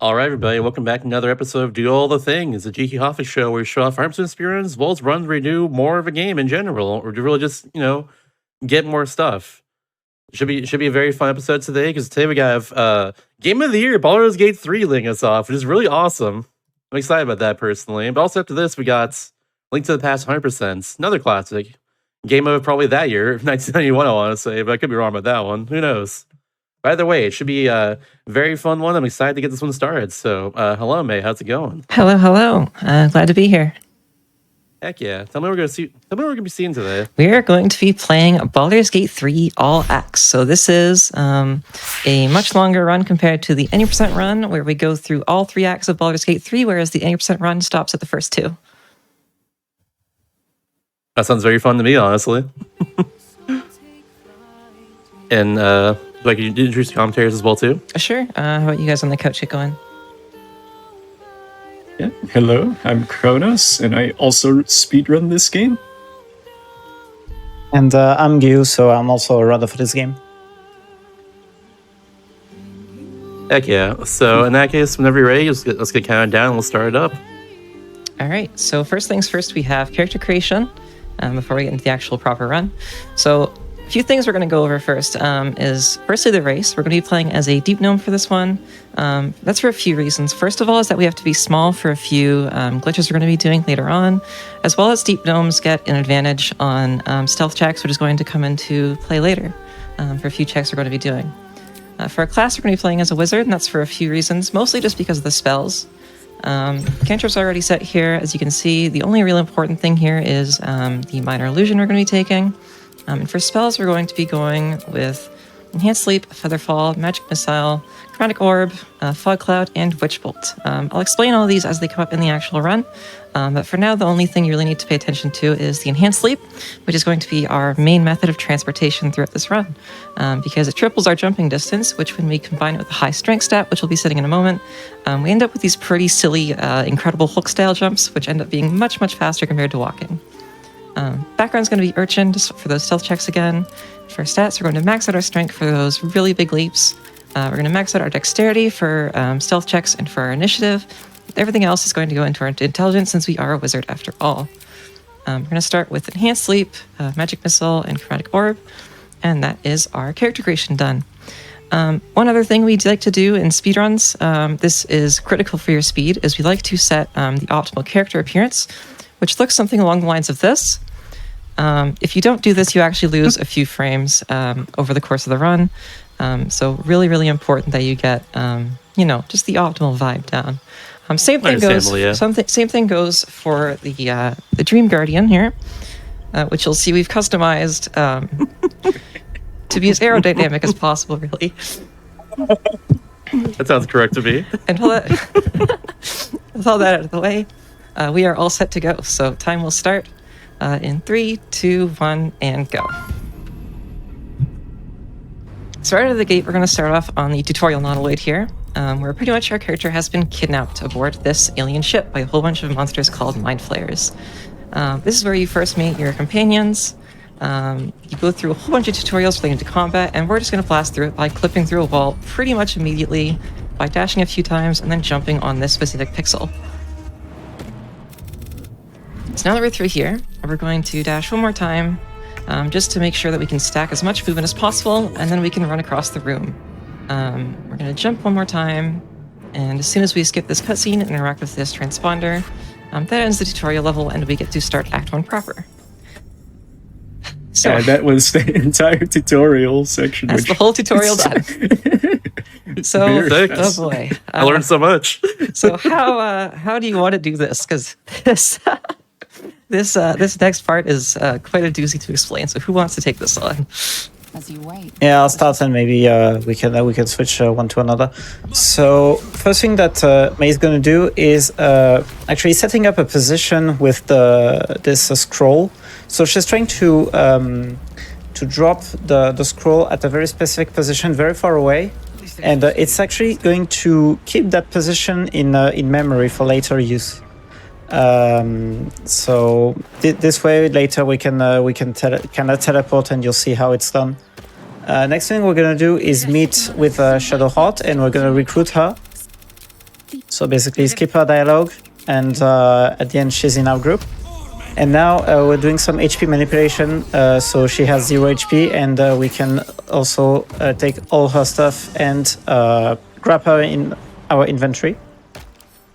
All right, everybody, welcome back to another episode of Do All the Things, the GDQ Hotfix show where we show off harms and speedruns, as well as run, renew more of a game in general, or to really just, get more stuff. Should be a very fun episode today, because today we got Game of the Year, Baldur's Gate 3 leading us off, which is really awesome. I'm excited about that personally. But also after this, we got Link to the Past 100%, another classic. Game of probably that year, 1991, I want to say, but I could be wrong about that one. Who knows? By the way, it should be a very fun one. I'm excited to get this one started. So, hello, May. How's it going? Hello, hello. Glad to be here. Heck yeah! Tell me what we're gonna be seeing today. We are going to be playing Baldur's Gate 3 All Acts. So this is a much longer run compared to the 80% run, where we go through all 3 acts of Baldur's Gate 3, whereas the 80% run stops at the first 2. That sounds very fun to me, honestly. And like, you introduce commentators as well too. Sure. How about you guys on the couch get going? Yeah. Hello, I'm Kronos, and I also speedrun this game. And I'm Gyu, so I'm also a runner for this game. Heck yeah! So in that case, whenever you're ready, let's get counted down and we'll start it up. All right. So first things first, we have character creation before we get into the actual proper run. So a few things we're going to go over first is firstly the race. We're going to be playing as a deep gnome for this one. That's for a few reasons. First of all is that we have to be small for a few glitches we're going to be doing later on, as well as deep gnomes get an advantage on stealth checks, which is going to come into play later for a few checks we're going to be doing. For a class, we're going to be playing as a wizard, and that's for a few reasons, mostly just because of the spells. Cantrips are already set here. As you can see, the only real important thing here is the minor illusion we're going to be taking. And for spells, we're going to be going with Enhanced Sleep, Featherfall, Magic Missile, Chromatic Orb, Fog Cloud, and Witch Bolt. I'll explain all of these as they come up in the actual run, but for now, the only thing you really need to pay attention to is the Enhanced Sleep, which is going to be our main method of transportation throughout this run, because it triples our jumping distance, which when we combine it with the high strength stat, which we'll be setting in a moment, we end up with these pretty silly, incredible hook-style jumps, which end up being much, much faster compared to walking. Background's going to be Urchin, just for those stealth checks again. For stats, we're going to max out our strength for those really big leaps. We're going to max out our dexterity for stealth checks and for our initiative. Everything else is going to go into our intelligence, since we are a wizard after all. We're going to start with Enhanced Sleep, Magic Missile, and Chromatic Orb, and that is our character creation done. One other thing we'd like to do in speedruns, this is critical for your speed, is we like to set the optimal character appearance, which looks something along the lines of this. If you don't do this, you actually lose a few frames over the course of the run. So really, really important that you get, just the optimal vibe down. Same thing goes. Yeah. Same thing goes for the Dream Guardian here, which you'll see we've customized to be as aerodynamic as possible. Really. That sounds correct to me. And with all that out of the way, we are all set to go. So time will start. In 3, 2, 1, and go. So right out of the gate, we're going to start off on the tutorial nautiloid here, where pretty much our character has been kidnapped aboard this alien ship by a whole bunch of monsters called Mind Flayers. This is where you first meet your companions. You go through a whole bunch of tutorials relating to combat, and we're just going to blast through it by clipping through a wall pretty much immediately, by dashing a few times, and then jumping on this specific pixel. So now that we're through here, we're going to dash one more time, just to make sure that we can stack as much movement as possible, and then we can run across the room. We're going to jump one more time, and as soon as we skip this cutscene and interact with this transponder, that ends the tutorial level, and we get to start Act 1 proper. So, yeah, that was the entire tutorial section. That's the whole tutorial done. So, oh boy. I learned so much. So how do you want to do this? Because this next part is quite a doozy to explain. So who wants to take this on? As you wait. Yeah, I'll start, and maybe we can switch one to another. So first thing that May is going to do is actually setting up a position with this scroll. So she's trying to drop the scroll at a very specific position, very far away, and it's actually going to keep that position in memory for later use. So this way later we can kind of teleport, and you'll see how it's done. Next thing we're gonna do is meet with Shadowheart, and we're gonna recruit her. So basically, skip her dialogue, and at the end, she's in our group. And now we're doing some HP manipulation, so she has 0 HP, and we can also take all her stuff and grab her in our inventory.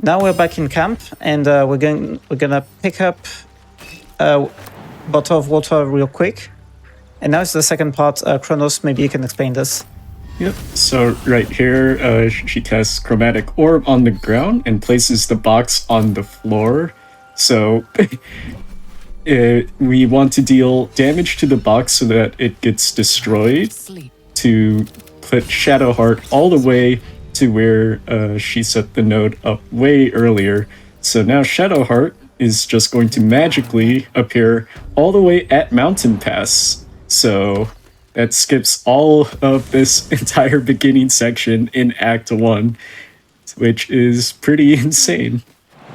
Now we're back in camp, and we're gonna pick up a bottle of water real quick. And now it's the second part. Kronos, maybe you can explain this. Yep. So right here, she casts Chromatic Orb on the ground and places the box on the floor. So we want to deal damage to the box so that it gets destroyed. To put Shadowheart all the way to where she set the node up way earlier. So now Shadowheart is just going to magically appear all the way at Mountain Pass. So that skips all of this entire beginning section in Act 1, which is pretty insane.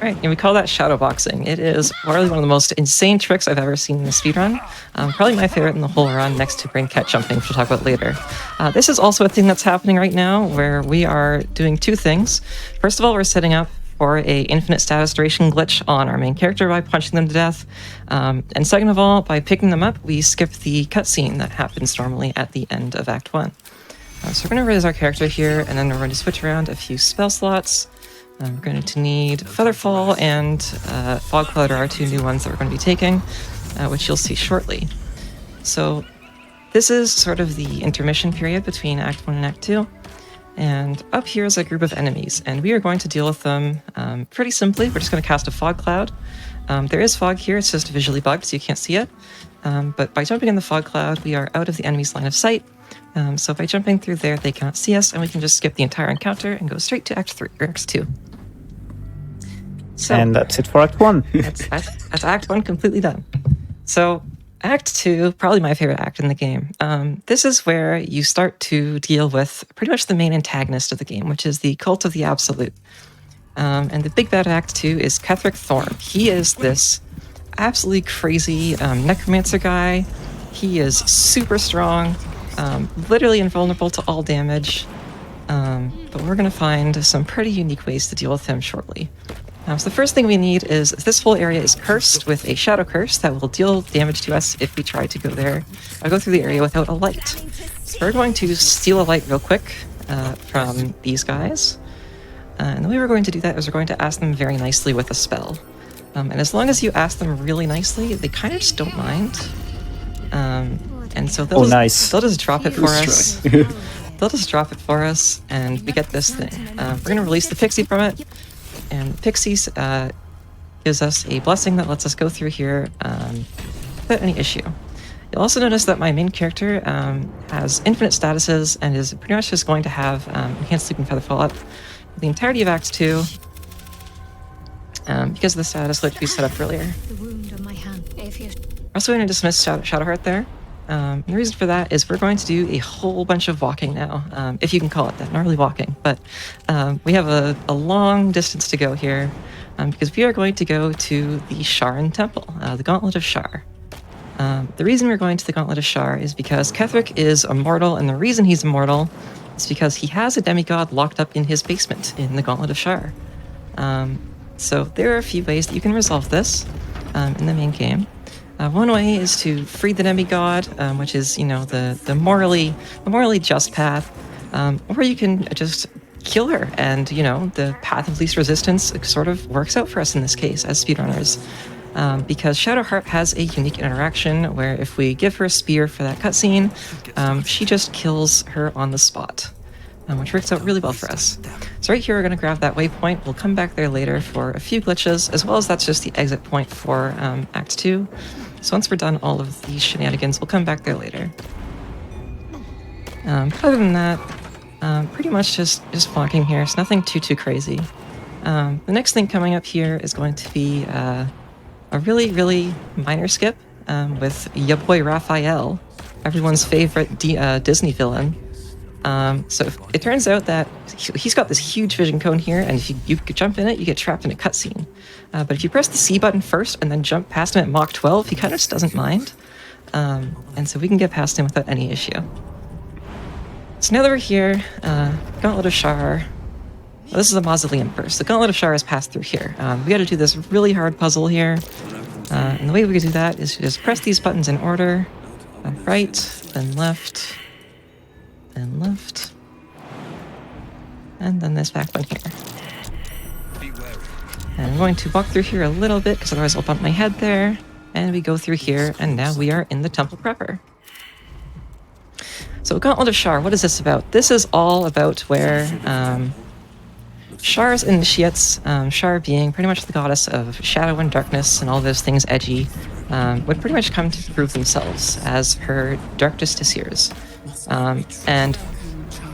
Right, and we call that shadowboxing. It is probably one of the most insane tricks I've ever seen in a speedrun. Probably my favorite in the whole run, next to brain cat jumping, which we'll talk about later. This is also a thing that's happening right now, where we are doing two things. First of all, we're setting up for a infinite status duration glitch on our main character by punching them to death. And second of all, by picking them up, we skip the cutscene that happens normally at the end of Act 1. So we're going to raise our character here, and then we're going to switch around a few spell slots. We're going to need Featherfall and Fog Cloud are our two new ones that we're going to be taking, which you'll see shortly. So this is sort of the intermission period between Act 1 and Act 2. And up here is a group of enemies, and we are going to deal with them pretty simply. We're just going to cast a Fog Cloud. There is fog here, it's just visually bugged, so you can't see it. But by jumping in the Fog Cloud, we are out of the enemy's line of sight. So by jumping through there, they cannot see us, and we can just skip the entire encounter and go straight to Act 3 or Act 2. So, and that's it for Act 1. that's Act 1 completely done. So Act 2, probably my favorite act in the game. This is where you start to deal with pretty much the main antagonist of the game, which is the Cult of the Absolute. And the big bad Act 2 is Ketheric Thorm. He is this absolutely crazy necromancer guy. He is super strong, literally invulnerable to all damage. But we're going to find some pretty unique ways to deal with him shortly. So the first thing we need is this whole area is cursed with a shadow curse that will deal damage to us if we try to go through the area without a light. So we're going to steal a light real quick from these guys. And the way we're going to do that is we're going to ask them very nicely with a spell. And as long as you ask them really nicely, they kind of just don't mind. And so they'll just drop it for us. They'll just drop it for us, and we get this thing. We're going to release the pixie from it. And Pixies gives us a blessing that lets us go through here without any issue. You'll also notice that my main character has infinite statuses and is pretty much just going to have Enhanced Sleep and Featherfall up for the entirety of Act 2 because of the status which we set up earlier. We're also going to dismiss Shadowheart there. And the reason for that is we're going to do a whole bunch of walking now, if you can call it that. Not really walking, but we have a long distance to go here because we are going to go to the Sharan Temple, the Gauntlet of Shar. The reason we're going to the Gauntlet of Shar is because Ketheric is immortal, and the reason he's immortal is because he has a demigod locked up in his basement in the Gauntlet of Shar. So there are a few ways that you can resolve this in the main game. One way is to free the demigod, which is, the morally just path, or you can just kill her, and, the path of least resistance sort of works out for us in this case as speedrunners, because Shadowheart has a unique interaction where if we give her a spear for that cutscene, she just kills her on the spot, which works out really well for us. So right here, we're going to grab that waypoint. We'll come back there later for a few glitches, as well as that's just the exit point for Act 2. So once we're done all of these shenanigans, we'll come back there later. Other than that, pretty much just walking here. It's nothing too crazy. The next thing coming up here is going to be a really, really minor skip with ya boy Raphael, everyone's favorite Disney villain. So it turns out that he's got this huge vision cone here, and if you jump in it, you get trapped in a cutscene. But if you press the C button first and then jump past him at Mach 12, he kind of just doesn't mind. And so we can get past him without any issue. So now that we're here, Gauntlet of Shar, This is a mausoleum first. The Gauntlet of Shar is passed through here. We got to do this really hard puzzle here. And the way we can do that is to just press these buttons in order. Right, then left, then left, and then this back one here. And I'm going to walk through here a little bit, because otherwise I'll bump my head there. And we go through here, and now we are in the temple proper. So Gauntlet of Shar, what is this about? This is all about where Shar's initiates, Shar being pretty much the goddess of shadow and darkness and all those things edgy, would pretty much come to prove themselves as her dark justiciars. And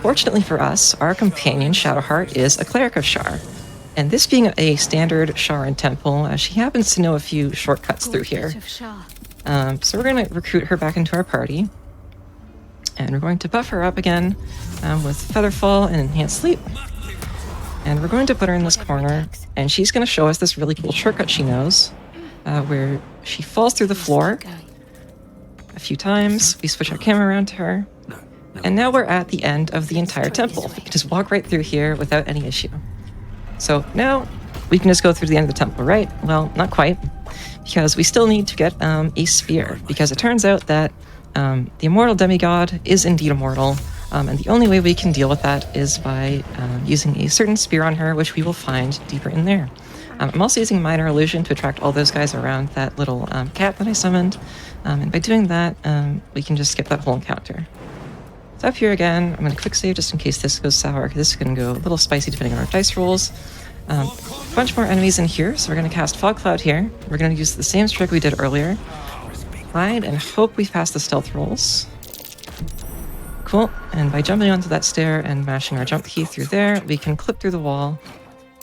fortunately for us, our companion Shadowheart is a cleric of Shar. And this being a standard Sharan temple, she happens to know a few shortcuts through here. So we're going to recruit her back into our party. And we're going to buff her up again with Featherfall and Enhanced Sleep. And we're going to put her in this corner, and she's going to show us this really cool shortcut she knows, where she falls through the floor a few times. We switch our camera around to her, and now we're at the end of the entire temple. We can just walk right through here without any issue. So now we can just go through the end of the temple, right? Well, not quite, because we still need to get a spear, because it turns out that the immortal demigod is indeed immortal, and the only way we can deal with that is by using a certain spear on her, which we will find deeper in there. I'm also using Minor Illusion to attract all those guys around that little cat that I summoned, and by doing that, we can just skip that whole encounter. So up here again, I'm going to quick save just in case this goes sour, because this is going to go a little spicy depending on our dice rolls. A bunch more enemies in here, so we're going to cast Fog Cloud here. We're going to use the same trick we did earlier. Hide and hope we pass the stealth rolls. Cool, and by jumping onto that stair and mashing our jump key through there, we can clip through the wall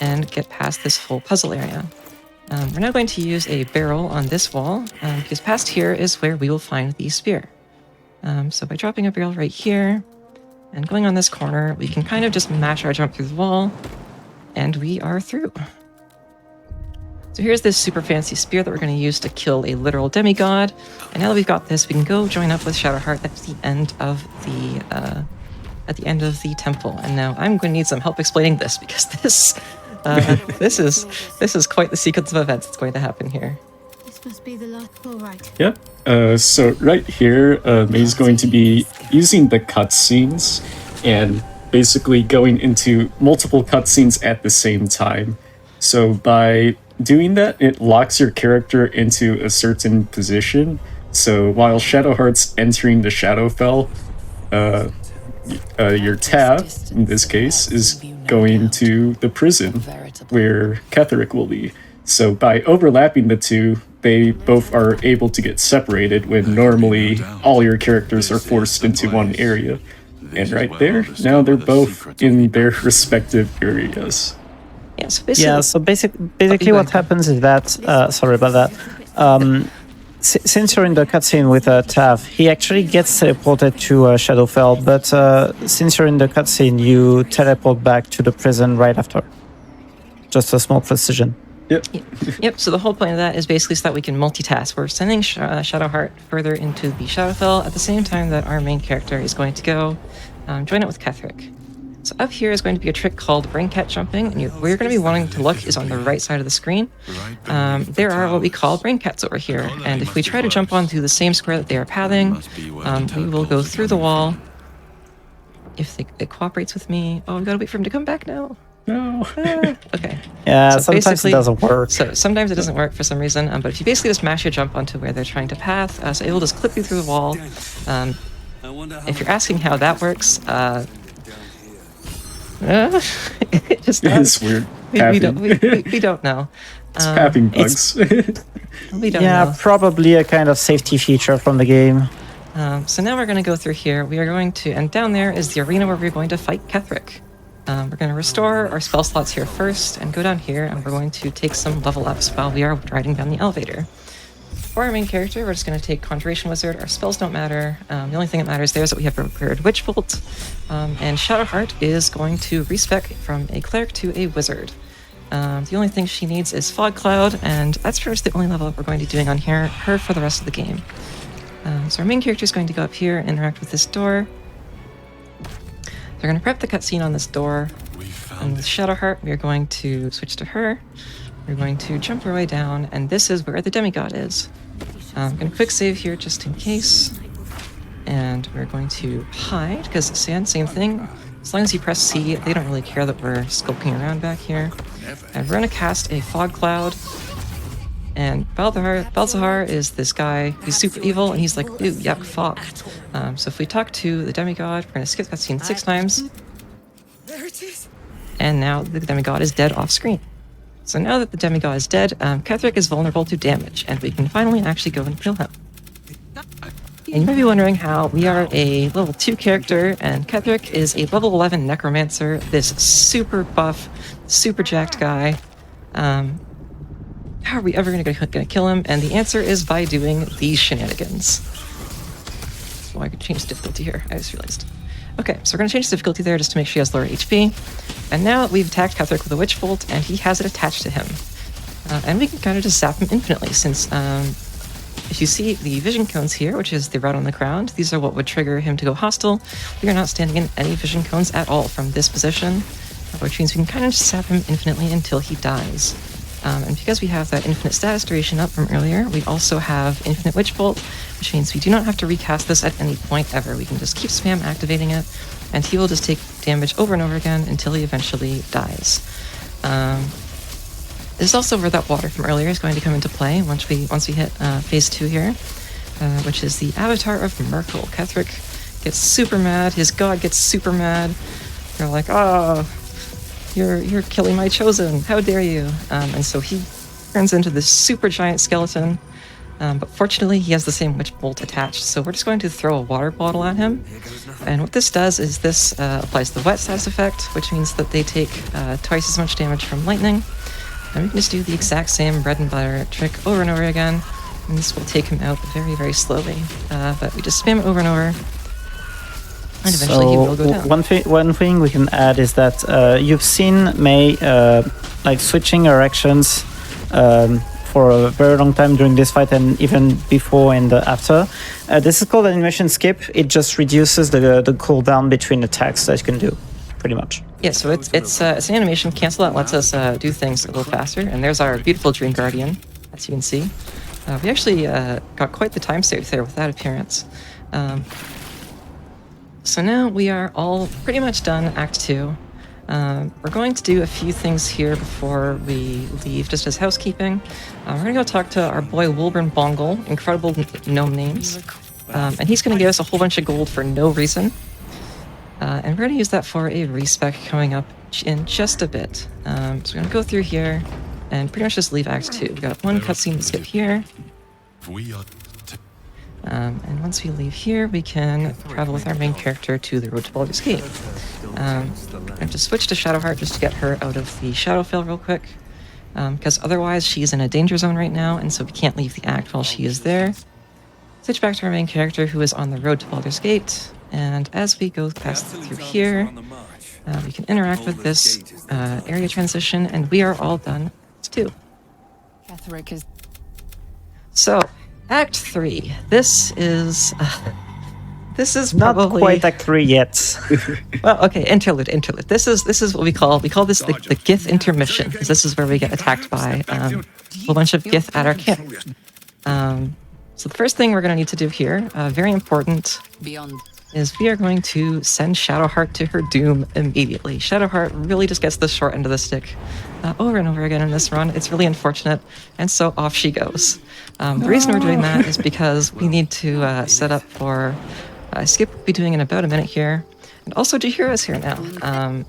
and get past this whole puzzle area. We're now going to use a barrel on this wall, because past here is where we will find the spear. So by dropping a barrel right here, and going on this corner, we can kind of just mash our jump through the wall, and we are through. So here's this super fancy spear that we're going to use to kill a literal demigod. And now that we've got this, we can go join up with Shadowheart at the end of the temple. And now I'm going to need some help explaining this, because this is quite the sequence of events that's going to happen here. This must be the last pull, right? Yep. So right here, May's going to be using the cutscenes and basically going into multiple cutscenes at the same time. So by doing that, it locks your character into a certain position. So while Shadowheart's entering the Shadowfell, your tab, in this case, is going to the prison where Ketheric will be. So by overlapping the two, they both are able to get separated when normally all your characters are forced into one area. And right there, now they're both in their respective areas. Yeah, so basically what happens is that, sorry about that, since you're in the cutscene with Tav, he actually gets teleported to Shadowfell, but since you're in the cutscene, you teleport back to the prison right after. Just a small precision. Yep, so the whole point of that is basically so that we can multitask. We're sending Shadowheart further into the Shadowfell at the same time that our main character is going to go join it with Ketheric. So up here is going to be a trick called brain cat jumping, and where you're going to be wanting to look is on the right side of the screen. There are what we call brain cats over here, and if we try to jump onto the same square that they are pathing, we will go through the wall. If it cooperates with me... Oh, we've got to wait for him to come back now. No. Okay. Yeah, so sometimes it doesn't work. So sometimes it doesn't work for some reason, but if you basically just mash your jump onto where they're trying to path, so it will just clip you through the wall. If you're asking how that works, it just It's weird. We don't know. It's pathing bugs. We don't know. Probably a kind of safety feature from the game. So now we're going to go through here. We are going to, and down there is the arena where we're going to fight Ketheric. We're going to restore our spell slots here first and go down here, and we're going to take some level ups while we are riding down the elevator. For our main character, we're just going to take Conjuration Wizard. Our spells don't matter. The only thing that matters there is that we have prepared Witch Bolt, and Shadowheart is going to respec from a cleric to a wizard. The only thing she needs is Fog Cloud, and that's pretty much the only level up we're going to be doing on her for the rest of the game. So our main character is going to go up here and interact with this door. They're going to prep the cutscene on this door. And with Shadowheart, we are going to switch to her. We're going to jump our way down, and this is where the demigod is. I'm going to quick save here just in case. And we're going to hide, because same thing. As long as you press C, they don't really care that we're skulking around back here. And we're going to cast a fog cloud. And Baldur is this guy. He's super evil, and he's like, ooh, yuck, fog. So if we talk to the demigod, we're going to skip that scene 6 times. There it is. And now the demigod is dead off screen. So now that the demigod is dead, Ketheric is vulnerable to damage, and we can finally actually go and kill him. And you might be wondering how we are a level 2 character, and Ketheric is a level 11 necromancer, this super buff, super jacked guy. How are we ever going to kill him? And the answer is by doing these shenanigans. Oh, I could change the difficulty here, I just realized. Okay, so we're going to change the difficulty there just to make sure he has lower HP. And now we've attacked Ketheric with a Witch Bolt, and he has it attached to him. And we can kind of just zap him infinitely, since if you see the vision cones here, which is the route on the ground, these are what would trigger him to go hostile. We are not standing in any vision cones at all from this position, which means we can kind of just zap him infinitely until he dies. And because we have that infinite status duration up from earlier, we also have infinite Witch Bolt, which means we do not have to recast this at any point ever. We can just keep spam activating it, and he will just take damage over and over again until he eventually dies. This is also where that water from earlier is going to come into play once we hit phase 2 here, which is the Avatar of Merkel. Ketheric gets super mad, his god gets super mad. They're like, oh, you're killing my chosen, how dare you? And so he turns into this super giant skeleton, but fortunately he has the same Witch Bolt attached, so we're just going to throw a water bottle at him. And what this does is this applies the wet status effect, which means that they take twice as much damage from lightning. And we can just do the exact same bread and butter trick over and over again, and this will take him out very, very slowly. But we just spam it over and over, and eventually he will go down. One thing we can add is that you've seen May like switching her actions for a very long time during this fight, and even before and after. This is called animation skip. It just reduces the cooldown between attacks that you can do, pretty much. Yeah, so it's an animation cancel that lets us do things a little faster. And there's our beautiful Dream Guardian, as you can see. We actually got quite the time save there with that appearance. So now we are all pretty much done Act 2. We're going to do a few things here before we leave, just as housekeeping. We're going to go talk to our boy Wilburn Bongle, incredible gnome names. And he's going to give us a whole bunch of gold for no reason. And we're going to use that for a respec coming up in just a bit. So we're going to go through here and pretty much just leave Act 2. We've got one cutscene to skip here. And once we leave here, we can travel with our main character to the road to Baldur's Gate. I have to switch to Shadowheart just to get her out of the Shadowfell real quick, because otherwise she's in a danger zone right now, and so we can't leave the act while she is there. Switch back to our main character who is on the road to Baldur's Gate, and as we go past through here, we can interact with this area transition, and we are all done too. So, Act 3. This is probably not quite Act 3 yet. Well, okay, interlude. This is what we call this the Gith intermission, because this is where we get attacked by a whole bunch of Gith at our camp. So the first thing we're going to need to do here, very important, is we are going to send Shadowheart to her doom immediately. Shadowheart really just gets the short end of the stick over and over again in this run. It's really unfortunate, and so off she goes. The reason we're doing that is because we need to set up for Skip will be doing in about a minute here, and also Jahira is here now.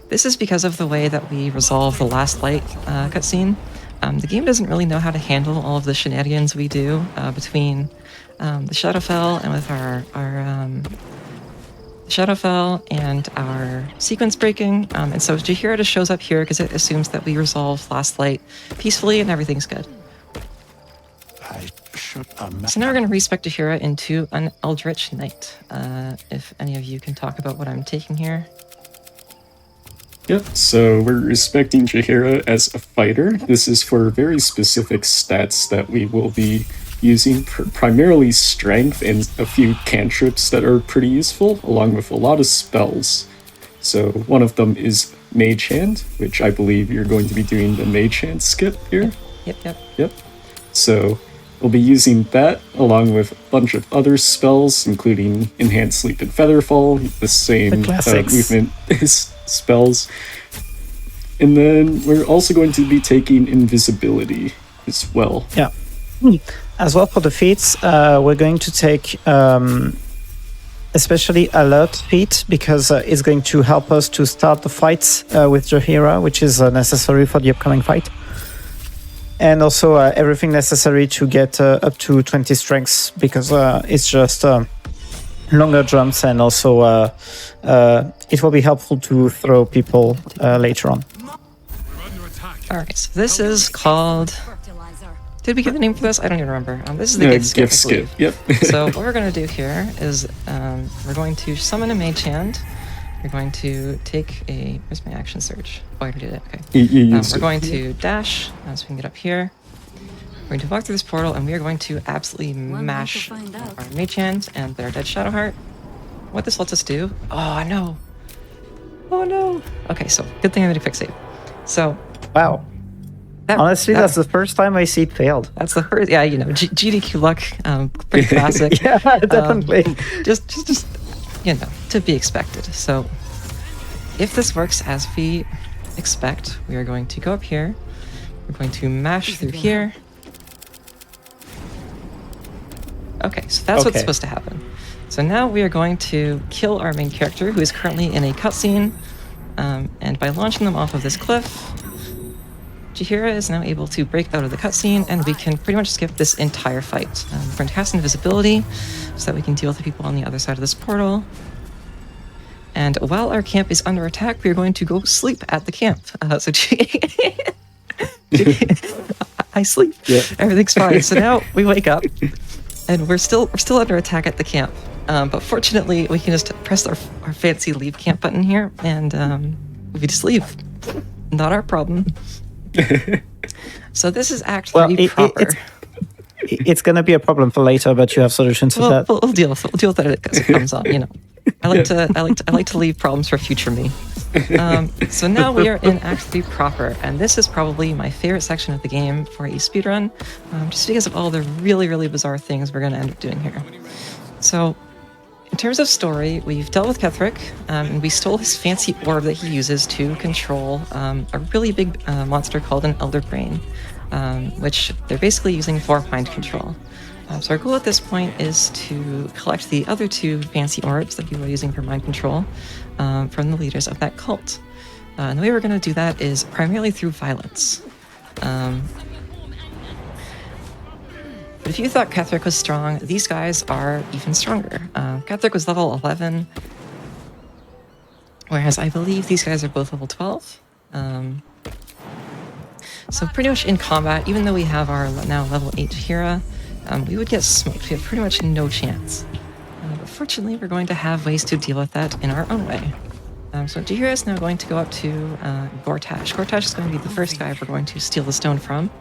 This is because of the way that we resolve the last light cutscene. The game doesn't really know how to handle all of the shenanigans we do between the Shadowfell and with our Shadowfell and our sequence breaking. And so Jahira just shows up here because it assumes that we resolve last light peacefully and everything's good. So now we're going to respec Jahira into an Eldritch Knight. If any of you can talk about what I'm taking here. Yep, so we're respecting Jahira as a fighter. This is for very specific stats that we will be using, primarily strength and a few cantrips that are pretty useful, along with a lot of spells. So one of them is Mage Hand, which I believe you're going to be doing the Mage Hand skip here. Yep. So we'll be using that along with a bunch of other spells, including Enhanced Sleep and Featherfall, the same movement spells. And then we're also going to be taking Invisibility as well. Yeah. As well for the feats, we're going to take especially Alert feat, because it's going to help us to start the fights with Jaheira, which is necessary for the upcoming fight. And also everything necessary to get up to 20 strengths, because it's just longer jumps, and also it will be helpful to throw people later on. Alright, so this is called... Did we give a name for this? I don't even remember. This is the gift skip. Yep. So what we're going to do here is we're going to summon a mage hand. We're going to take a... Where's my action surge? Oh, I already did it. Okay. We're going to dash so we can get up here. We're going to walk through this portal, and we are going to absolutely mash our mage hand and their dead Shadowheart. What this lets us do... Oh, no. Oh, no. Okay, so good thing I made a quick save. So... Wow. Honestly, that's the first time I see it failed. That's the first, yeah, you know, GDQ luck, pretty classic. Yeah, definitely. Just, you know, to be expected. So, if this works as we expect, we are going to go up here. We're going to mash through here. Okay, so that's what's supposed to happen. So now we are going to kill our main character, who is currently in a cutscene, and by launching them off of this cliff, Jaheira is now able to break out of the cutscene, and we can pretty much skip this entire fight. We're going to cast Invisibility so that we can deal with the people on the other side of this portal. And while our camp is under attack, we are going to go sleep at the camp. I sleep. Yeah. Everything's fine. So now we wake up, and we're still under attack at the camp. But fortunately, we can just press our fancy leave camp button here, and we just leave. Not our problem. So this is actually proper. It's going to be a problem for later, but you have solutions for that. We'll deal with it as it comes on. You know, I like to leave problems for future me. So now we are in Act 3 proper, and this is probably my favorite section of the game for a speedrun, just because of all the really, really bizarre things we're going to end up doing here. So, in terms of story, we've dealt with Ketheric, and we stole his fancy orb that he uses to control a really big monster called an Elder Brain, which they're basically using for mind control. So our goal at this point is to collect the other two fancy orbs that people are using for mind control from the leaders of that cult. And the way we're going to do that is primarily through violence. But if you thought Ketheric was strong, these guys are even stronger. Ketheric was level 11, whereas I believe these guys are both level 12. So pretty much in combat, even though we have our now level 8 Jaheira, we would get smoked. We have pretty much no chance. But fortunately, we're going to have ways to deal with that in our own way. So Jaheira is now going to go up to Gortash. Gortash is going to be the first guy we're going to steal the stone from.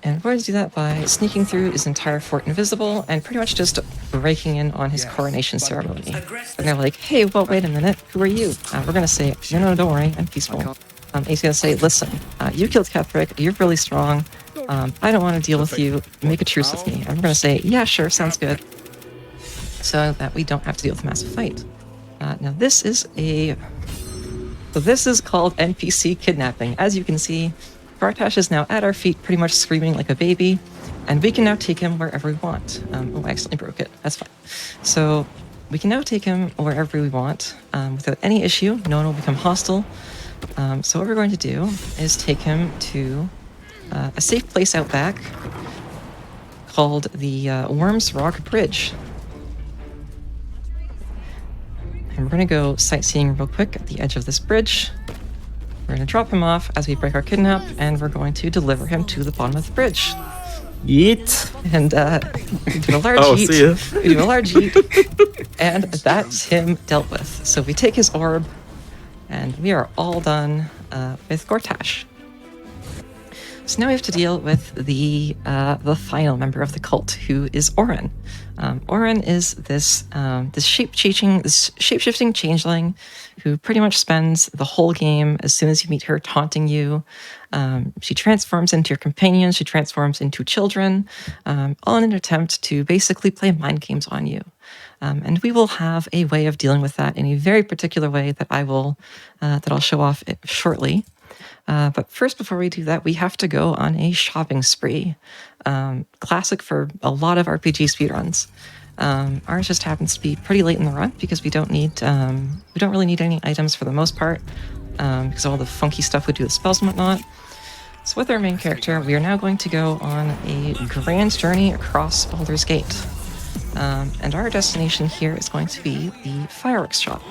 And we're going to do that by sneaking through his entire fort invisible and pretty much just breaking in on his coronation ceremony. And they're like, hey, well, wait a minute, who are you? We're going to say, no, don't worry, I'm peaceful. He's going to say, listen, you killed Ketheric, you're really strong, I don't want to deal with you, make a truce with me. And we're going to say, yeah, sure, sounds good. So that we don't have to deal with a massive fight. Now this is called NPC kidnapping. As you can see, Gortash is now at our feet, pretty much screaming like a baby, and we can now take him wherever we want. Oh, I accidentally broke it. That's fine. So we can now take him wherever we want without any issue. No one will become hostile. So what we're going to do is take him to a safe place out back called the Worms Rock Bridge. And we're going to go sightseeing real quick at the edge of this bridge. We're going to drop him off as we break our kidnap, and we're going to deliver him to the bottom of the bridge. Yeet. And we do a large yeet. We do a large yeet, and that's him dealt with. So we take his orb, and we are all done with Gortash. So now we have to deal with the final member of the cult, who is Orin. Orin is this shape-shifting changeling who pretty much spends the whole game, as soon as you meet her, taunting you. She transforms into your companions, she transforms into children, all in an attempt to basically play mind games on you. And we will have a way of dealing with that in a very particular way that I'll show off shortly. But first, before we do that, we have to go on a shopping spree. Classic for a lot of RPG speedruns. Ours just happens to be pretty late in the run because we don't really need any items for the most part, because of all the funky stuff we do with spells and whatnot. So with our main character, we are now going to go on a grand journey across Baldur's Gate. And our destination here is going to be the fireworks shop.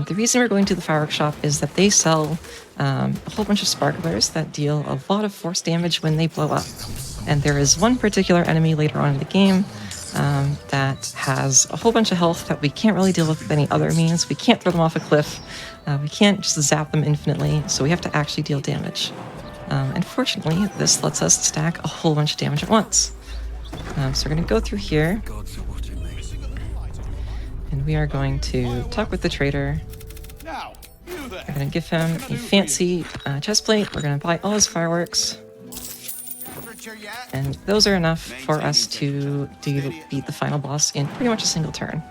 The reason we're going to the fireworks shop is that they sell a whole bunch of sparklers that deal a lot of force damage when they blow up. And there is one particular enemy later on in the game that has a whole bunch of health that we can't really deal with any other means. We can't throw them off a cliff. We can't just zap them infinitely, so we have to actually deal damage. And fortunately, this lets us stack a whole bunch of damage at once. So we're going to go through here. And we are going to talk with the trader. We're going to give him a fancy chest plate. We're going to buy all his fireworks. And those are enough for us to beat the final boss in pretty much a single turn.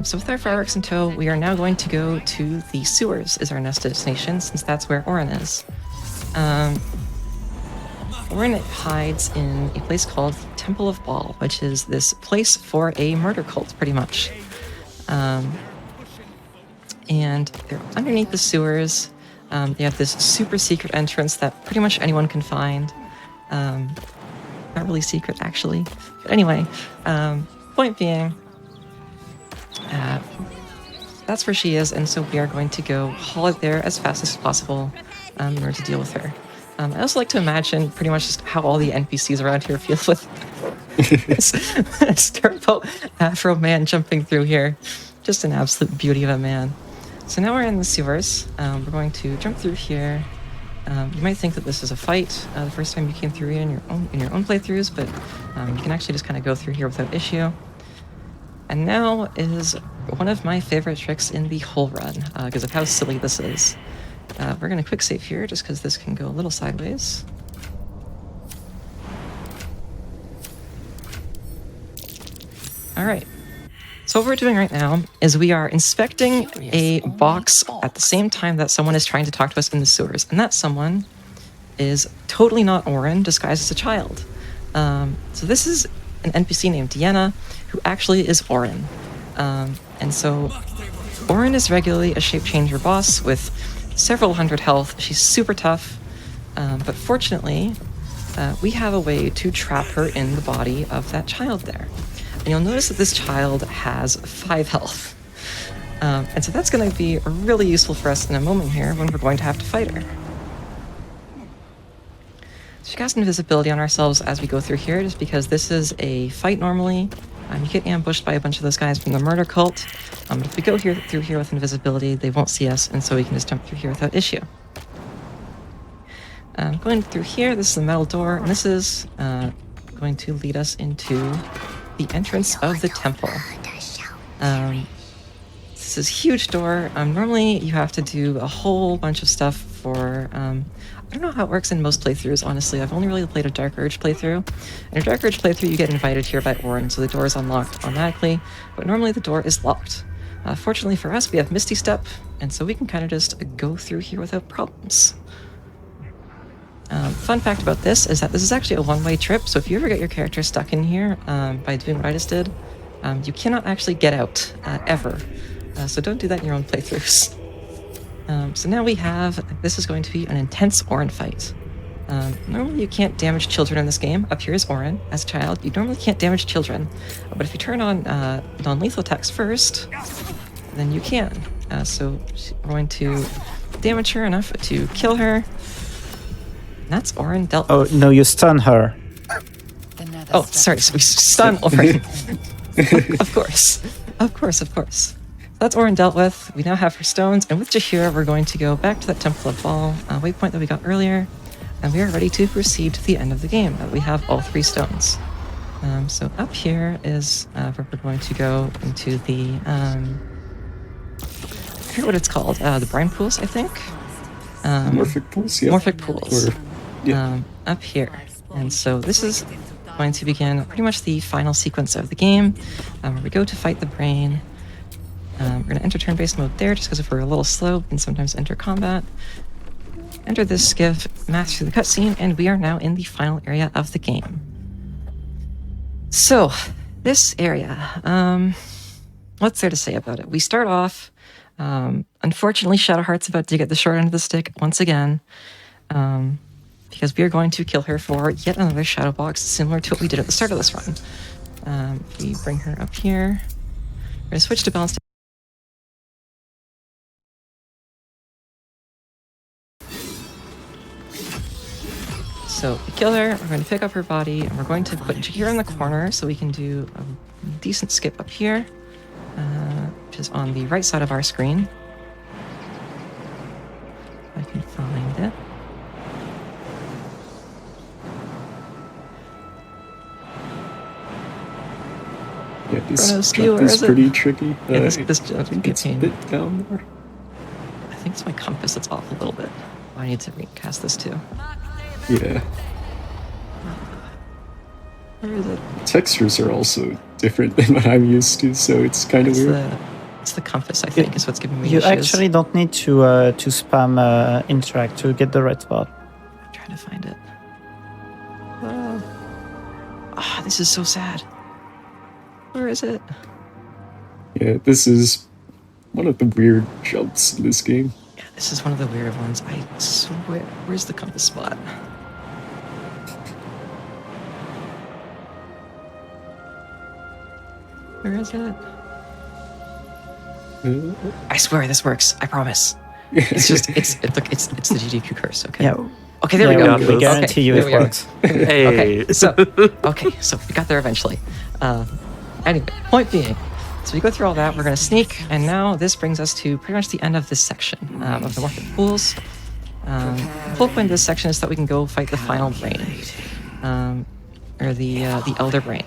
So with our fireworks in tow, we are now going to go to the sewers as our next destination, since that's where Orin is. Orin hides in a place called Temple of Baal, which is this place for a murder cult, pretty much. And they're underneath the sewers. They have this super secret entrance that pretty much anyone can find. Not really secret, actually. But anyway, point being, that's where she is, and so we are going to go haul it there as fast as possible in order to deal with her. I also like to imagine pretty much just how all the NPCs around here feel with this turbo Afro man jumping through here. Just an absolute beauty of a man. So now we're in the sewers. We're going to jump through here. You might think that this is a fight the first time you came through in your own playthroughs, but you can actually just kind of go through here without issue. And now is one of my favorite tricks in the whole run, because of how silly this is. We're going to quick save here, just because this can go a little sideways. Alright. So what we're doing right now is we are inspecting a box at the same time that someone is trying to talk to us in the sewers. And that someone is totally not Orin, disguised as a child. So this is an NPC named Deanna, who actually is Orin. And so Orin is regularly a shape changer boss with several hundred health. She's super tough, but fortunately, we have a way to trap her in the body of that child there. And you'll notice that this child has 5 health. And so that's going to be really useful for us in a moment here when we're going to have to fight her. So we cast invisibility on ourselves as we go through here, just because this is a fight normally. You get ambushed by a bunch of those guys from the murder cult. But if we go through here with invisibility, they won't see us, and so we can just jump through here without issue. Going through here, this is the metal door, and this is going to lead us into the entrance of the temple. This is a huge door. Normally, you have to do a whole bunch of stuff for... I don't know how it works in most playthroughs, honestly. I've only really played a Dark Urge playthrough. In a Dark Urge playthrough, you get invited here by Orin, so the door is unlocked automatically, but normally the door is locked. Fortunately for us, we have Misty Step, and so we can kind of just go through here without problems. Fun fact about this is that this is actually a one-way trip, so if you ever get your character stuck in here by doing what I just did, you cannot actually get out, ever. So don't do that in your own playthroughs. So now we have, this is going to be an intense Orin fight. Normally you can't damage children in this game. Up here is Orin. As a child, you normally can't damage children. But if you turn on non-lethal attacks first, then you can. So we're going to damage her enough to kill her. And that's Orin dealt. Oh, no, you stun her. Oh, sorry, so we stun Orin. Of course. Of course. That's Orin dealt with. We now have her stones, and with Jahira, we're going to go back to that Temple of Ball waypoint that we got earlier, and we are ready to proceed to the end of the game. We have all 3 stones. So up here is where we're going to go into the, I forget what it's called, the brine pools, I think? Morphic pools, yeah. Morphic pools. Or, yeah. Up here. And so this is going to begin pretty much the final sequence of the game, where we go to fight the brain. We're going to enter turn-based mode there, just because if we're a little slow, we can sometimes enter combat. Enter this skiff, master the cutscene, and we are now in the final area of the game. So, this area, what's there to say about it? We start off, unfortunately, Shadowheart's about to get the short end of the stick once again, because we are going to kill her for yet another shadow box, similar to what we did at the start of this run. If we bring her up here, we're going to switch to balance. So we kill her, we're going to pick up her body, and we're going to put Jahira in the corner so we can do a decent skip up here, which is on the right side of our screen. If I can find it. Yeah, this Chronos, jump where is is it? pretty tricky. Yeah, this I jump think can it's be a a pain. bit down there. I think it's my compass that's off a little bit. I need to recast this too. Yeah. Where is it? Textures are also different than what I'm used to, so it's kind of weird. It's the compass, I think, is what's giving me You issues. actually don't need to spam interact to get the right spot. I'm trying to find it. This is so sad. Where is it? Yeah, this is one of the weird jumps in this game. Yeah, this is one of the weird ones. I swear. Where's the compass spot? Where is it? I swear this works. I promise. It's just it's the GDQ curse. Okay. Yeah. Okay, there we Yeah, go. we guarantee you there it we are. works. Hey. So we got there eventually. Anyway, point being, so we go through all that. We're gonna sneak, and now this brings us to pretty much the end of this section of the Morphic Pools. The whole point of this section is that we can go fight the final brain, or the Elder Brain.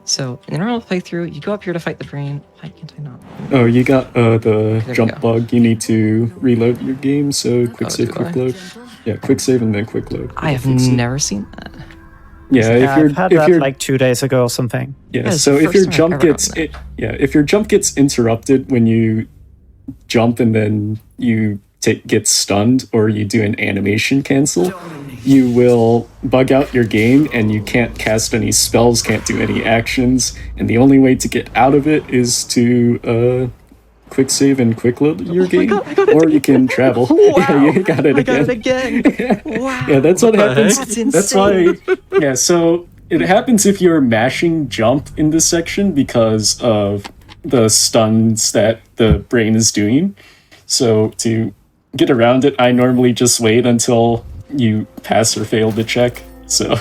So in the normal playthrough, you go up here to fight the brain. Why can't I not? Oh, you got the There we jump go. bug. You need to reload your game, so quick save, do quick I? load. Yeah, quick save and then quick load. I have Fix it. never seen that. Yeah, Yeah, I've had if that you're like 2 days ago or something. yeah, That is so the if your first time jump I've ever gets gotten if your jump gets interrupted when you jump and then you get stunned or you do an animation cancel, you will bug out your game and you can't cast any spells, can't do any actions, and the only way to get out of it is to quick save and quick load your game, God, I got it or you can travel. Yeah, you got it I again. got it again. Wow. Yeah, that's what happens. That's That's why. Yeah, so it happens if you're mashing jump in this section because of the stuns that the brain is doing. So to get around it, I normally just wait until you pass or fail the check. So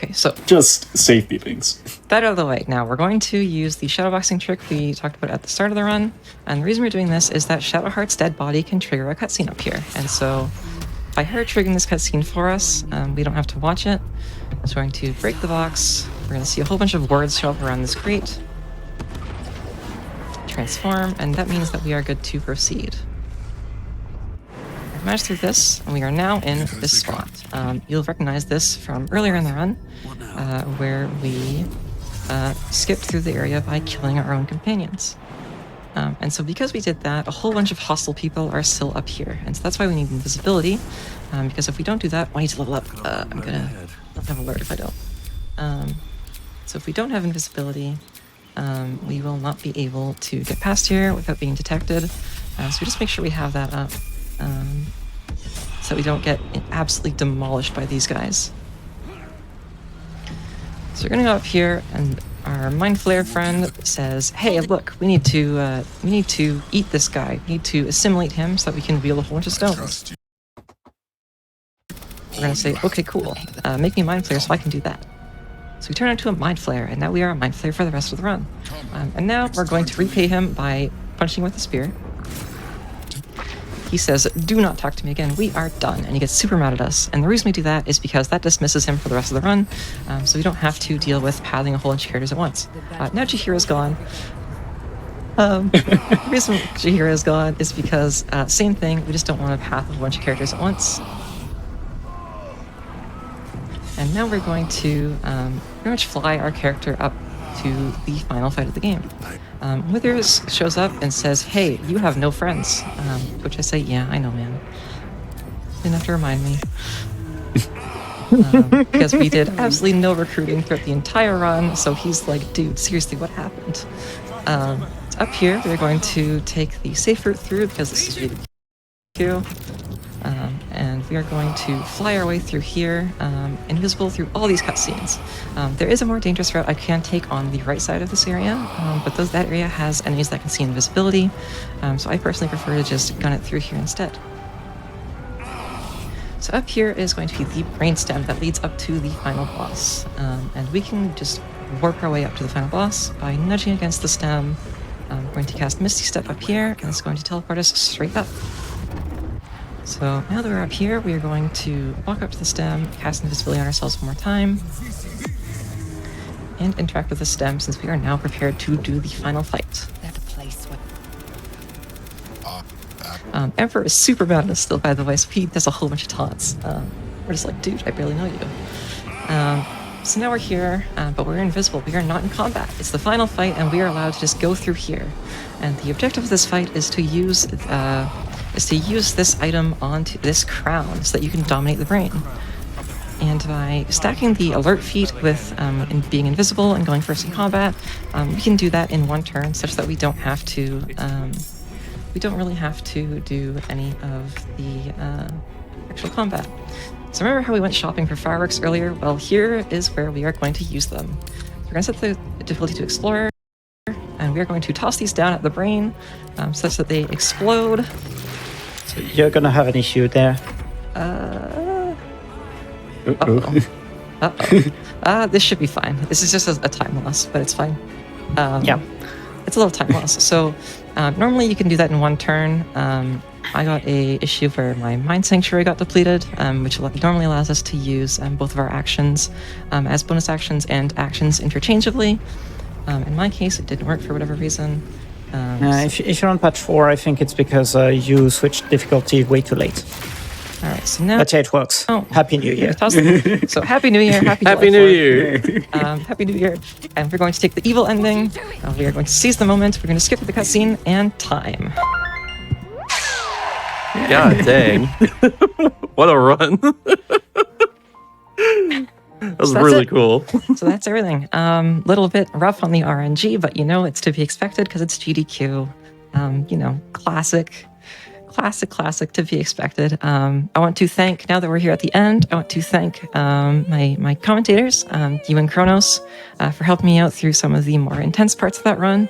Okay, so just safety things. that out of the way. Now we're going to use the shadowboxing trick we talked about at the start of the run. And the reason we're doing this is that Shadowheart's dead body can trigger a cutscene up here. And so by her triggering this cutscene for us, we don't have to watch it. So we're going to break the box. We're going to see a whole bunch of words show up around this crate. Transform, and that means that we are good to proceed. We've managed through this, and we are now in this spot. You'll recognize this from earlier in the run, where we skipped through the area by killing our own companions. And so because we did that, a whole bunch of hostile people are still up here. And so that's why we need invisibility, because if we don't do that, I need to level up. I'm gonna have alert if I don't. So if we don't have invisibility, we will not be able to get past here without being detected. So we just make sure we have that up, so we don't get absolutely demolished by these guys. So we're gonna go up here, and our Mind Flayer friend says, "Hey, look, we need to eat this guy. We need to assimilate him so that we can wield a whole bunch of stones." We're gonna say, "Okay, cool. Make me a Mind Flayer so I can do that." So we turn into a Mind Flayer, and now we are a Mind Flayer for the rest of the run. And now we're going to repay him by punching with the spear. He says, "Do not talk to me again. We are done." And he gets super mad at us. And the reason we do that is because that dismisses him for the rest of the run, so we don't have to deal with pathing a whole bunch of characters at once. Now Chihira's gone. The reason Chihira is gone is because, same thing, we just don't want to path a whole bunch of characters at once. And now we're going to pretty much fly our character up to the final fight of the game. Withers shows up and says, "Hey, you have no friends." Which I say, "Yeah, I know, man. Didn't have to remind me." Because we did absolutely no recruiting throughout the entire run, so he's like, "Dude, seriously, what happened?" Up here, we're going to take the safe route through because this is GDQ. And we are going to fly our way through here, invisible through all these cutscenes. There is a more dangerous route I can take on the right side of this area, but that area has enemies that can see invisibility, so I personally prefer to just gun it through here instead. So up here is going to be the brainstem that leads up to the final boss, and we can just warp our way up to the final boss by nudging against the stem. I'm going to cast Misty Step up here, and it's going to teleport us straight up. So now that we're up here, we are going to walk up to the stem, cast invisibility on ourselves one more time, and interact with the stem since we are now prepared to do the final fight. Emperor is super mad at us still, by the way, so he does a whole bunch of taunts. We're just like, "Dude, I barely know you." So now we're here, but we're invisible. We are not in combat. It's the final fight, and we are allowed to just go through here. And the objective of this fight is to use this item onto this crown so that you can dominate the brain. And by stacking the alert feat with being invisible and going first in combat, we can do that in one turn, such that we don't have to. We don't really have to do any of the actual combat. So remember how we went shopping for fireworks earlier? Well, here is where we are going to use them. We're going to set the difficulty to Explorer, and we are going to toss these down at the brain such that they explode. So you're going to have an issue there. This should be fine. This is just a time loss, but it's fine. Yeah. It's a little time loss. So normally you can do that in one turn. I got a issue where my Mind Sanctuary got depleted, which normally allows us to use both of our actions as bonus actions and actions interchangeably. In my case, it didn't work for whatever reason. If you're on patch 4, I think it's because you switched difficulty way too late. All right, so now... But yeah, it works. Oh. Happy New Year. So Happy New Year, Happy New Year. Happy New Year. And we're going to take the evil ending. We are going to seize the moment. We're going to skip the cutscene and time. God dang. What a run. That was really cool. So that's everything. Little bit rough on the RNG, but it's to be expected because it's GDQ. Classic to be expected. I want to thank, now that we're here at the end, I want to thank my commentators, you and Kronos, for helping me out through some of the more intense parts of that run.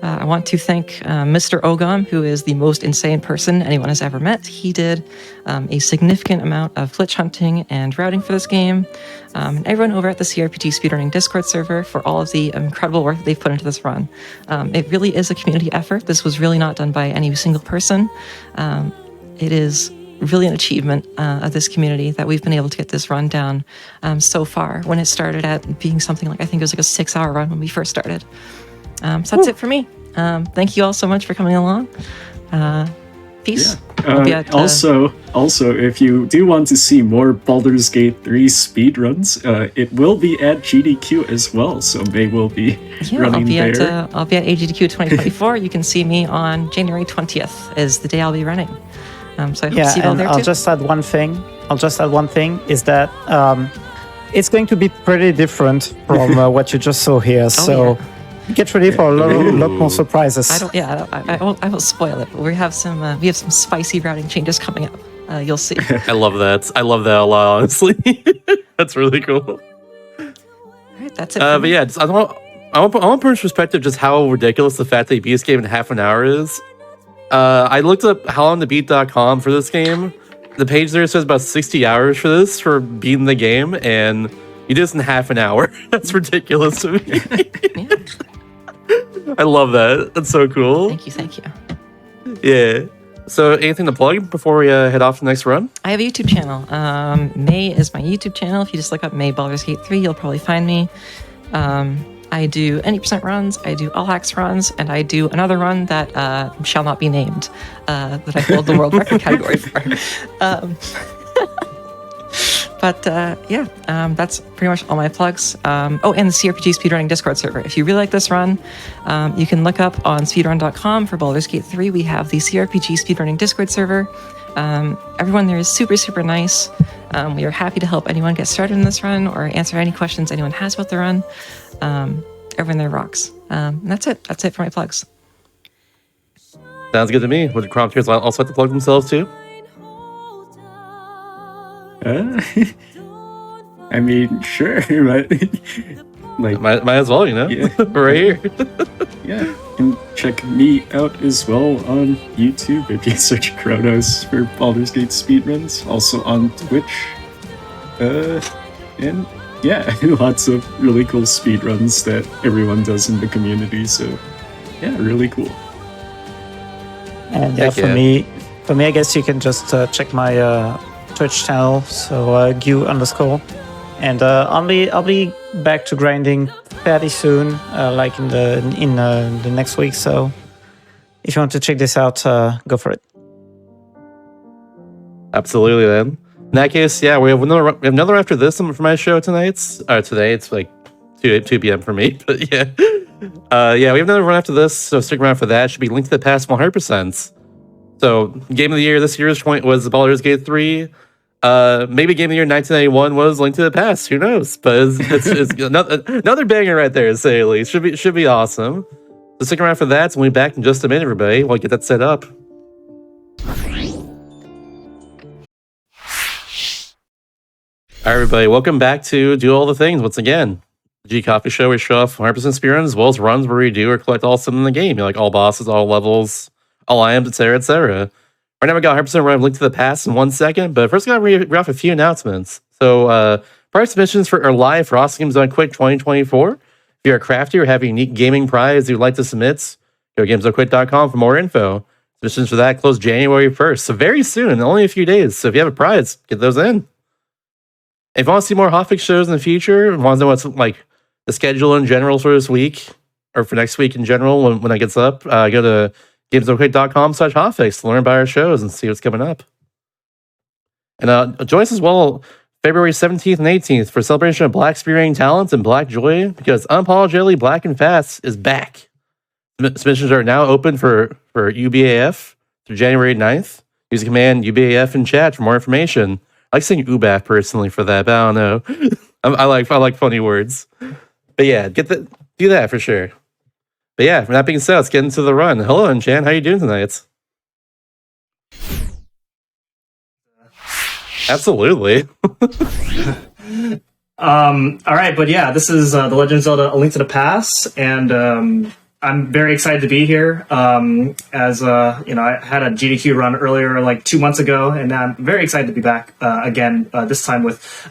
I want to thank Mr. Ogam, who is the most insane person anyone has ever met. He did a significant amount of glitch hunting and routing for this game. And everyone over at the CRPG Speedrunning Discord server for all of the incredible work that they've put into this run. It really is a community effort. This was really not done by any single person. It is really an achievement of this community that we've been able to get this run down so far, when it started at being something like, I think it was like a 6-hour run when we first started. So that's it for me. Thank you all so much for coming along. Peace. Yeah. Also, if you do want to see more Baldur's Gate 3 speedruns, it will be at GDQ as well, so they will be running there. I'll be at AGDQ 2024. You can see me on January 20th is the day I'll be running. So I hope to see you all there too. I'll just add one thing, is that it's going to be pretty different from what you just saw here. Get ready for a lot more surprises. I won't spoil it, but we have some spicy routing changes coming up. You'll see. I love that. I love that a lot, honestly. That's really cool. All right, that's it. But yeah, I want to put in perspective just how ridiculous the fact that you beat this game in half an hour is. I looked up howlongtobeat.com for this game. The page there says about 60 hours for beating the game, and you did this in half an hour. That's ridiculous to me. I love that. That's so cool. Thank you. Yeah. So, anything to plug before we head off to the next run? I have a YouTube channel. May is my YouTube channel. If you just look up May Baldur's Gate 3, you'll probably find me. I do any % runs, I do all hacks runs, and I do another run that shall not be named, that I hold the world record category for. That's pretty much all my plugs. And the CRPG Speedrunning Discord server. If you really like this run, you can look up on speedrun.com for Baldur's Gate 3. We have the CRPG Speedrunning Discord server. Everyone there is super, super nice. We are happy to help anyone get started in this run or answer any questions anyone has about the run. Everyone there rocks. And that's it. That's it for my plugs. Sounds good to me. Would the Crompters also have to plug themselves too? I mean, sure, but like might as well, you know? Yeah. Right here. Yeah, you can check me out as well on YouTube if you search Kronos for Baldur's Gate speedruns. Also on Twitch. And yeah, lots of really cool speedruns that everyone does in the community. So yeah, really cool. And yeah, for me, I guess you can just check my Twitch channel. So gu_, and I'll be back to grinding fairly soon, like in the next week. So if you want to check this out, go for it. Absolutely, then. In that case, yeah, we have another after this for my show tonight. Today it's like 2 p.m. for me, but yeah. We have another run after this, so stick around for that. It should be Link to the Past 100%. So, Game of the Year this year's point was Baldur's Gate 3. Maybe Game of the Year 1991 was Link to the Past. Who knows? But it's another banger right there, to say at least. Should be awesome. So stick around for that. We'll be back in just a minute, everybody. We'll get that set up. All right, everybody. Welcome back to Do All the Things once again. The GDQ Hotfix show, we show off 100% speedruns as well as runs where we do or collect all stuff in the game. Like all bosses, all levels, all items, etc., etc. Right now we got 100% run Link to the Past in 1 second, but first I got to read off a few announcements. So, prize submissions are live for Awesome Games Done Quick 2024. If you're a crafty or have a unique gaming prize you'd like to submit, go to gamesdonequick.com for more info. Submissions for that close January 1st, so very soon, only a few days. So if you have a prize, get those in. If you want to see more Hotfix shows in the future, and want to know what's like the schedule in general for this week, or for next week in general when it gets up, go to gamesdonequick.com/Hotfix to learn about our shows and see what's coming up. And join us as well February 17th and 18th for celebration of Black speedrunning talent and Black joy, because Unapologetically Black and Fast is back. Submissions are now open for UBAF through January 9th. Use the command UBAF in chat for more information. I like saying UBAF personally for that, but I don't know. I like funny words. But yeah, do that for sure. But yeah, with that being said, let's get into the run. Hello, Enchan. How you doing tonight? Absolutely. All right, but yeah, this is The Legend of Zelda: A Link to the Past, and I'm very excited to be here. As I had a GDQ run earlier, like 2 months ago, and I'm very excited to be back again. This time with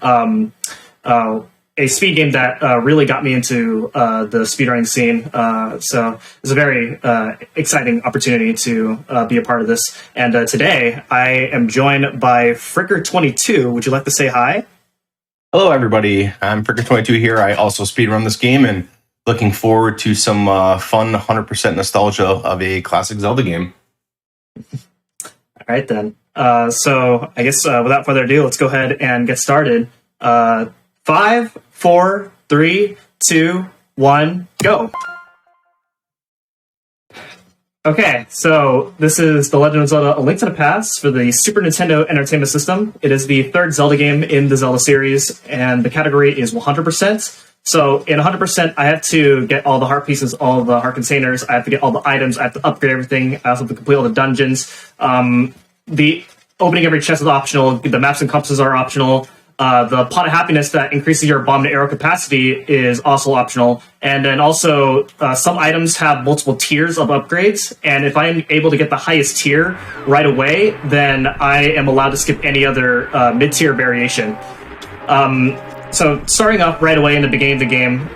a speed game that really got me into the speedrunning scene. So it's a very exciting opportunity to be a part of this. And today I am joined by Fricker22. Would you like to say hi? Hello, everybody. I'm Fricker22 here. I also speedrun this game and looking forward to some fun 100% nostalgia of a classic Zelda game. All right, then. So I guess without further ado, let's go ahead and get started. 5, 4, 3, 2, 1, go. Okay, so this is The Legend of Zelda: A Link to the Past for the Super Nintendo Entertainment System. It is the third Zelda game in the Zelda series, and the category is 100%. So in 100%, I have to get all the heart pieces, all the heart containers. I have to get all the items. I have to upgrade everything. I also have to complete all the dungeons. The opening every chest is optional. The maps and compasses are optional. The pot of happiness that increases your bomb to arrow capacity is also optional. And then also, some items have multiple tiers of upgrades. And if I'm able to get the highest tier right away, then I am allowed to skip any other mid-tier variation. So starting off right away in the beginning of the game,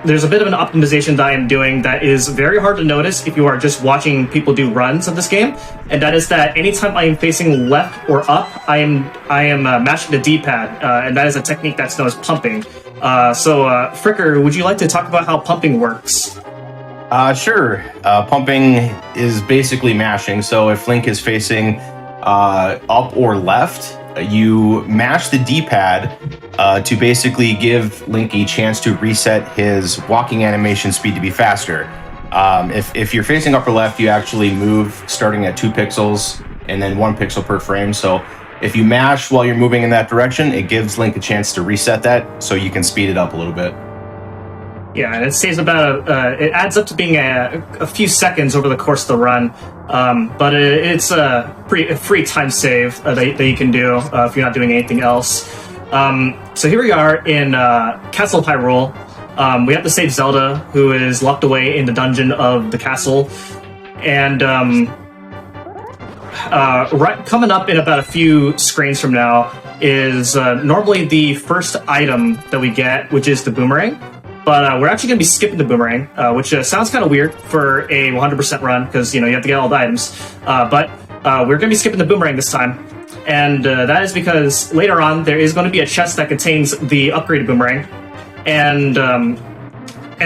there's a bit of an optimization that I am doing that is very hard to notice if you are just watching people do runs of this game, and that is that anytime I am facing left or up, I am mashing the D-pad, and that is a technique that's known as pumping. Fricker, would you like to talk about how pumping works? Sure. Pumping is basically mashing. So if Link is facing up or left, you mash the D-pad to basically give Link a chance to reset his walking animation speed to be faster. If you're facing up or left, you actually move starting at 2 pixels and then 1 pixel per frame. So if you mash while you're moving in that direction, it gives Link a chance to reset that so you can speed it up a little bit. Yeah, and it saves about it adds up to being a few seconds over the course of the run, but it's a free time save that you can do if you're not doing anything else. So here we are in Castle of Hyrule. We have to save Zelda, who is locked away in the dungeon of the castle, and coming up in about a few screens from now is normally the first item that we get, which is the boomerang. But we're actually going to be skipping the boomerang, which sounds kind of weird for a 100% run, because you have to get all the items. But we're going to be skipping the boomerang this time, and that is because later on there is going to be a chest that contains the upgraded boomerang, and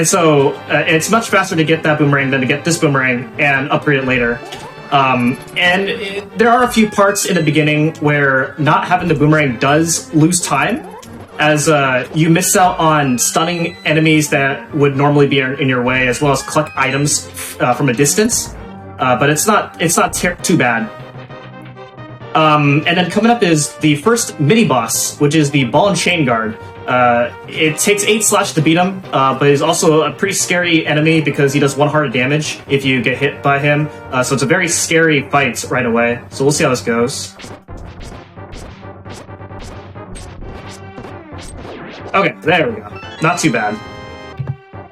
so it's much faster to get that boomerang than to get this boomerang and upgrade it later. There are a few parts in the beginning where not having the boomerang does lose time, as you miss out on stunning enemies that would normally be in your way, as well as collect items from a distance. But it's not too bad. And then coming up is the first mini boss, which is the ball and chain guard. It takes 8 slash to beat him, but he's also a pretty scary enemy because he does 1 heart of damage if you get hit by him. So it's a very scary fight right away. So we'll see how this goes. Okay, there we go. Not too bad.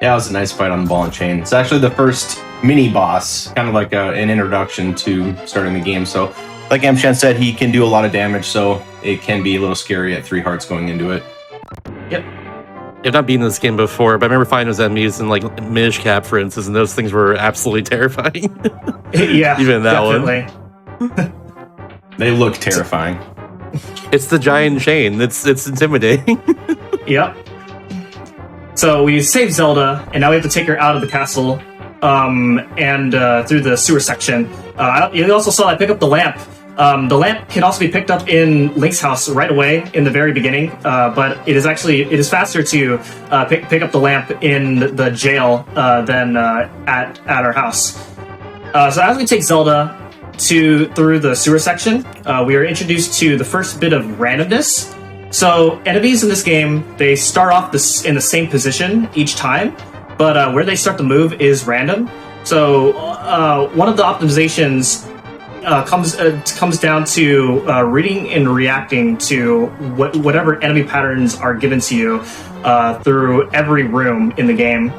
Yeah, it was a nice fight on the ball and chain. It's actually the first mini boss, kind of like an introduction to starting the game. So, like Amshan said, he can do a lot of damage, so it can be a little scary at 3 hearts going into it. Yep. I've not beaten this game before, but I remember finding those enemies in like Minish Cap, for instance, and those things were absolutely terrifying. Yeah, even that definitely. one. They look terrifying. It's the giant chain. It's intimidating. Yep. So we saved Zelda, and now we have to take her out of the castle, and through the sewer section. You also saw I pick up the lamp. The lamp can also be picked up in Link's house right away in the very beginning, but it is faster to pick up the lamp in the jail than at our house. So as we take Zelda through the sewer section, we are introduced to the first bit of randomness. So enemies in this game, they start off in the same position each time, but where they start to move is random. So one of the optimizations comes down to reading and reacting to whatever enemy patterns are given to you through every room in the game.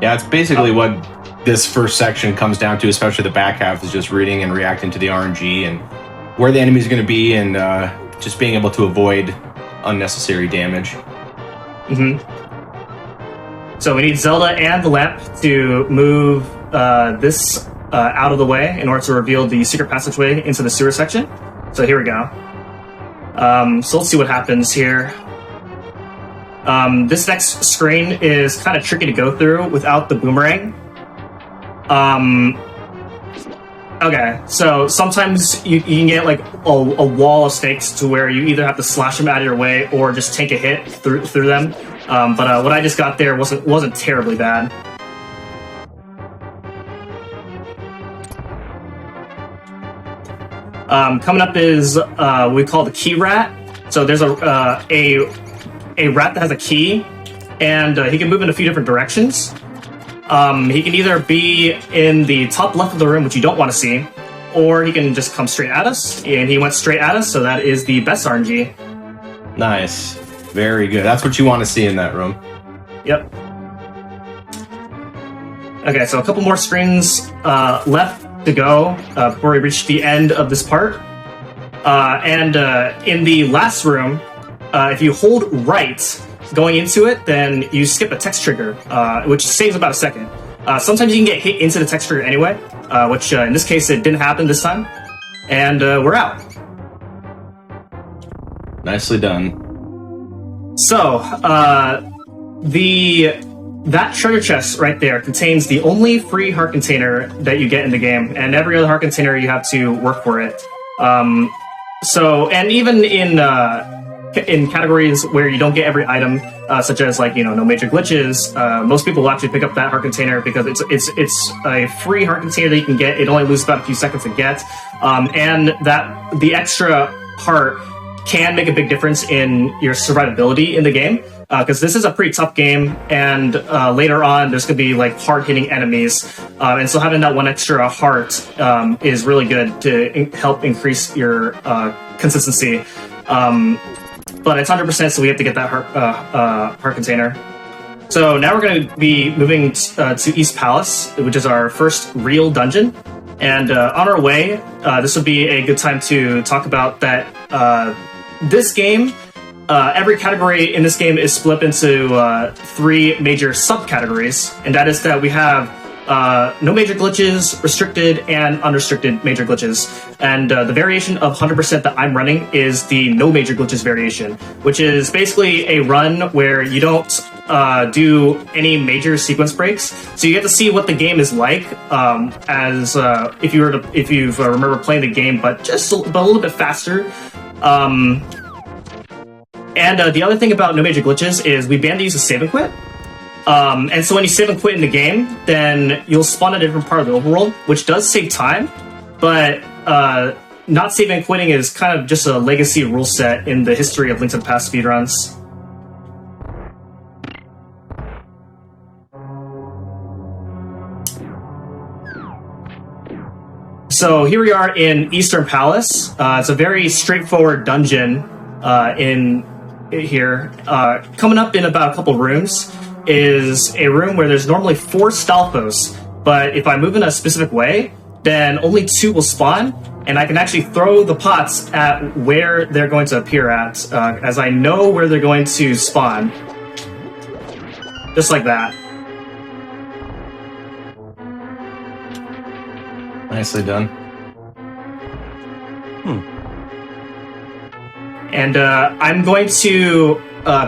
Yeah, it's basically what this first section comes down to, especially the back half, is just reading and reacting to the RNG and where the enemy's going to be, and just being able to avoid unnecessary damage. Mm-hmm. So we need Zelda and the lamp to move this out of the way in order to reveal the secret passageway into the sewer section. So here we go. So let's see what happens here. This next screen is kind of tricky to go through without the boomerang. Okay, so sometimes you can get like a wall of snakes to where you either have to slash them out of your way or just take a hit through them. But what I just got there wasn't terribly bad. Coming up is we call the key rat. So there's a rat that has a key, and he can move in a few different directions. He can either be in the top left of the room, which you don't want to see, or he can just come straight at us, and he went straight at us, so that is the best RNG. Nice. Very good. That's what you want to see in that room. Yep. Okay, so a couple more screens left to go before we reach the end of this part. And in the last room, if you hold right going into it, then you skip a text trigger, which saves about a second. Sometimes you can get hit into the text trigger anyway, which in this case it didn't happen this time. And we're out. Nicely done. So, that treasure chest right there contains the only free heart container that you get in the game, and every other heart container you have to work for it. So, and even in categories where you don't get every item, such as like no major glitches, most people will actually pick up that heart container because it's a free heart container that you can get. It only loses about a few seconds to get, and that the extra heart can make a big difference in your survivability in the game, because this is a pretty tough game, and later on there's going to be like hard-hitting enemies, and so having that one extra heart is really good to help increase your consistency. But it's 100%, so we have to get that heart container. So now we're going to be moving to East Palace, which is our first real dungeon. And on our way, this would be a good time to talk about that this game, every category in this game is split into 3 major subcategories, and that is that we have no major glitches, restricted, and unrestricted major glitches. And the variation of 100% that I'm running is the no major glitches variation, which is basically a run where you don't do any major sequence breaks, so you get to see what the game is like as if you remember playing the game, but a little bit faster. And the other thing about no major glitches is we ban the use of save and quit. And so when you save and quit in the game, then you'll spawn in a different part of the overworld, which does save time, but not saving and quitting is kind of just a legacy rule set in the history of Link to the Past speedruns. So here we are in Eastern Palace. It's a very straightforward dungeon in here. Coming up in about a couple rooms is a room where there's normally 4 Stalfos, but if I move in a specific way, then only 2 will spawn, and I can actually throw the pots at where they're going to appear at, as I know where they're going to spawn. Just like that. Nicely done. And I'm going to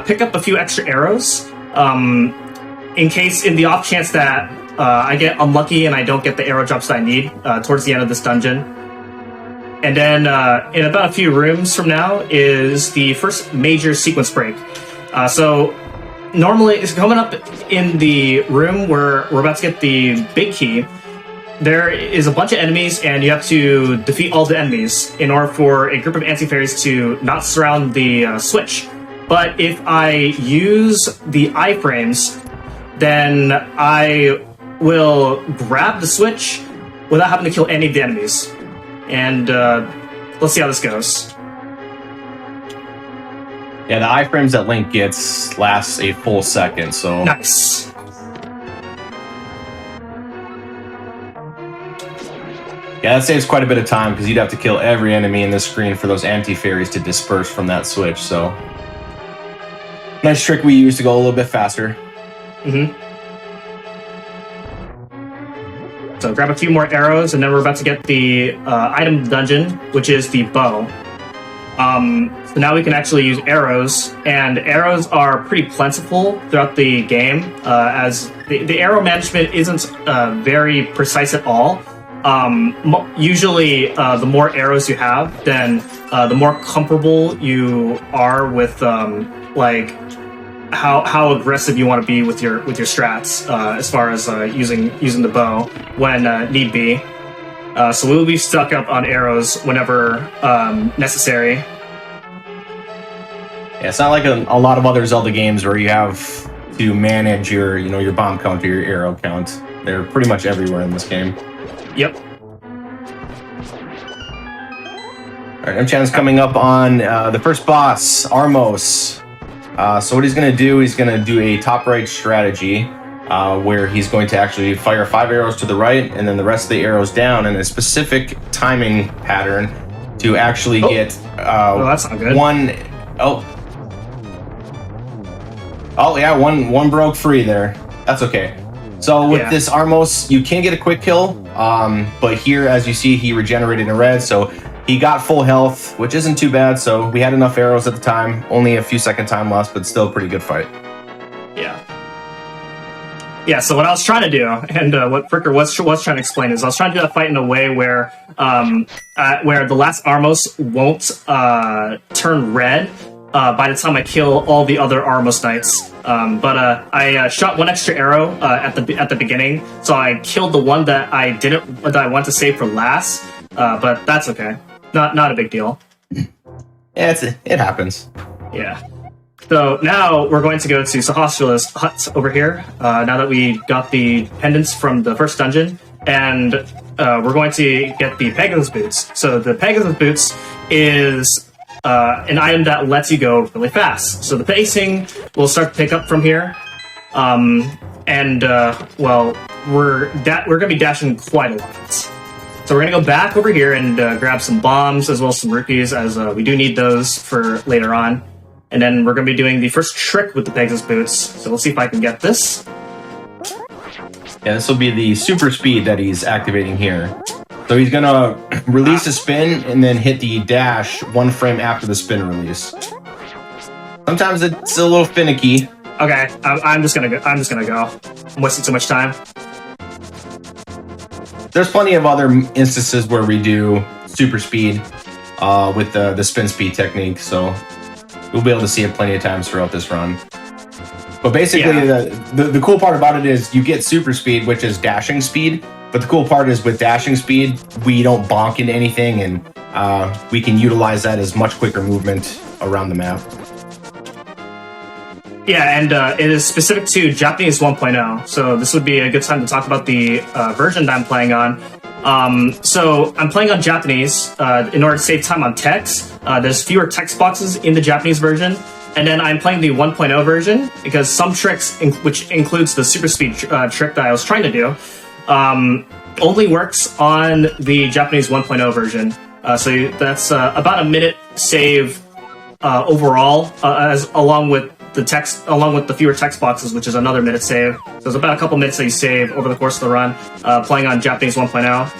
pick up a few extra arrows in case, in the off chance that I get unlucky and I don't get the arrow drops that I need towards the end of this dungeon. And then in about a few rooms from now is the first major sequence break. So normally it's coming up in the room where we're about to get the big key. There is a bunch of enemies, and you have to defeat all the enemies in order for a group of anti-fairies to not surround the switch. But if I use the iframes, then I will grab the switch without having to kill any of the enemies. And let's see how this goes. Yeah, the iframes that Link gets lasts a full second, so... Nice. Yeah, that saves quite a bit of time, because you'd have to kill every enemy in this screen for those anti-fairies to disperse from that switch, so... Nice trick we use to go a little bit faster. So grab a few more arrows, and then we're about to get the item dungeon, which is the bow. So now we can actually use arrows, and arrows are pretty plentiful throughout the game, as the arrow management isn't very precise at all. Usually, the more arrows you have, then the more comfortable you are with like how aggressive you want to be with your strats, as far as using the bow when need be. So we will be stuck up on arrows whenever necessary. Yeah, it's not like a lot of other Zelda games where you have to manage your your bomb count or your arrow count. They're pretty much everywhere in this game. Yep. All right, M-Chan's coming up on the first boss, Armos. So what he's going to do, he's going to do a top right strategy where he's going to actually fire 5 arrows to the right and then the rest of the arrows down in a specific timing pattern to actually get that's not good. Oh yeah, one broke free there. That's okay. So with this Armos, you can get a quick kill, but here, as you see, he regenerated in red, so he got full health, which isn't too bad. So we had enough arrows at the time, only a few second time loss, but still a pretty good fight. Yeah, so what I was trying to do, and what Fricker was trying to explain, is I was trying to do that fight in a way where the last Armos won't turn red by the time I kill all the other Armos Knights. But I shot one extra arrow at the beginning, so I killed the one that I want to save for last. But that's okay, not a big deal. Yeah, it happens. Yeah. So now we're going to go to Sahasrala's hut over here, now that we got the pendants from the first dungeon, and we're going to get the Pegasus Boots. So the Pegasus Boots is an item that lets you go really fast. So the pacing will start to pick up from here, we're going to be dashing quite a lot. So we're going to go back over here and grab some bombs as well as some rupees, as we do need those for later on. And then we're going to be doing the first trick with the Pegasus Boots. So we'll see if I can get this. Yeah, this will be the super speed that he's activating here. So he's going to release a spin and then hit the dash 1 frame after the spin release. Sometimes it's a little finicky. Okay, I'm just gonna go. I'm wasting too much time. There's plenty of other instances where we do super speed with the spin speed technique, so we'll be able to see it plenty of times throughout this run. But basically, the cool part about it is you get super speed, which is dashing speed. But the cool part is with dashing speed, we don't bonk into anything, and we can utilize that as much quicker movement around the map. Yeah, and it is specific to Japanese 1.0, so this would be a good time to talk about the version that I'm playing on. So I'm playing on Japanese in order to save time on text. There's fewer text boxes in the Japanese version. And then I'm playing the 1.0 version because some tricks, which includes the super speed trick that I was trying to do, only works on the Japanese 1.0 version. So that's about a minute save overall, along with the fewer text boxes, which is another minute save. So it's about a couple minutes that you save over the course of the run, playing on Japanese 1.0.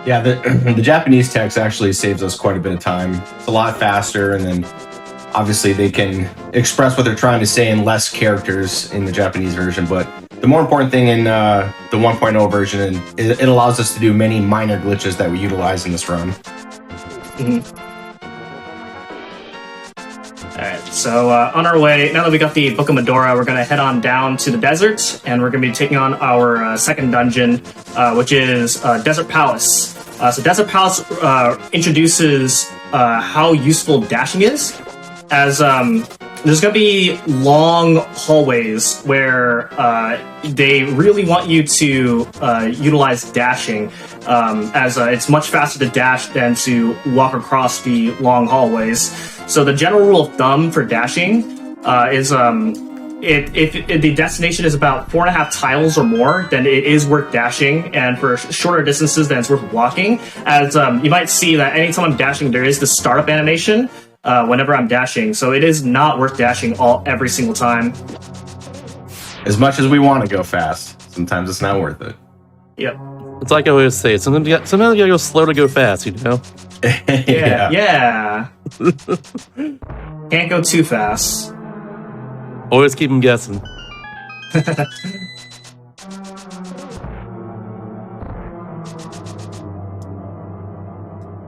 Yeah, the Japanese text actually saves us quite a bit of time. It's a lot faster, and then obviously they can express what they're trying to say in less characters in the Japanese version. But the more important thing in the 1.0 version, it allows us to do many minor glitches that we utilize in this run. Mm-hmm. Alright, so on our way, now that we got the Book of Medora, we're going to head on down to the desert, and we're going to be taking on our second dungeon, which is Desert Palace. So Desert Palace introduces how useful dashing is, as there's going to be long hallways where they really want you to utilize dashing, as it's much faster to dash than to walk across the long hallways. So the general rule of thumb for dashing is if the destination is about 4.5 tiles or more, then it is worth dashing, and for shorter distances, then it's worth walking. As you might see that anytime I'm dashing, there is the startup animation whenever I'm dashing, so it is not worth dashing every single time. As much as we want to go fast, sometimes it's not worth it. Yep. It's like I always say, sometimes you gotta go slow to go fast, you know? Yeah. Can't go too fast. Always keep them guessing.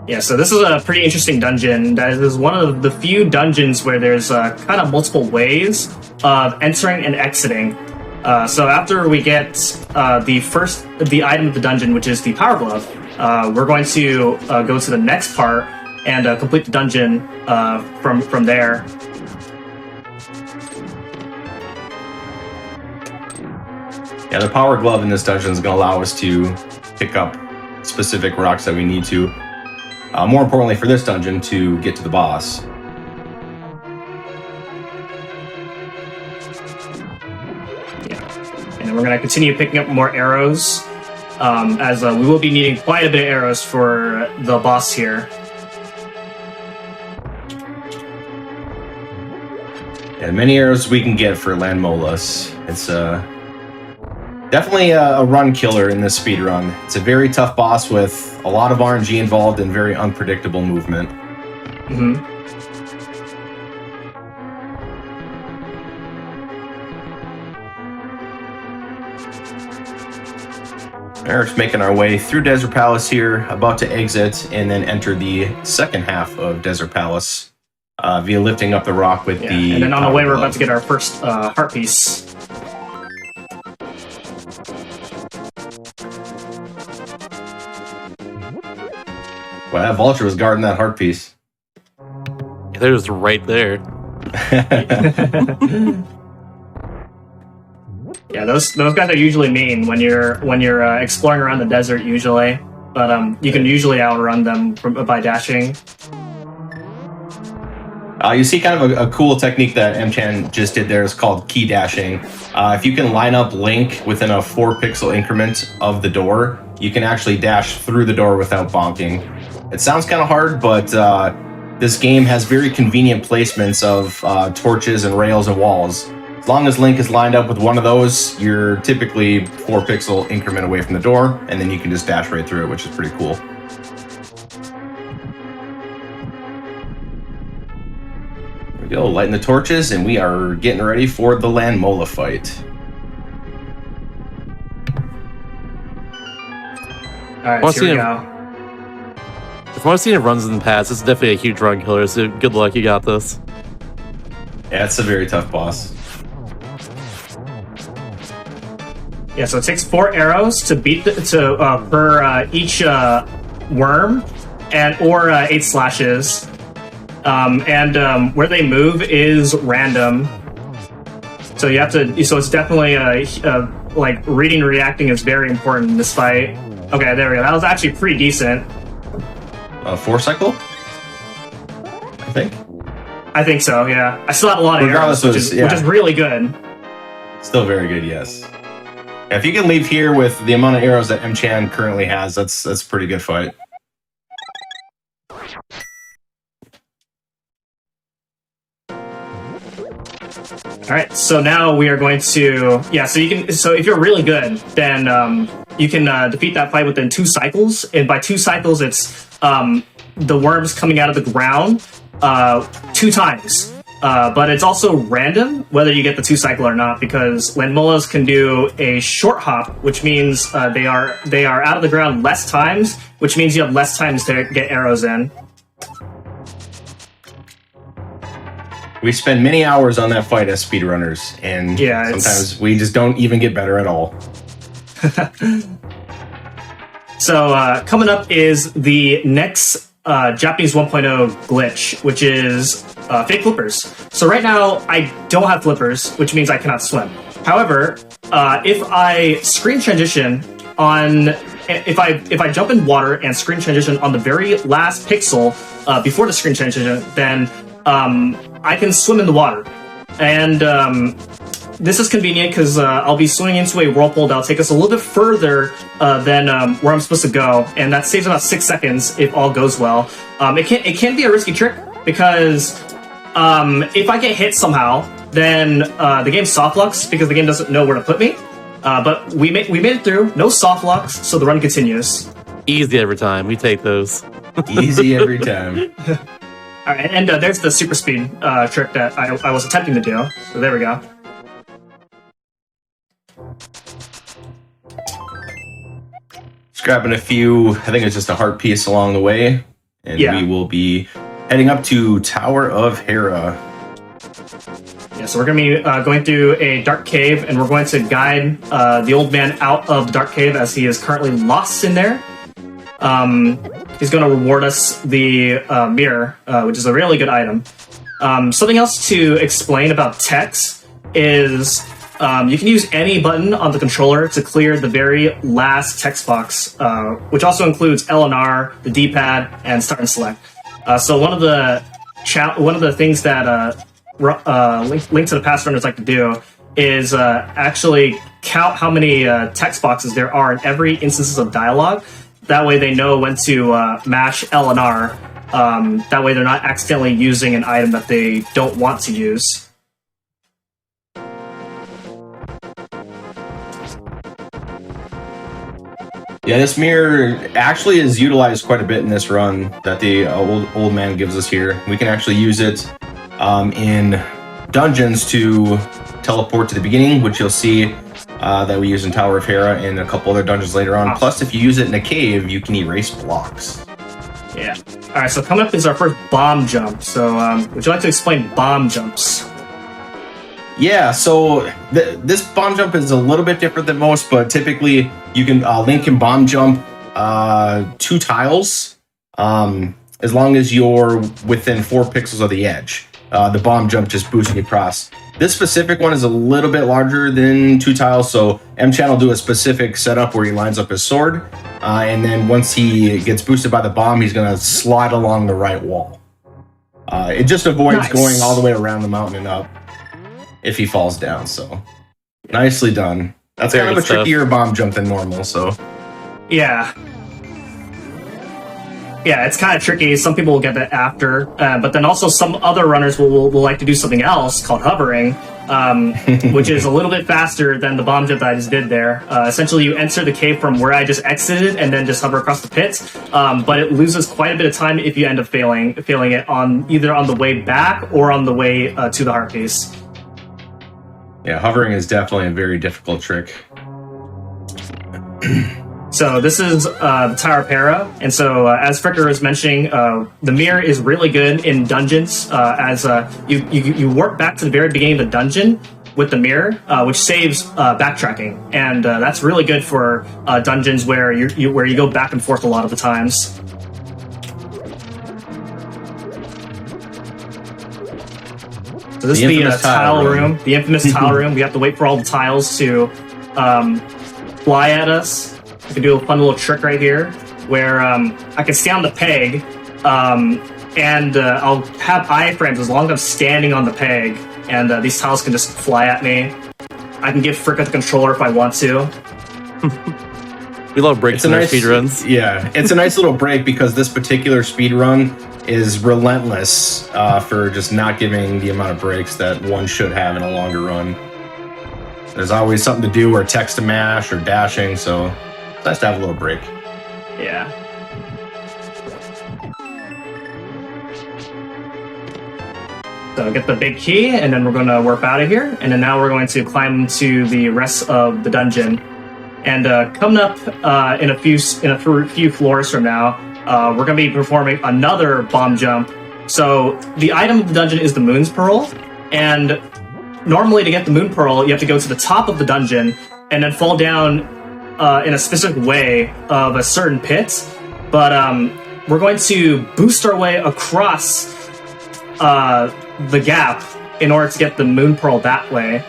Yeah, so this is a pretty interesting dungeon. That is one of the few dungeons where there's kind of multiple ways of entering and exiting. So after we get the item of the dungeon, which is the Power Glove, we're going to go to the next part and complete the dungeon from there. Yeah, the Power Glove in this dungeon is going to allow us to pick up specific rocks that we need to. More importantly for this dungeon, to get to the boss. Yeah, and we're going to continue picking up more arrows, as we will be needing quite a bit of arrows for the boss here. Yeah, many arrows we can get for Landmolas. It's definitely a run killer in this speed run. It's a very tough boss with a lot of RNG involved and very unpredictable movement. Mm-hmm. We're just making our way through Desert Palace here, about to exit and then enter the second half of Desert Palace via lifting up the rock with the... And then on the way, we're about to get our first heart piece. Wow, that vulture was guarding that heart piece. It was right there. Yeah, those guys are usually mean when you're exploring around the desert usually, but you can usually outrun them by dashing. You see kind of a cool technique that M-Chan just did there is called key dashing. If you can line up Link within a 4-pixel increment of the door, you can actually dash through the door without bonking. It sounds kind of hard, but this game has very convenient placements of torches and rails and walls. As long as Link is lined up with one of those, you're typically 4-pixel increment away from the door, and then you can just dash right through it, which is pretty cool. There we go, lighting the torches, and we are getting ready for the Landmola fight. Alright, so here we go. From what I've seen it runs in the past, it's definitely a huge run killer, so good luck, you got this. Yeah, it's a very tough boss. Yeah, so it takes 4 arrows to beat per each worm, or 8 slashes. Where they move is random. So you have to. So it's definitely like reading and reacting is very important in this fight. Okay, there we go. That was actually pretty decent. 4-cycle? I think. I think so. Yeah, I still have a lot of arrows, which is really good. Still very good, yes. If you can leave here with the amount of arrows that M-Chan currently has, that's a pretty good fight. All right, so now we are going to So if you're really good, then you can defeat that fight within 2 cycles, and by 2 cycles, it's the worms coming out of the ground 2 times. But it's also random whether you get the 2-cycle or not, because Landmolas can do a short hop, which means they are out of the ground less times, which means you have less times to get arrows in. We spend many hours on that fight as speedrunners, and sometimes we just don't even get better at all. So coming up is the next Japanese 1.0 glitch, which is fake flippers. So right now, I don't have flippers, which means I cannot swim. However, if I screen transition if I jump in water and screen transition on the very last pixel before the screen transition, then I can swim in the water. And this is convenient because I'll be swimming into a whirlpool that'll take us a little bit further than where I'm supposed to go, and that saves about 6 seconds if all goes well. It can be a risky trick because if I get hit somehow, then the game soft locks because the game doesn't know where to put me. But we made it through, no soft locks, so the run continues. Easy every time. We take those. Easy every time. All right, and there's the super speed trick that I was attempting to do. So there we go. Just grabbing a few, I think it's just a heart piece along the way, and we will be heading up to Tower of Hera. Yeah, so we're going to be going through a dark cave, and we're going to guide the old man out of the dark cave as he is currently lost in there. He's going to reward us the mirror, which is a really good item. Something else to explain about text is you can use any button on the controller to clear the very last text box, which also includes L and R, the D-pad, and start and select. So one of the things that Link to the Past runners like to do is actually count how many text boxes there are in every instance of dialogue. That way they know when to mash L and R. That way they're not accidentally using an item that they don't want to use. Yeah, this mirror actually is utilized quite a bit in this run that the old man gives us here. We can actually use it in dungeons to teleport to the beginning, which you'll see that we use in Tower of Hera and a couple other dungeons later on. Plus, if you use it in a cave, you can erase blocks. Yeah. All right, so coming up is our first bomb jump. So would you like to explain bomb jumps? Yeah, so this bomb jump is a little bit different than most, but typically you can Link can bomb jump 2 tiles as long as you're within 4 pixels of the edge. The bomb jump just boosts you across. This specific one is a little bit larger than 2 tiles, so M-Chan will do a specific setup where he lines up his sword, and then once he gets boosted by the bomb, he's going to slide along the right wall. It just avoids going all the way around the mountain and up if he falls down, so nicely done. That's kind of a trickier bomb jump than normal, so. Yeah. Yeah, it's kind of tricky. Some people will get that after, but then also some other runners will like to do something else called hovering, which is a little bit faster than the bomb jump that I just did there. Essentially, you enter the cave from where I just exited and then just hover across the pit, but it loses quite a bit of time if you end up failing it on either on the way back or on the way to the heart piece. Yeah, hovering is definitely a very difficult trick. So this is the Tower of Hera, and so as Fricker was mentioning, the mirror is really good in dungeons. As you warp back to the very beginning of the dungeon with the mirror, which saves backtracking, and that's really good for dungeons where you go back and forth a lot of the times. So this is the tile room, the infamous tile room. We have to wait for all the tiles to fly at us. I can do a fun little trick right here where I can stay on the peg and I'll have iframes as long as I'm standing on the peg, and these tiles can just fly at me. I can give Fricka the controller if I want to. We love breaks in our speedruns. Yeah, it's a nice little break because this particular speedrun is relentless for just not giving the amount of breaks that one should have in a longer run. There's always something to do or text to mash or dashing, so it's nice to have a little break. Yeah. So get the big key, and then we're going to warp out of here. And then now we're going to climb to the rest of the dungeon. And coming up in a few floors from now, we're going to be performing another bomb jump. So the item of the dungeon is the Moon's Pearl, and normally to get the Moon Pearl, you have to go to the top of the dungeon and then fall down in a specific way of a certain pit. But we're going to boost our way across the gap in order to get the Moon Pearl that way.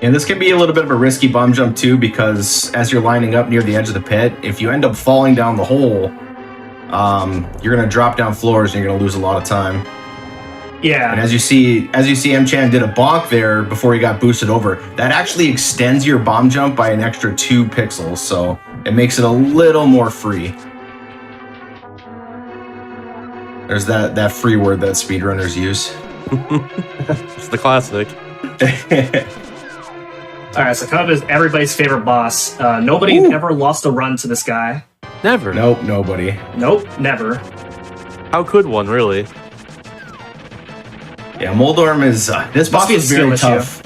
And this can be a little bit of a risky bomb jump too, because as you're lining up near the edge of the pit, if you end up falling down the hole, you're going to drop down floors and you're going to lose a lot of time. Yeah. And as you see M-Chan did a bonk there before he got boosted over, that actually extends your bomb jump by an extra 2 pixels, so it makes it a little more free. There's that free word that speedrunners use. It's the classic. Alright, so Cub is everybody's favorite boss. Nobody ever lost a run to this guy. Never. Nope, nobody. Nope, never. How could one, really? Yeah, Moldorm is... this boss is very tough.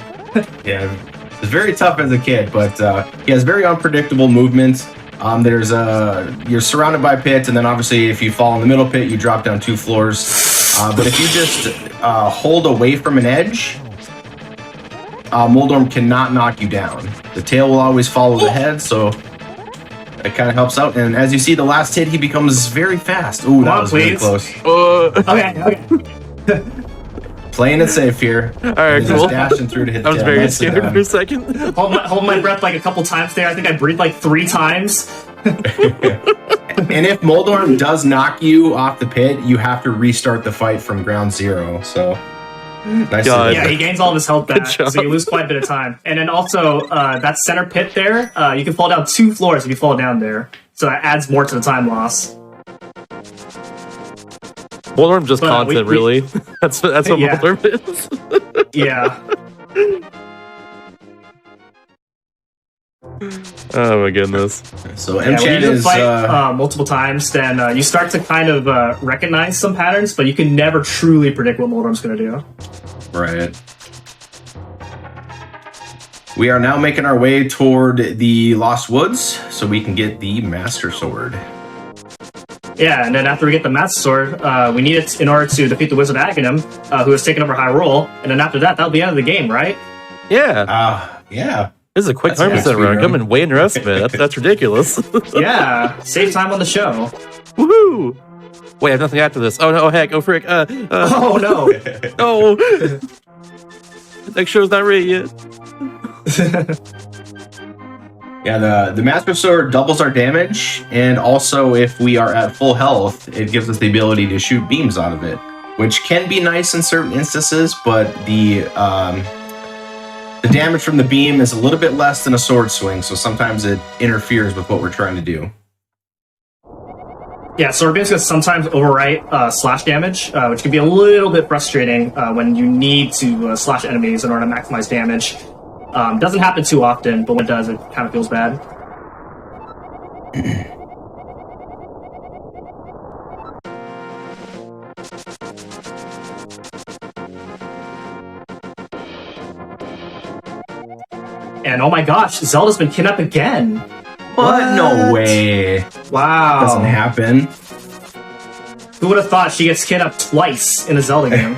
Yeah, it's very tough as a kid, but he has very unpredictable movement. You're surrounded by pits, and then obviously if you fall in the middle pit, you drop down 2 floors. But if you just hold away from an edge, Moldorm cannot knock you down. The tail will always follow the head, so it kind of helps out. And as you see, the last hit, he becomes very fast. Ooh, that was really close. Okay. Playing it safe here. All right, cool. Just dashing through to hit the I was very scared for a second. Hold my breath like a couple times there. I think I breathed like 3 times. And if Moldorm does knock you off the pit, you have to restart the fight from ground 0. So nice. Yeah, he gains all of his health back, so you lose quite a bit of time. And then also that center pit there, you can fall down 2 floors if you fall down there. So that adds more to the time loss. Moldorm just content, really. That's what Moldorm is. Yeah. Oh my goodness. So Yeah, when M-Chan you do is fight multiple times, then you start to kind of recognize some patterns, but you can never truly predict what Moldorm's going to do. right. We are now making our way toward the Lost Woods, so we can get the Master Sword. Yeah, and then after we get the Master Sword, we need it in order to defeat the Wizard Aghanim, who has taken over Hyrule, and then after that, that'll be the end of the game, right? Yeah. Yeah. This is a quick That's 100% a run. speedrun. Coming way underestimate. That's ridiculous. Yeah, save time on the show. Woohoo! Wait, I have nothing after this. Oh no! Oh heck! Oh frick! Oh no! Oh! Next show's not ready yet. Yeah, the Master Sword doubles our damage, and also if we are at full health, it gives us the ability to shoot beams out of it, which can be nice in certain instances, but the damage from the beam is a little bit less than a sword swing, so sometimes it interferes with what we're trying to do. Yeah, sword beams can sometimes overwrite slash damage, which can be a little bit frustrating when you need to slash enemies in order to maximize damage. Doesn't happen too often, but when it does, it kind of feels bad. And oh my gosh, Zelda's been kidnapped again! What? No way. Wow. Doesn't happen. Who would have thought she gets kidnapped twice in a Zelda game?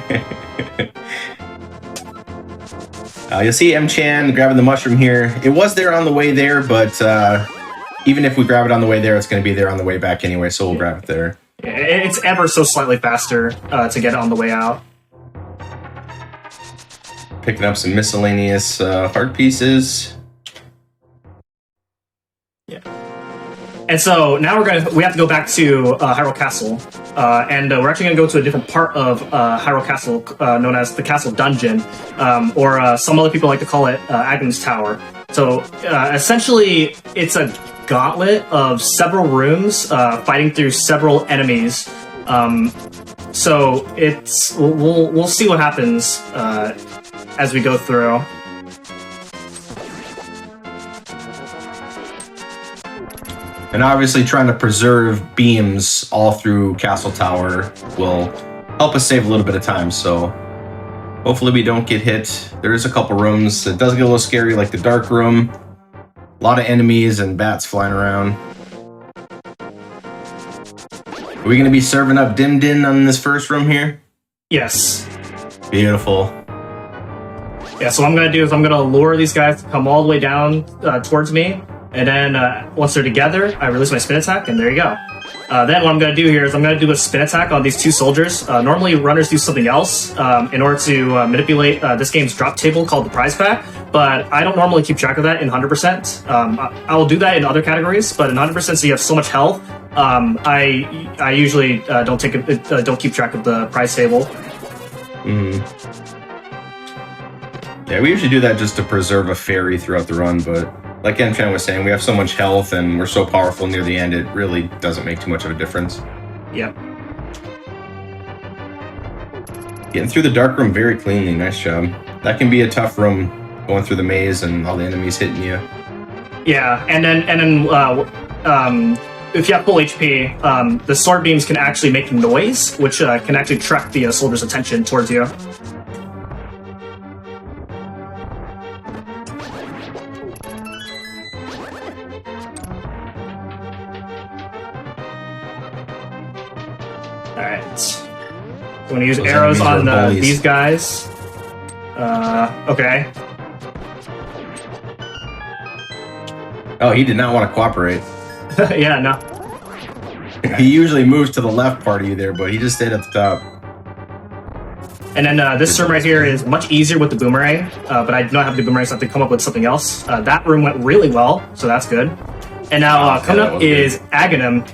You'll see M-Chan grabbing the mushroom here. It was there on the way there, but even if we grab it on the way there, it's going to be there on the way back anyway, so we'll grab it there. It's ever so slightly faster to get it on the way out. Picking up some miscellaneous heart pieces. Yeah. And so now we have to go back to Hyrule Castle, and we're actually going to go to a different part of Hyrule Castle, known as the Castle Dungeon, or some other people like to call it Aghanim's Tower. So essentially, it's a gauntlet of several rooms fighting through several enemies. So it's we'll see what happens as we go through. And obviously trying to preserve beams all through Castle Tower will help us save a little bit of time, so hopefully we don't get hit. There is a couple rooms. It does get a little scary, like the dark room. A lot of enemies and bats flying around. Are we going to be serving up Dim Din on this first room here? Yes. Beautiful. Yeah, so what I'm going to do is I'm going to lure these guys to come all the way down towards me. And then once they're together, I release my spin attack, and there you go. Then what I'm going to do here is I'm going to do a spin attack on these two soldiers. Normally, runners do something else in order to manipulate this game's drop table called the prize pack, but I don't normally keep track of that in 100%. I will do that in other categories, but in 100%, since you have so much health, I usually don't keep track of the prize table. Yeah, we usually do that just to preserve a fairy throughout the run, but like M-Chan was saying, we have so much health and we're so powerful near the end, it really doesn't make too much of a difference. Yep. Getting through the dark room very cleanly, nice job. That can be a tough room, going through the maze and all the enemies hitting you. Yeah, and then if you have full HP, the sword beams can actually make noise, which can actually attract the soldier's attention towards you. Alright. I'm going to use arrows on these guys. Okay. Oh, he did not want to cooperate. Yeah, no. He usually moves to the left part of you there, but he just stayed at the top. And then this room right here is much easier with the boomerang, but I do not have the boomerang, so I have to come up with something else. That room went really well, so that's good. And now coming up is Aghanim.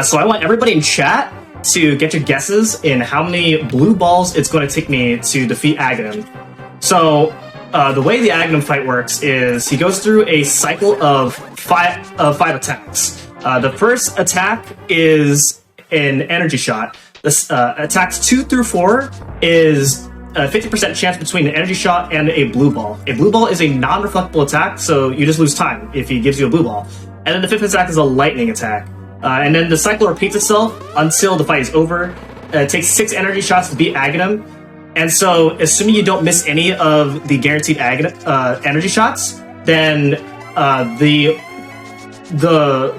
So I want everybody in chat to get your guesses in how many blue balls it's going to take me to defeat Aghanim. So the way the Aghanim fight works is he goes through a cycle of five attacks. The first attack is an energy shot. This attacks 2 through 4 is 50% chance between an energy shot and a blue ball. A blue ball is a non-reflectable attack, so you just lose time if he gives you a blue ball. And then the fifth attack is a lightning attack. And then the cycle repeats itself until the fight is over. It takes 6 energy shots to beat Aghanim. And so, assuming you don't miss any of the guaranteed energy shots, then the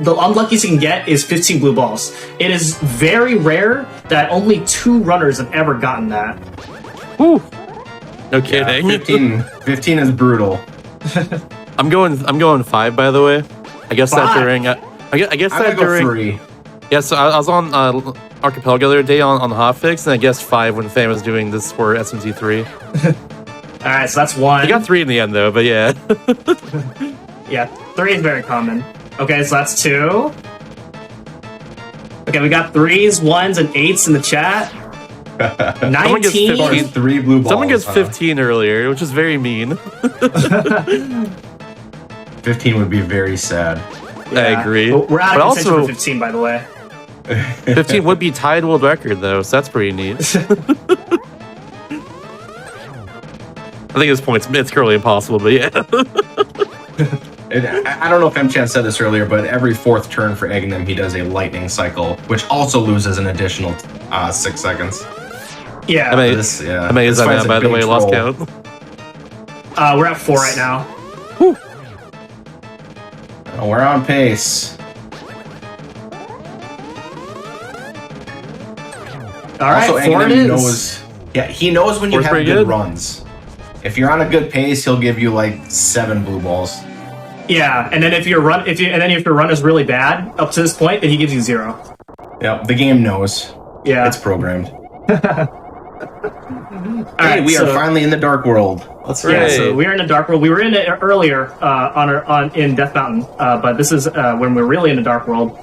unluckiest you can get is 15 blue balls. It is very rare that only 2 runners have ever gotten that. Whew. No kidding. 15 is brutal. I'm going 5, by the way. I guess 5. That during. I guess that during. 3. Yeah, so I was on Archipelago the other day on the Hotfix, and I guess 5 when Fan was doing this for SMT3. All right, so that's 1. You got 3 in the end, though, but yeah. Yeah, 3 is very common. Okay, so that's 2. Okay, we got 3s, 1s, and 8s in the chat. 19. 3 blue balls. Someone gets 15 earlier, which is very mean. 15 would be very sad. Yeah. I agree. We're out of contention for 15, by the way. 15 would be tied world record, though, so that's pretty neat. I think at this point it's currently impossible, but yeah. I don't know if M-Chan said this earlier, but every 4th turn for Aghanim, he does a lightning cycle, which also loses an additional 6 seconds. Yeah. How many is that now, by the way? Lost count. We're at 4 right now. Whew. Oh, we're on pace. All right, also, 4 it is. Knows, he knows when you have good runs. If you're on a good pace, he'll give you like 7 blue balls. Yeah, and then if your run is really bad up to this point, then he gives you 0. Yeah, the game knows. Yeah, it's programmed. Right, we are finally in the Dark World. Let's so we are in the Dark World. We were in it earlier in Death Mountain, but this is when we're really in the Dark World.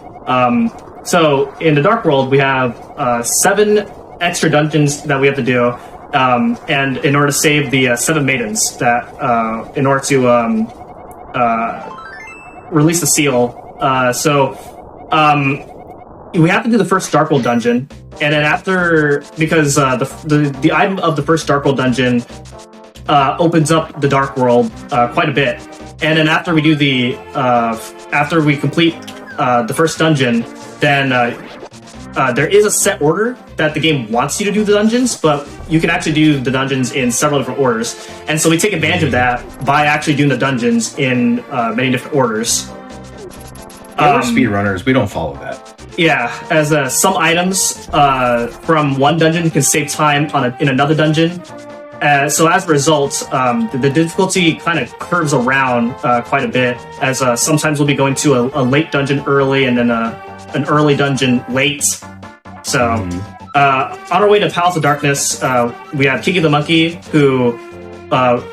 So in the Dark World, we have 7 extra dungeons that we have to do, and in order to save the 7 maidens, that in order to release the seal. We have to do the first Dark World dungeon, and then after, because the item of the first Dark World dungeon opens up the Dark World quite a bit, and then after we do after we complete the first dungeon, then there is a set order that the game wants you to do the dungeons, but you can actually do the dungeons in several different orders. And so we take advantage of that by actually doing the dungeons in many different orders. We're speedrunners, we don't follow that. Yeah, as some items from one dungeon can save time in another dungeon. So as a result, the difficulty kind of curves around quite a bit, as sometimes we'll be going to a late dungeon early and then an early dungeon late. So on our way to Palace of Darkness, we have Kiki the Monkey, who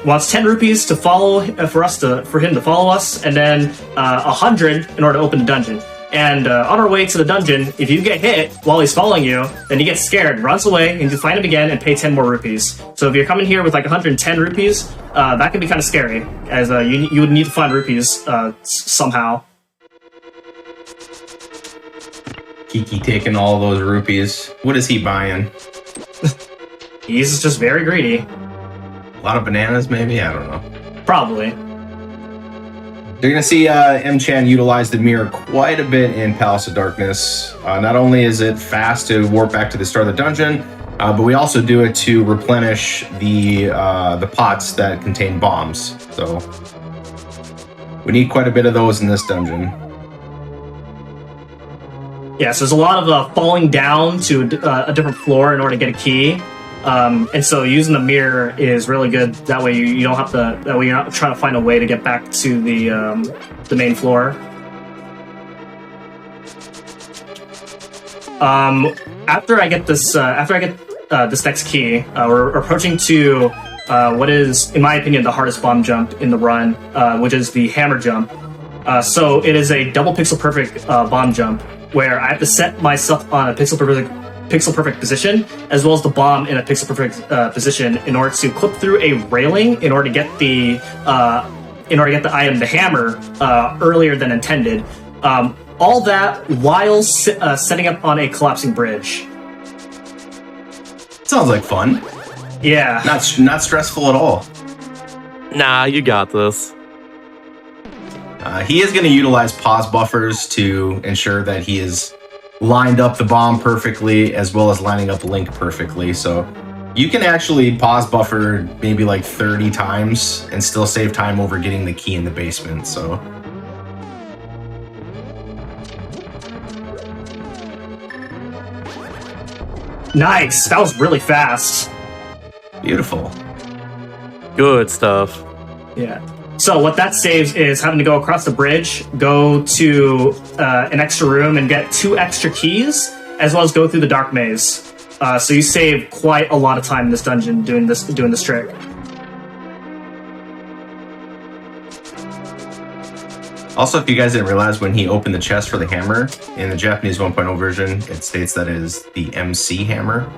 wants 10 rupees to follow for him to follow us, and then 100 in order to open the dungeon. And on our way to the dungeon, if you get hit while he's following you, then he gets scared, runs away, and you find him again and pay 10 more rupees. So if you're coming here with like 110 rupees, that can be kind of scary, as you would need to find rupees somehow. Kiki taking all those rupees. What is he buying? He's just very greedy. A lot of bananas, maybe? I don't know. Probably. You're going to see M-Chan utilize the mirror quite a bit in Palace of Darkness. Not only is it fast to warp back to the start of the dungeon, but we also do it to replenish the pots that contain bombs. So we need quite a bit of those in this dungeon. Yeah, so there's a lot of falling down to a different floor in order to get a key. And so using the mirror is really good. That way you don't have to. That way you're not trying to find a way to get back to the main floor. After I get this next key, we're approaching to what is, in my opinion, the hardest bomb jump in the run, which is the hammer jump. So it is a double pixel perfect bomb jump, where I have to set myself on a pixel perfect position, as well as the bomb in a pixel perfect position, in order to clip through a railing in order to get the item, the hammer, earlier than intended. All that while setting up on a collapsing bridge. Sounds like fun. Yeah. Not stressful at all. Nah, you got this. He is going to utilize pause buffers to ensure that he is lined up the bomb perfectly, as well as lining up Link perfectly. So you can actually pause buffer maybe like 30 times and still save time over getting the key in the basement. So Nice. That was really fast. beautiful. Good stuff. Yeah. So what that saves is having to go across the bridge, go to an extra room and get 2 extra keys, as well as go through the dark maze. So you save quite a lot of time in this dungeon doing this trick. Also, if you guys didn't realize, when he opened the chest for the hammer, in the Japanese 1.0 version, it states that it is the MC hammer,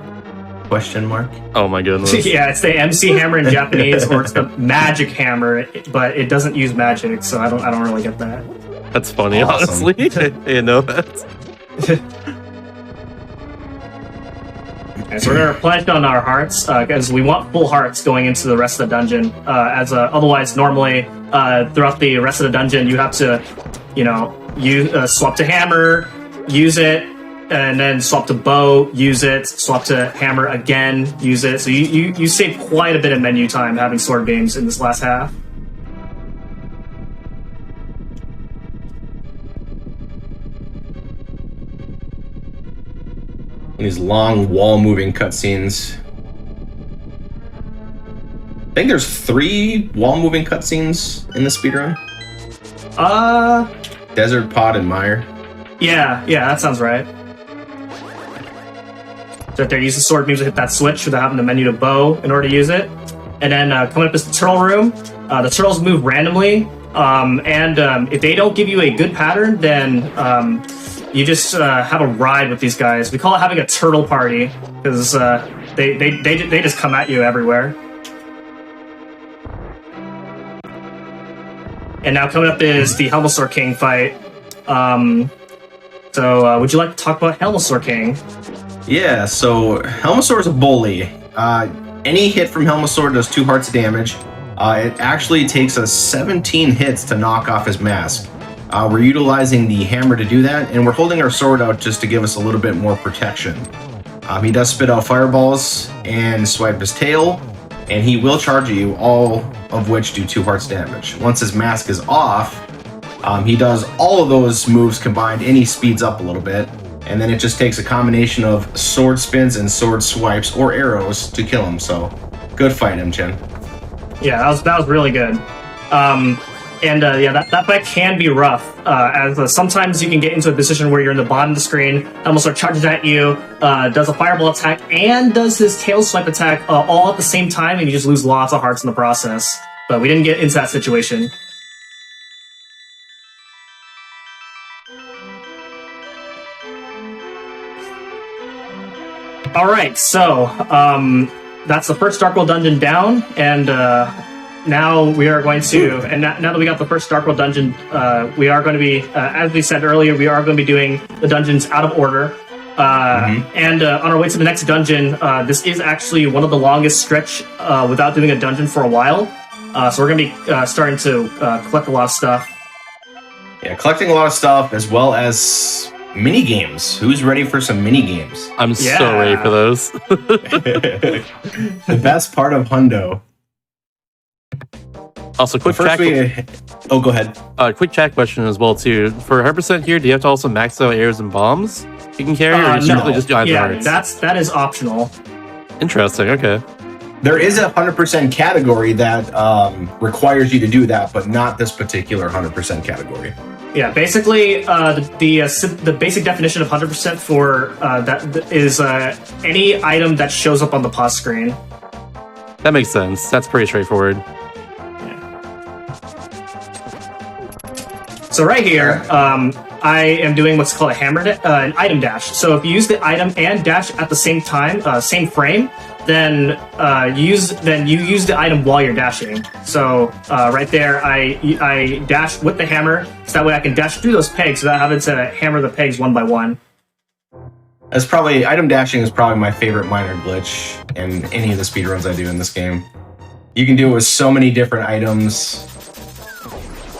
question mark. Oh my goodness. Yeah, it's the MC hammer in Japanese, or it's the magic hammer, but it doesn't use magic, so I don't really get that. That's funny, Awesome. honestly. I didn't know that. Okay, so we're going to replenish on our hearts, because we want full hearts going into the rest of the dungeon. Otherwise, normally, throughout the rest of the dungeon, you have to, swap to hammer, use it, and then swap to bow, use it, swap to hammer again, use it. So you save quite a bit of menu time having sword games in this last half. These long wall moving cutscenes. I think there's 3 wall moving cutscenes in the speedrun. Desert, Pod, and Mire. Yeah, that sounds right. So right there, use the sword moves to hit that switch without having the menu to bow in order to use it. And then coming up is the turtle room. The turtles move randomly, and if they don't give you a good pattern, then you just have a ride with these guys. We call it having a turtle party, because they just come at you everywhere. And now coming up is the Helmosaur King fight. So would you like to talk about Helmosaur King? Yeah, so Helmosaur is a bully. Any hit from Helmosaur does 2 hearts of damage. It actually takes us 17 hits to knock off his mask. We're utilizing the hammer to do that, and we're holding our sword out just to give us a little bit more protection. He does spit out fireballs and swipe his tail, and he will charge at you, all of which do 2 hearts damage. Once his mask is off, he does all of those moves combined, and he speeds up a little bit, and then it just takes a combination of sword spins and sword swipes or arrows to kill him. So good fight, M-Chen. Yeah, that was really good. That fight can be rough, as sometimes you can get into a position where you're in the bottom of the screen, Helmosaur charges at you, does a fireball attack, and does his tail swipe attack all at the same time, and you just lose lots of hearts in the process. But we didn't get into that situation. Alright, so that's the first Dark World dungeon down, and now we are going to, and now that we got the first Dark World dungeon, we are going to be, as we said earlier, we are going to be doing the dungeons out of order. And on our way to the next dungeon, this is actually one of the longest stretch without doing a dungeon for a while. So we're going to be starting to collect a lot of stuff. Yeah, collecting a lot of stuff, as well as mini games. Who's ready for some mini games? I'm so ready for those. The best part of Hundo. Also, quick chat. Go ahead. Quick chat question as well too. For 100% here, do you have to also max out arrows and bombs you can carry, or you no. just do either hearts? that is optional. Interesting. Okay. There is a 100% category that requires you to do that, but not this particular 100% category. Yeah, basically, the basic definition of 100% for that is any item that shows up on the pause screen. That makes sense. That's pretty straightforward. So right here, I am doing what's called an item dash. So if you use the item and dash at the same time, same frame, then you use the item while you're dashing. So right there, I dash with the hammer, so that way I can dash through those pegs without having to hammer the pegs one by one. That's probably item dashing is probably my favorite minor glitch in any of the speedruns I do in this game. You can do it with so many different items.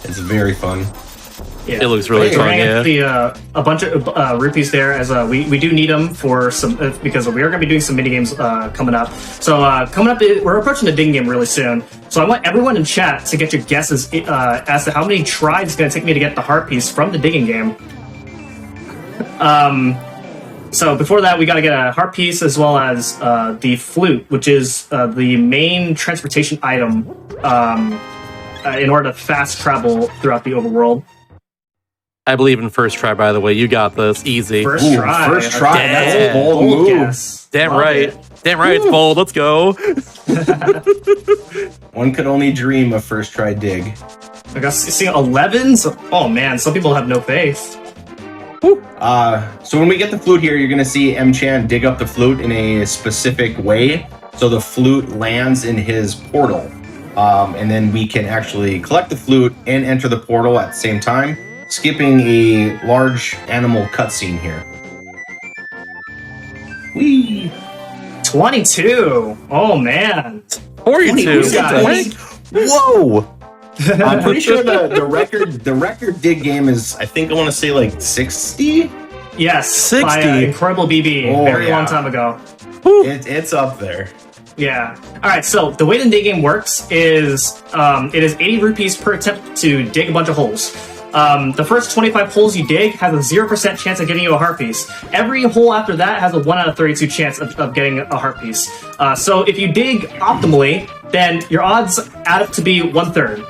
It's very fun. Yeah. It looks really fun, yeah. A bunch of rupees there, as we do need them for some because we are going to be doing some mini games coming up. So coming up, we're approaching the digging game really soon. So I want everyone in chat to get your guesses as to how many tries it's going to take me to get the heart piece from the digging game. So before that, we got to get a heart piece as well as the flute, which is the main transportation item in order to fast travel throughout the overworld. I believe in first try, by the way. You got this. Easy. First try. First try. Damn. That's a bold move. Guess. Damn Love right. it. Damn right, it's bold. Let's go. One could only dream of first try dig. I got seeing 11s. Oh man, some people have no faith. So when we get the flute here, you're going to see M-Chan dig up the flute in a specific way. So the flute lands in his portal. And then we can actually collect the flute and enter the portal at the same time, skipping a large animal cutscene here. Whee! 22. Oh man. 42. guys. Whoa! I'm pretty sure the record dig game is, I think I want to say like 60. Yes. 60. By Incredible BB. Oh, Very yeah. long time ago. It's up there. Yeah. All right. So the way the dig game works is it is 80 rupees per attempt to dig a bunch of holes. The first 25 holes you dig has a 0% chance of getting you a heart piece. Every hole after that has a 1 out of 32 chance of getting a heart piece. So if you dig optimally, then your odds add up to be 1/3.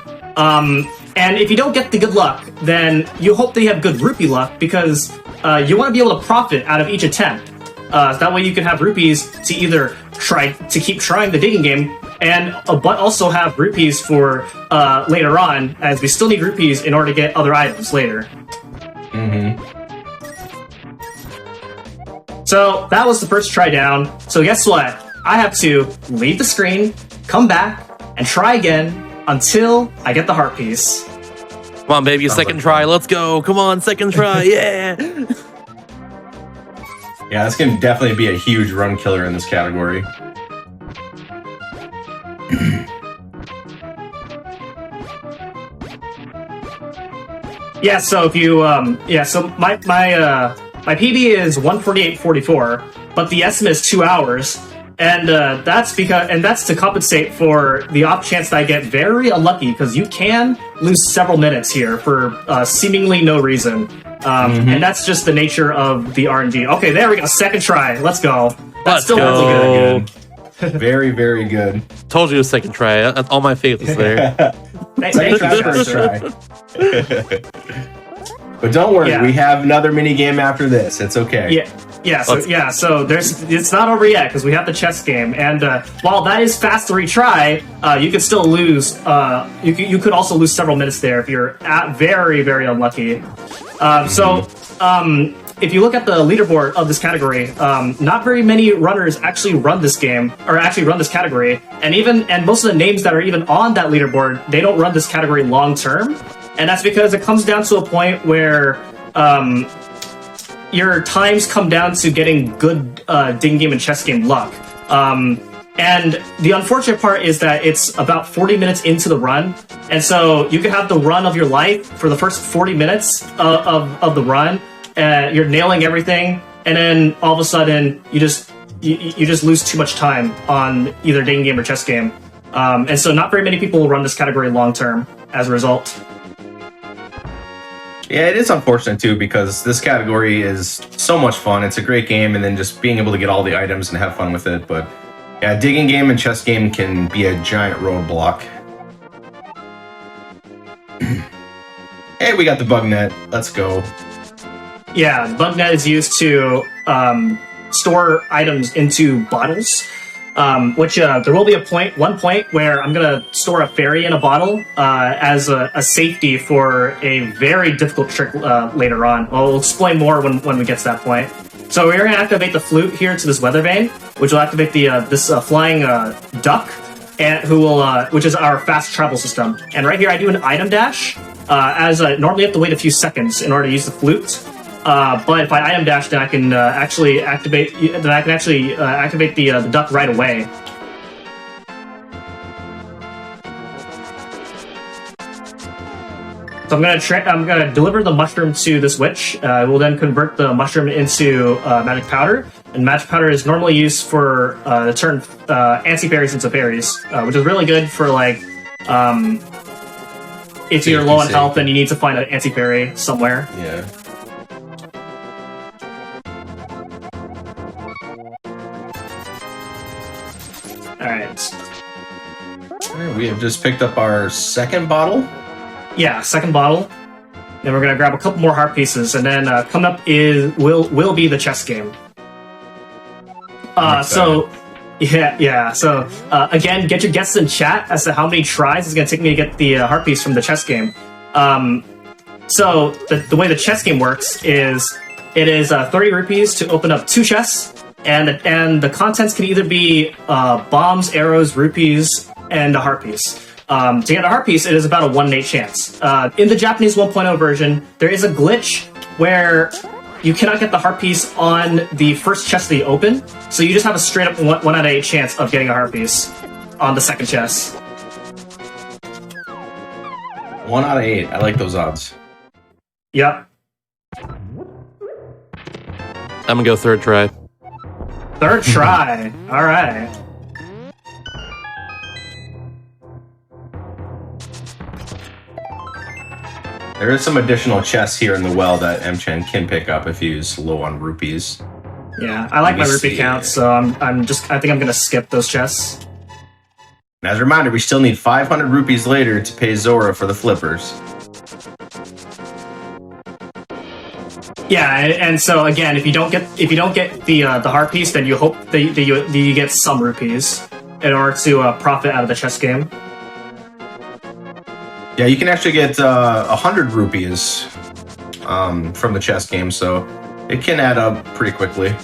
And if you don't get the good luck, then you hope that you have good rupee luck because you want to be able to profit out of each attempt. That way you can have rupees to either try to keep trying the digging game but also have rupees for later on, as we still need rupees in order to get other items later. So that was the first try down. So guess what? I have to leave the screen, come back, and try again until I get the heart piece. Come on, baby. Second try. Let's go. Come on, second try. Yeah. Yeah, this can definitely be a huge run killer in this category. Yeah, so if you so my PB is 148.44, but the estimate is 2 hours, and that's to compensate for the off chance that I get very unlucky, because you can lose several minutes here for seemingly no reason, and that's just the nature of the RNG. Okay, there we go, second try. Let's go. That's still really good. Very, very good. Told you a second try. All my faith is there. Thank you, First guys. try. But don't worry, Yeah. we have another mini game after this. It's okay. So it's not over yet because we have the chess game, and while that is fast to retry, you could still lose. You could also lose several minutes there if you're very, very unlucky. If you look at the leaderboard of this category, not very many runners actually run this game, or actually run this category, and most of the names that are even on that leaderboard, they don't run this category long term, and that's because it comes down to a point where your times come down to getting good digging game and chess game luck. And the unfortunate part is that it's about 40 minutes into the run, and so you can have the run of your life for the first 40 minutes of the run. You're nailing everything, and then all of a sudden you just lose too much time on either digging game or chess game, and so not very many people will run this category long term as a result. Yeah, it is unfortunate too, because this category is so much fun. It's a great game, and then just being able to get all the items and have fun with it. But yeah, digging game and chess game can be a giant roadblock. Hey, we got the bug net. Let's go. Yeah, bug net is used to store items into bottles, which there will be one point where I'm going to store a fairy in a bottle as a safety for a very difficult trick later on. I'll explain more when we get to that point. So we're going to activate the flute here to this weather vane, which will activate this flying duck, which is our fast travel system. And right here I do an item dash, as normally you have to wait a few seconds in order to use the flute. But if I item dash, then I can actually activate. Then I can actually activate the duck right away. So I'm gonna deliver the mushroom to this witch. We'll then convert the mushroom into magic powder, and magic powder is normally used for to turn anti-fairies into fairies, which is really good for like if you're low on health and you need to find an anti-fairy somewhere. Yeah. All right. We have just picked up our second bottle. Yeah, second bottle. Then we're gonna grab a couple more heart pieces, and then coming up will be the chess game. So again, get your guesses in chat as to how many tries it's gonna take me to get the heart piece from the chess game. So the way the chess game works is it is 30 rupees to open up 2 chests, and the contents can either be bombs, arrows, rupees, and a heart piece. To get a heart piece, it is about a 1 in 8 chance. In the Japanese 1.0 version, there is a glitch where you cannot get the heart piece on the first chest that you open, so you just have a straight up 1 out of 8 chance of getting a heart piece on the second chest. 1 out of 8. I like those odds. Yep. I'm gonna go third try. Third try. All right. There is some additional chests here in the well that M-Chen can pick up if he's low on rupees. Yeah, I like my Let me rupee see. count, so I think I'm gonna skip those chests. And as a reminder, we still need 500 rupees later to pay Zora for the flippers. Yeah, and so again, if you don't get the heart piece, then you hope that you get some rupees in order to profit out of the chess game. Yeah, you can actually get 100 rupees from the chess game, so it can add up pretty quickly.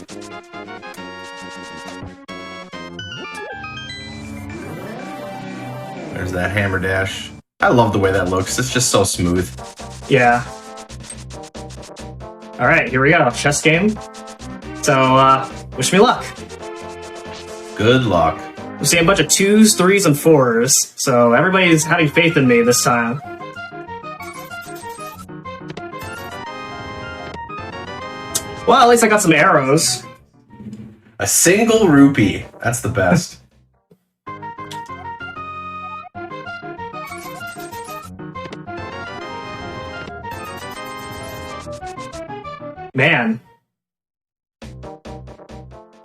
There's that hammer dash. I love the way that looks. It's just so smooth. Yeah. All right, here we go. Chess game. So, wish me luck. Good luck. I'm seeing a bunch of 2s, 3s, and 4s, so everybody's having faith in me this time. Well, at least I got some arrows. A single rupee. That's the best. Man.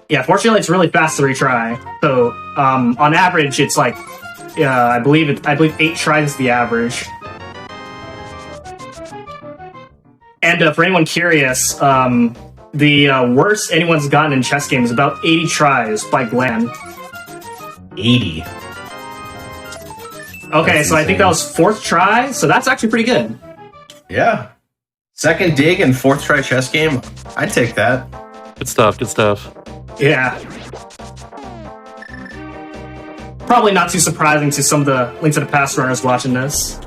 Yeah, fortunately, it's really fast to retry. So, on average, it's like, I believe 8 tries is the average. And for anyone curious, the worst anyone's gotten in chess games is about 80 tries by Glenn. 80. Okay, That's so I think that insane. was 4th try, so that's actually pretty good. Yeah. Second dig and 4th try chess game. I'd take that. Good stuff. Good stuff. Yeah. Probably not too surprising to some of the Link to the Past runners watching this.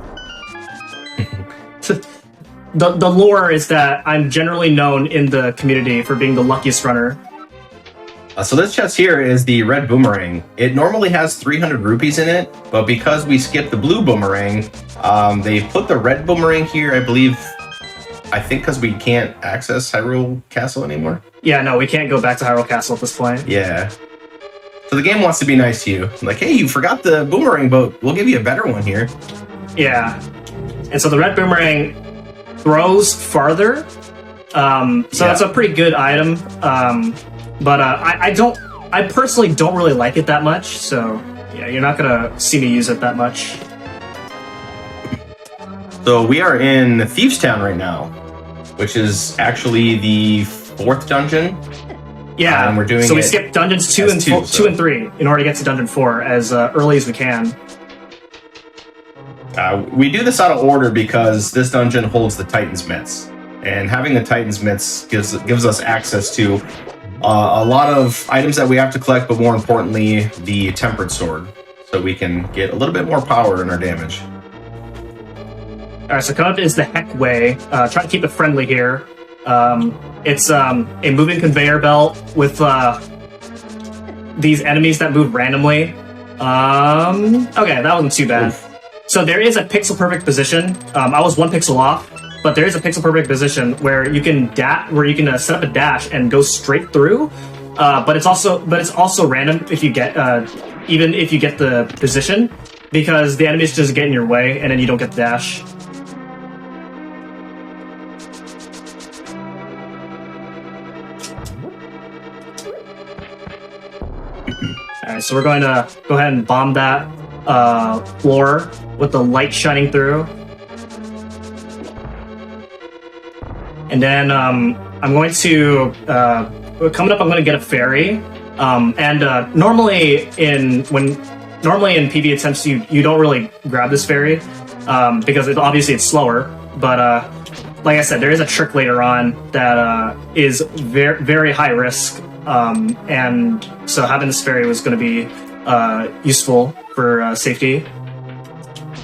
The lore is that I'm generally known in the community for being the luckiest runner. So this chest here is the red boomerang. It normally has 300 rupees in it, but because we skipped the blue boomerang, they put the red boomerang here, I think because we can't access Hyrule Castle anymore. Yeah, no, we can't go back to Hyrule Castle at this point. Yeah. So the game wants to be nice to you. Like, hey, you forgot the boomerang, but we'll give you a better one here. Yeah. And so the red boomerang throws farther. So that's a pretty good item. But I personally don't really like it that much. So yeah, you're not gonna see me use it that much. So we are in Thieves Town right now, which is actually the 4th dungeon. Yeah, and we're doing so we it skip dungeons 2 as and 2, 2 and 3 in order to get to dungeon 4 as early as we can. We do this out of order because this dungeon holds the Titan's Mitts, and having the Titan's Mitts gives us access to a lot of items that we have to collect, but more importantly, the Tempered Sword, so we can get a little bit more power in our damage. Alright, so coming up is the Heck Way. Try to keep it friendly here. It's a moving conveyor belt with these enemies that move randomly. Okay, that wasn't too bad. So there is a pixel perfect position. I was 1 pixel off, but there is a pixel perfect position where you can set up a dash and go straight through. But it's also random if you get even if you get the position, because the enemies just get in your way and then you don't get the dash. Alright, so we're going to go ahead and bomb that floor with the light shining through. And then I'm going to coming up. I'm going to get a fairy. Normally in PB attempts you don't really grab this fairy because obviously it's slower. But like I said, there is a trick later on that is very very high risk. And so having this fairy was going to be useful for safety.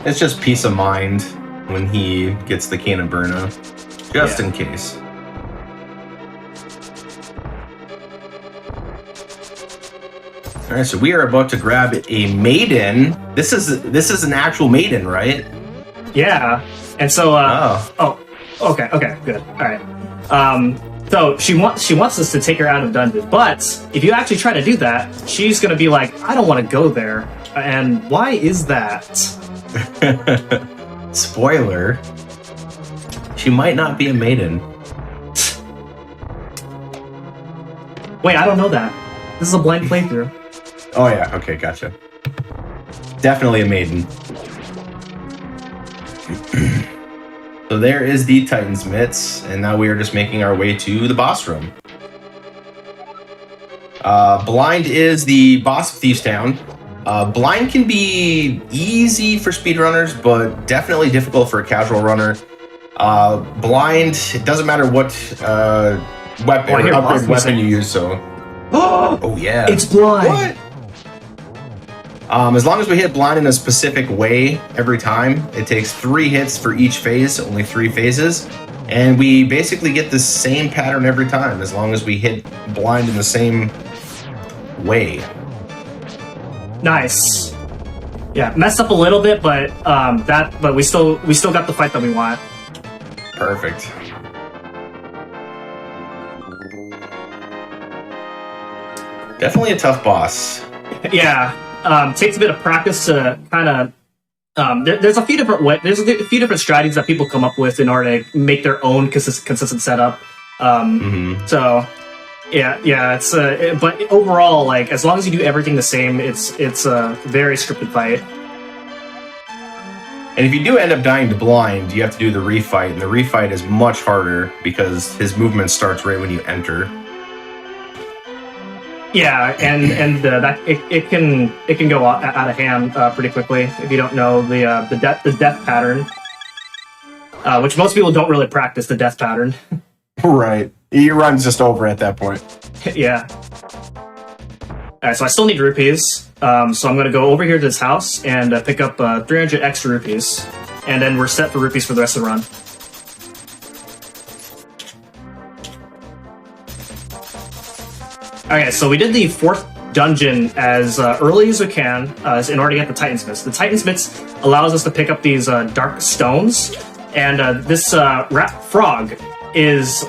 It's just peace of mind when he gets the can of Burna, just in case. All right, so we are about to grab a maiden. This is an actual maiden, right? Yeah, and so okay, good, all right. So she wants us to take her out of dungeon, but if you actually try to do that, she's gonna be like, I don't want to go there. And why is that? Spoiler. She might not be a maiden. Wait, I don't know that. This is a blind playthrough. Oh yeah, okay, gotcha. Definitely a maiden. So there is the Titan's Mitts, and now we are just making our way to the boss room. Blind is the boss of Thieves Town. Blind can be easy for speedrunners, but definitely difficult for a casual runner. Blind, it doesn't matter what upgrade weapon you use, so... Oh yeah. It's blind! What? As long as we hit blind in a specific way every time, it takes 3 hits for each phase, only 3 phases, and we basically get the same pattern every time as long as we hit blind in the same way. Nice. Yeah, messed up a little bit, but we still got the fight that we want. Perfect. Definitely a tough boss. Yeah. Takes a bit of practice to kind of. There's a few different strategies that people come up with in order to make their own consistent setup. So, yeah, it's but overall, like, as long as you do everything the same, it's a very scripted fight. And if you do end up dying to blind, you have to do the refight, and the refight is much harder because his movement starts right when you enter. Yeah, and that it can go out of hand pretty quickly if you don't know the death pattern, which most people don't really practice the death pattern. Right, your run's just over at that point. Yeah. All right, so I still need rupees, so I'm going to go over here to this house and pick up 300 extra rupees, and then we're set for rupees for the rest of the run. Okay, so we did the 4th dungeon as early as we can in order to get the Titan's Mitts. The Titan's Mitts allows us to pick up these dark stones, and this rat frog is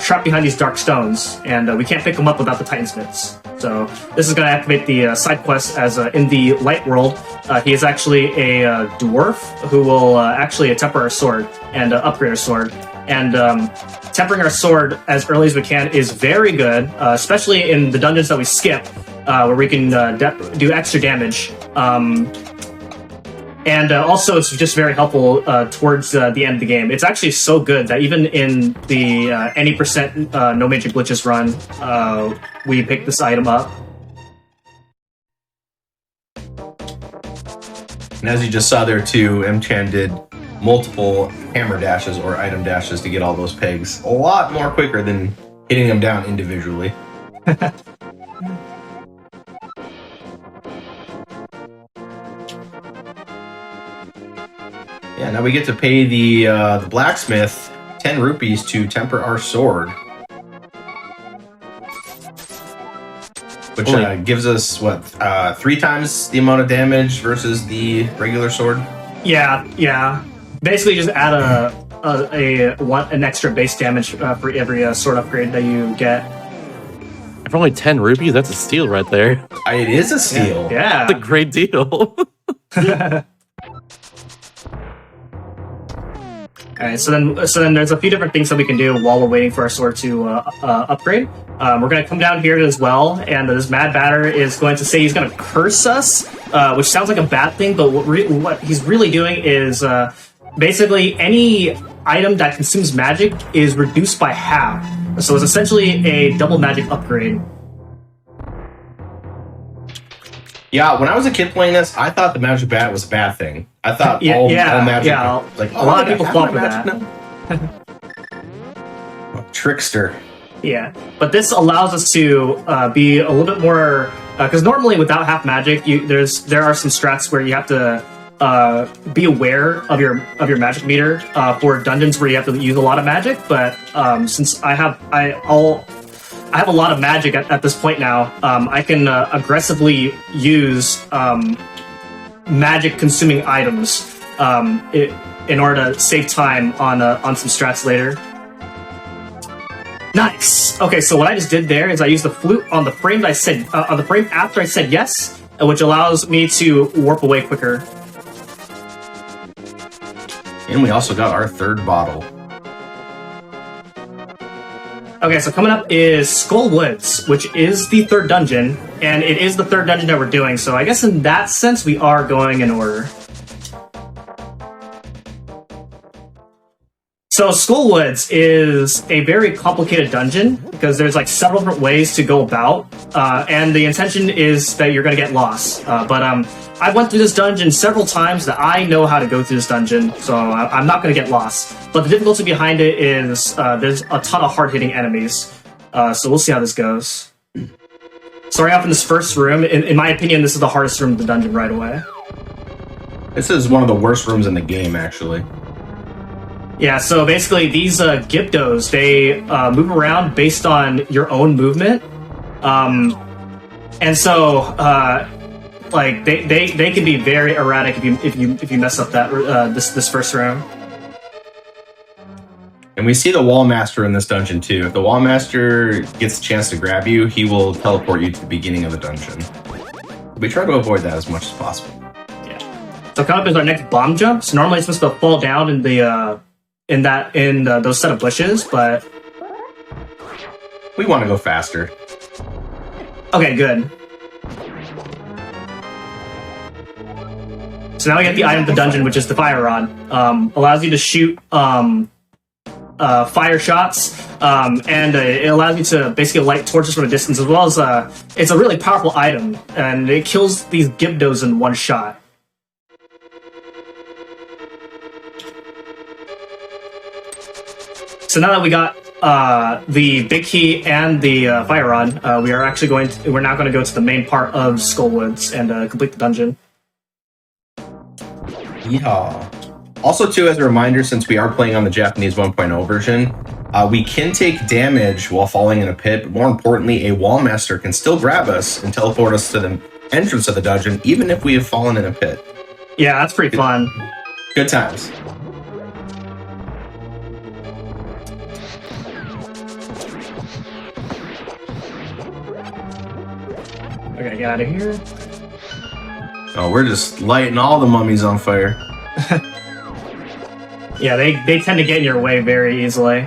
trapped behind these dark stones, and we can't pick them up without the Titan's Mitts. So this is going to activate the side quest as in the light world. He is actually a dwarf who will actually temper our sword and upgrade our sword. And tempering our sword as early as we can is very good, especially in the dungeons that we skip, where we can do extra damage. And also, it's just very helpful towards the end of the game. It's actually so good that even in the any percent no major glitches run, we pick this item up. And as you just saw there too, M-Chan did multiple hammer dashes or item dashes to get all those pegs a lot more quicker than hitting them down individually. Yeah, now we get to pay the blacksmith 10 rupees to temper our sword. Which gives us, what, 3 times the amount of damage versus the regular sword? Yeah. Basically, just add an extra base damage for every sword upgrade that you get. For only 10 rupees, that's a steal right there. It is a steal. Yeah. That's a great deal. Alright, so then there's a few different things that we can do while we're waiting for our sword to upgrade. We're going to come down here as well, and this Mad Batter is going to say he's going to curse us, which sounds like a bad thing, but what he's really doing is basically any item that consumes magic is reduced by half. So it's essentially a double magic upgrade. Yeah, when I was a kid playing this, I thought the magic bat was a bad thing. I thought all magic... Yeah, like, a lot of people fall for that. Trickster. Yeah, but this allows us to be a little bit more... Because normally without half magic, there are some strats where you have to be aware of your magic meter for dungeons where you have to use a lot of magic. But since I have a lot of magic at this point now, I can aggressively use magic-consuming items in order to save time on some strats later. Nice. Okay, so what I just did there is I used the flute on the frame that I said on the frame after I said yes, which allows me to warp away quicker. And we also got our 3rd bottle. Okay, so coming up is Skull Woods, which is the 3rd dungeon, and it is the 3rd dungeon that we're doing, so I guess in that sense we are going in order. So Skull Woods is a very complicated dungeon, because there's like several different ways to go about, and the intention is that you're going to get lost. But I went through this dungeon several times that I know how to go through this dungeon, so I'm not going to get lost. But the difficulty behind it is there's a ton of hard-hitting enemies, so we'll see how this goes. Starting off in this first room, in my opinion, this is the hardest room of the dungeon right away. This is one of the worst rooms in the game, actually. Yeah, so basically these Gyptos, they move around based on your own movement. And so like they can be very erratic if you mess up that this first room. And we see the Wall Master in this dungeon too. If the Wall Master gets a chance to grab you, he will teleport you to the beginning of the dungeon. We try to avoid that as much as possible. Yeah. So coming up is our next bomb jump. So normally it's supposed to fall down in the in those set of bushes, but we want to go faster. Okay, good. So now we get the item of the dungeon, which is the fire rod. Allows you to shoot fire shots, and it allows you to basically light torches from a distance, as well as it's a really powerful item, and it kills these Gyptos in one shot. So now that we got the big key and the fire rod, we're now going to go to the main part of Skullwoods and complete the dungeon. Yeah. Also, too, as a reminder, since we are playing on the Japanese 1.0 version, we can take damage while falling in a pit, but more importantly, a Wall Master can still grab us and teleport us to the entrance of the dungeon, even if we have fallen in a pit. Yeah, that's pretty fun. Good times. Okay, get out of here. Oh, we're just lighting all the mummies on fire. Yeah, they tend to get in your way very easily.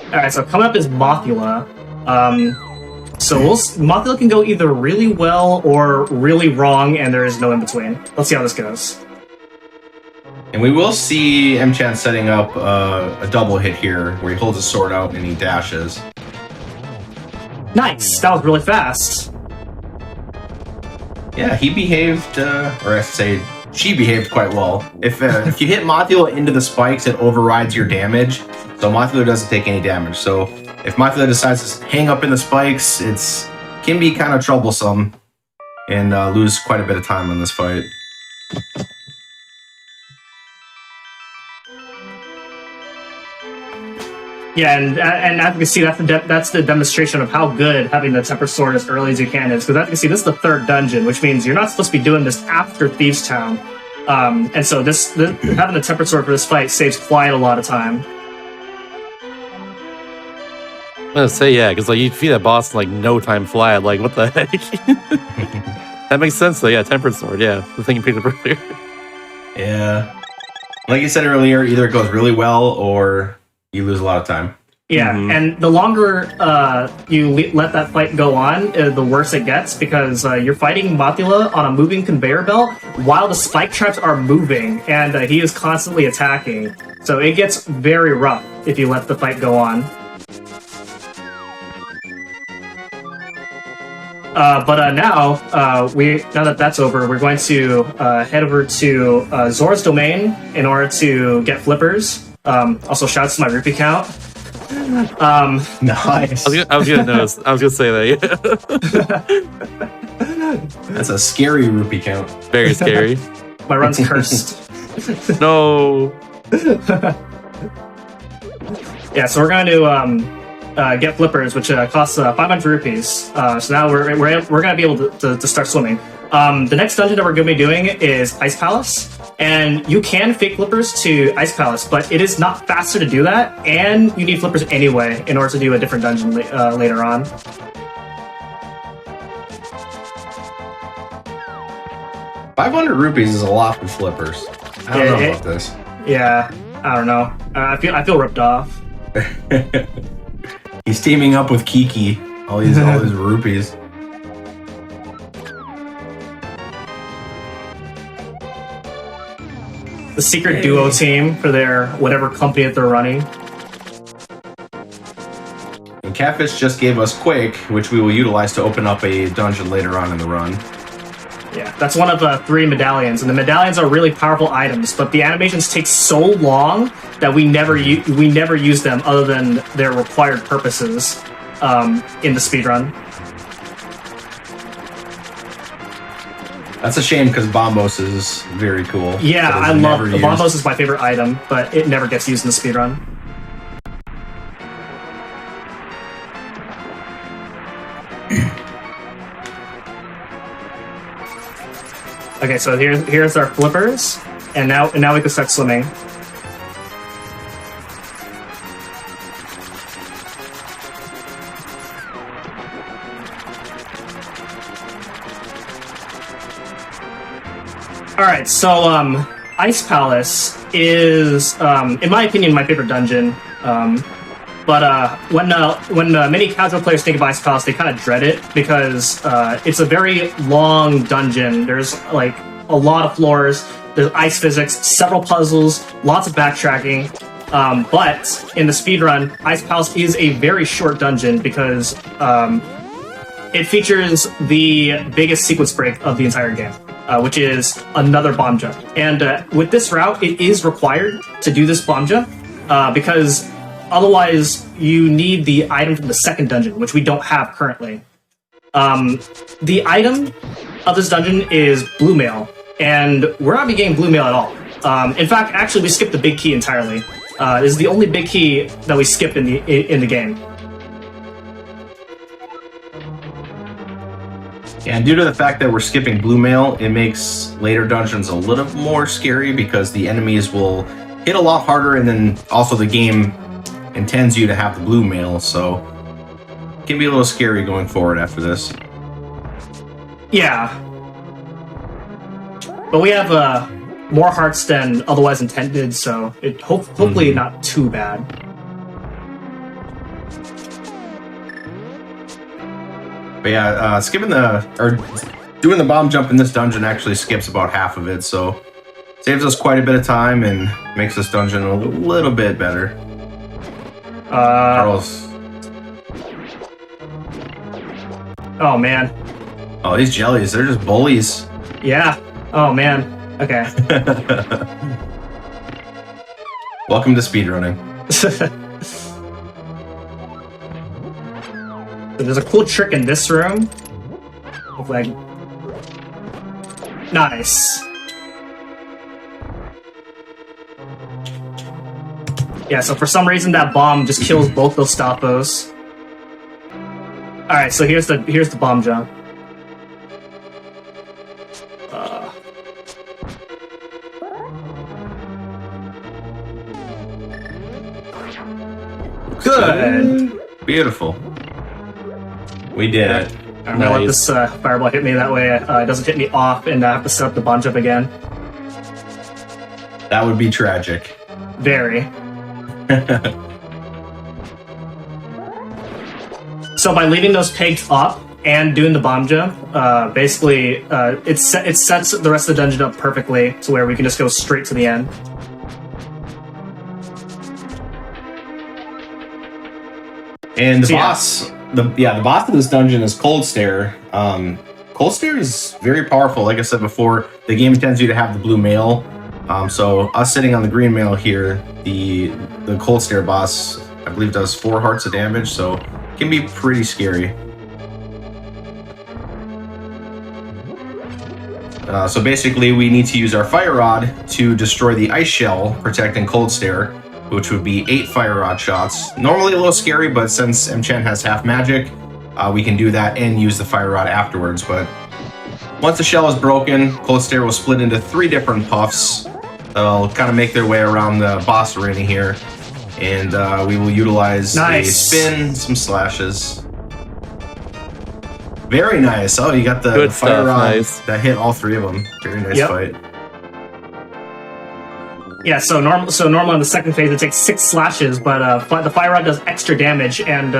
Alright, so coming up is Mothula. Mothula can go either really well or really wrong, and there is no in between. Let's see how this goes. And we will see M-Chan setting up a double hit here, where he holds his sword out and he dashes. Nice! That was really fast. Yeah, he behaved, or I should say, she behaved quite well. If you hit Mothula into the spikes, it overrides your damage, so Mothula doesn't take any damage. So if Mothula decides to hang up in the spikes, can be kind of troublesome and lose quite a bit of time on this fight. Yeah, and as you can see, that's the demonstration of how good having the Temper Sword as early as you can is. Because as you can see, this is the third dungeon, which means you're not supposed to be doing this after Thieves' Town. And so having the Temper Sword for this fight saves quite a lot of time. I'm gonna say yeah, because like you defeat that boss in like no time flat. Like what the heck? That makes sense though. Yeah, Tempered Sword. Yeah, the thing you picked up earlier. Yeah. Like you said earlier, either it goes really well or you lose a lot of time. Yeah, and the longer you let that fight go on, the worse it gets, because you're fighting Mothula on a moving conveyor belt while the spike traps are moving, and he is constantly attacking. So it gets very rough if you let the fight go on. But now that that's over, we're going to head over to Zora's Domain in order to get flippers. Also, shouts to my rupee count. Nice. I was gonna say that. Yeah. That's a scary rupee count. Very scary. My run's cursed. No. Yeah, so we're going to get flippers, which costs 500 rupees. So now we're going to be able to start swimming. The next dungeon that we're going to be doing is Ice Palace, and you can fake flippers to Ice Palace, but it is not faster to do that, and you need flippers anyway in order to do a different dungeon later on. ₹500 is a lot for flippers. I don't know about this. Yeah, I don't know. I feel ripped off. He's teaming up with Kiki. All these rupees. The secret duo team for their whatever company that they're running. And Catfish just gave us Quake, which we will utilize to open up a dungeon later on in the run. Yeah, that's one of the 3 medallions, and the medallions are really powerful items, but the animations take so long that we never use them other than their required purposes in the speedrun. That's a shame because Bombos is very cool. Yeah, I love the Bombos is my favorite item, but it never gets used in the speedrun. Okay, so here's our flippers, and now we can start swimming. Alright, so Ice Palace is, in my opinion, my favorite dungeon. But when many casual players think of Ice Palace, they kind of dread it because it's a very long dungeon. There's like a lot of floors, there's ice physics, several puzzles, lots of backtracking. But in the speedrun, Ice Palace is a very short dungeon because it features the biggest sequence break of the entire game, which is another bomb jump. And with this route, it is required to do this bomb jump because otherwise you need the item from the second dungeon, which we don't have currently. The item of this dungeon is blue mail, and we're not getting blue mail at all. In fact, actually, we skipped the big key entirely. This is the only big key that we skip in the game. Yeah, and due to the fact that we're skipping blue mail, it makes later dungeons a little more scary because the enemies will hit a lot harder, and then also the game intends you to have the blue mail, so it can be a little scary going forward after this. Yeah. But we have more hearts than otherwise intended, so it hopefully not too bad. But yeah, doing the bomb jump in this dungeon actually skips about half of it, so saves us quite a bit of time and makes this dungeon a little bit better. Charles. Oh man. Oh, these jellies, they're just bullies. Yeah. Oh man. Okay. Welcome to speedrunning. There's a cool trick in this room. Like, nice. Yeah, so for some reason that bomb just kills both those stoppos. Alright, so here's the bomb jump. Good! Beautiful. We did it. I'm gonna let this fireball hit me, that way it doesn't hit me off and I have to set up the bomb jump again. That would be tragic. Very. So by leaving those pegs up and doing the bomb jump, basically it sets the rest of the dungeon up perfectly to where we can just go straight to the end. And the boss, the boss of this dungeon is Cold Stare. Cold Stare is very powerful. Like I said before, the game intends you to have the blue mail. So us sitting on the green mail here, the Cold Stare boss, I believe, does 4 hearts of damage, so it can be pretty scary. So basically, we need to use our Fire Rod to destroy the ice shell protecting Cold Stare, which would be 8 Fire Rod shots. Normally a little scary, but since M-Chan has half magic, we can do that and use the Fire Rod afterwards. But once the shell is broken, Cold Stare will split into 3 different puffs. They'll kind of make their way around the boss arena here, and we will utilize a spin, some slashes. Very nice. Oh, you got the Fire Rod that hit all 3 of them. Very nice fight. Yeah, so normal in the second phase it takes 6 slashes, but the Fire Rod does extra damage, and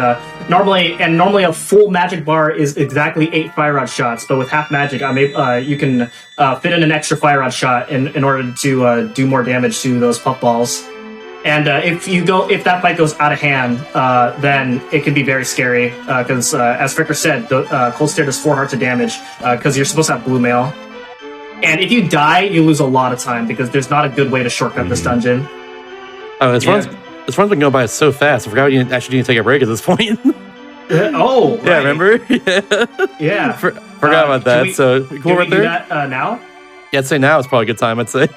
normally a full magic bar is exactly 8 Fire Rod shots, but with half magic, you can fit in an extra Fire Rod shot in order to do more damage to those puffballs. And if that fight goes out of hand, then it can be very scary because, as Fricker said, the Cold Stare does 4 hearts of damage because you're supposed to have blue mail. And if you die, you lose a lot of time because there's not a good way to shortcut this dungeon. Oh, this run's been going by so fast. I forgot you actually need to take a break at this point. Oh, right. Yeah, remember? Yeah. Forgot about that. So cool right there. Do that now? Yeah, I'd say now is probably a good time. I'd say.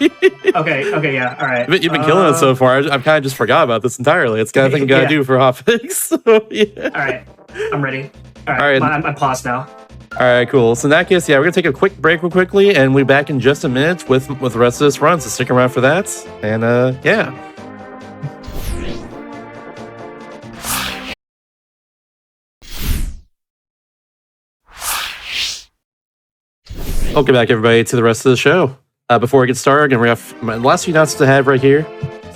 Okay, yeah, all right. You've been killing it so far. I've kind of just forgot about this entirely. It's kind of thing you gotta do for Hotfix. So, yeah. All right, I'm ready. All right. I'm paused now. All right, cool. So in that case, yeah, we're gonna take a quick break real quickly, and we'll be back in just a minute with the rest of this run. So stick around for that. And yeah. Welcome back, everybody, to the rest of the show. Before we get started, we have my last few announcements to have right here.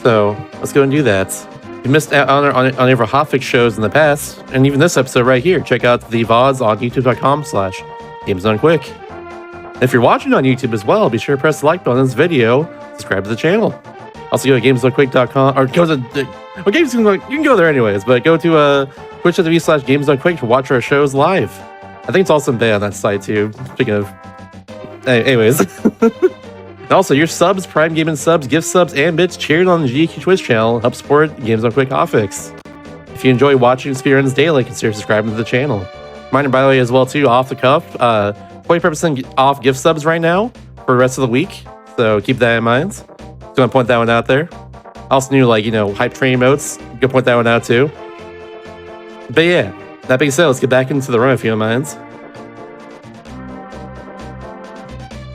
So let's go and do that. If you missed out on any of our Hotfix shows in the past, and even this episode right here, check out the VODs on youtube.com/GamesDoneQuick. If you're watching on YouTube as well, be sure to press the like button on this video, subscribe to the channel. Also go to GamesDoneQuick.com, or go to you can go there anyways, but go to twitch.tv/GamesDoneQuick to watch our shows live. I think it's also in bed on that site too. Speaking of, anyways. And also, your subs, Prime Gaming subs, gift subs, and bits cheered on the GDQ Twitch channel help support Games on Quick Hotfix. If you enjoy watching Speedruns daily, consider subscribing to the channel. Reminder, by the way, as well too, off the cuff, 20% off gift subs right now for the rest of the week. So keep that in mind. Just gonna point that one out there. Also new, hype train emotes. Go point that one out too. But yeah, that being said, let's get back into the run if you don't mind.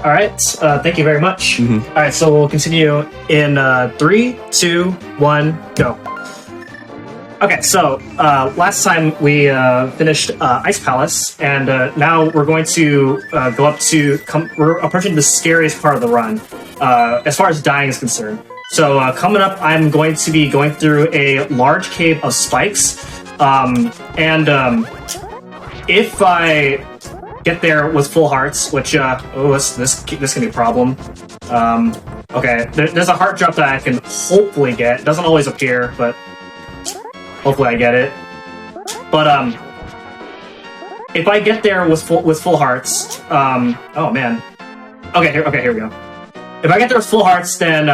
All right, thank you very much. All right, so we'll continue in 3, 2, 1, go. Okay, so last time we finished Ice Palace, and now we're going to go up to... we're approaching the scariest part of the run, as far as dying is concerned. So coming up, I'm going to be going through a large cave of spikes, if I get there with full hearts, which this can be a problem. Okay, there's a heart drop that I can hopefully get. It doesn't always appear, but hopefully I get it. But if I get there with full hearts, oh man. Okay, here we go. If I get there with full hearts, then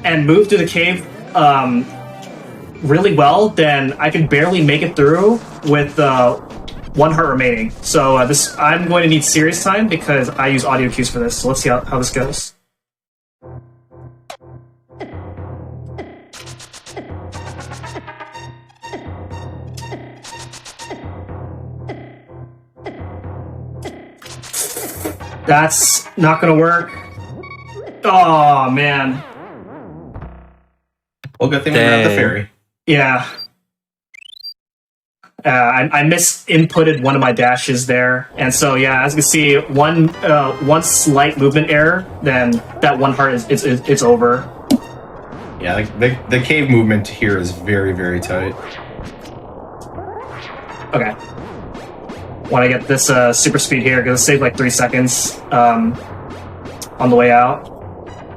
and move through the cave really well, then I can barely make it through with 1 heart remaining. So I'm going to need serious time because I use audio cues for this. So let's see how this goes. That's not gonna work. Oh man. Well, good thing we grabbed the fairy. Yeah. I misinputted one of my dashes there, and so yeah, as you can see, one slight movement error, then that one heart it's over. Yeah, the cave movement here is very, very tight. Okay. Want to get this super speed here, because it saved like 3 seconds on the way out.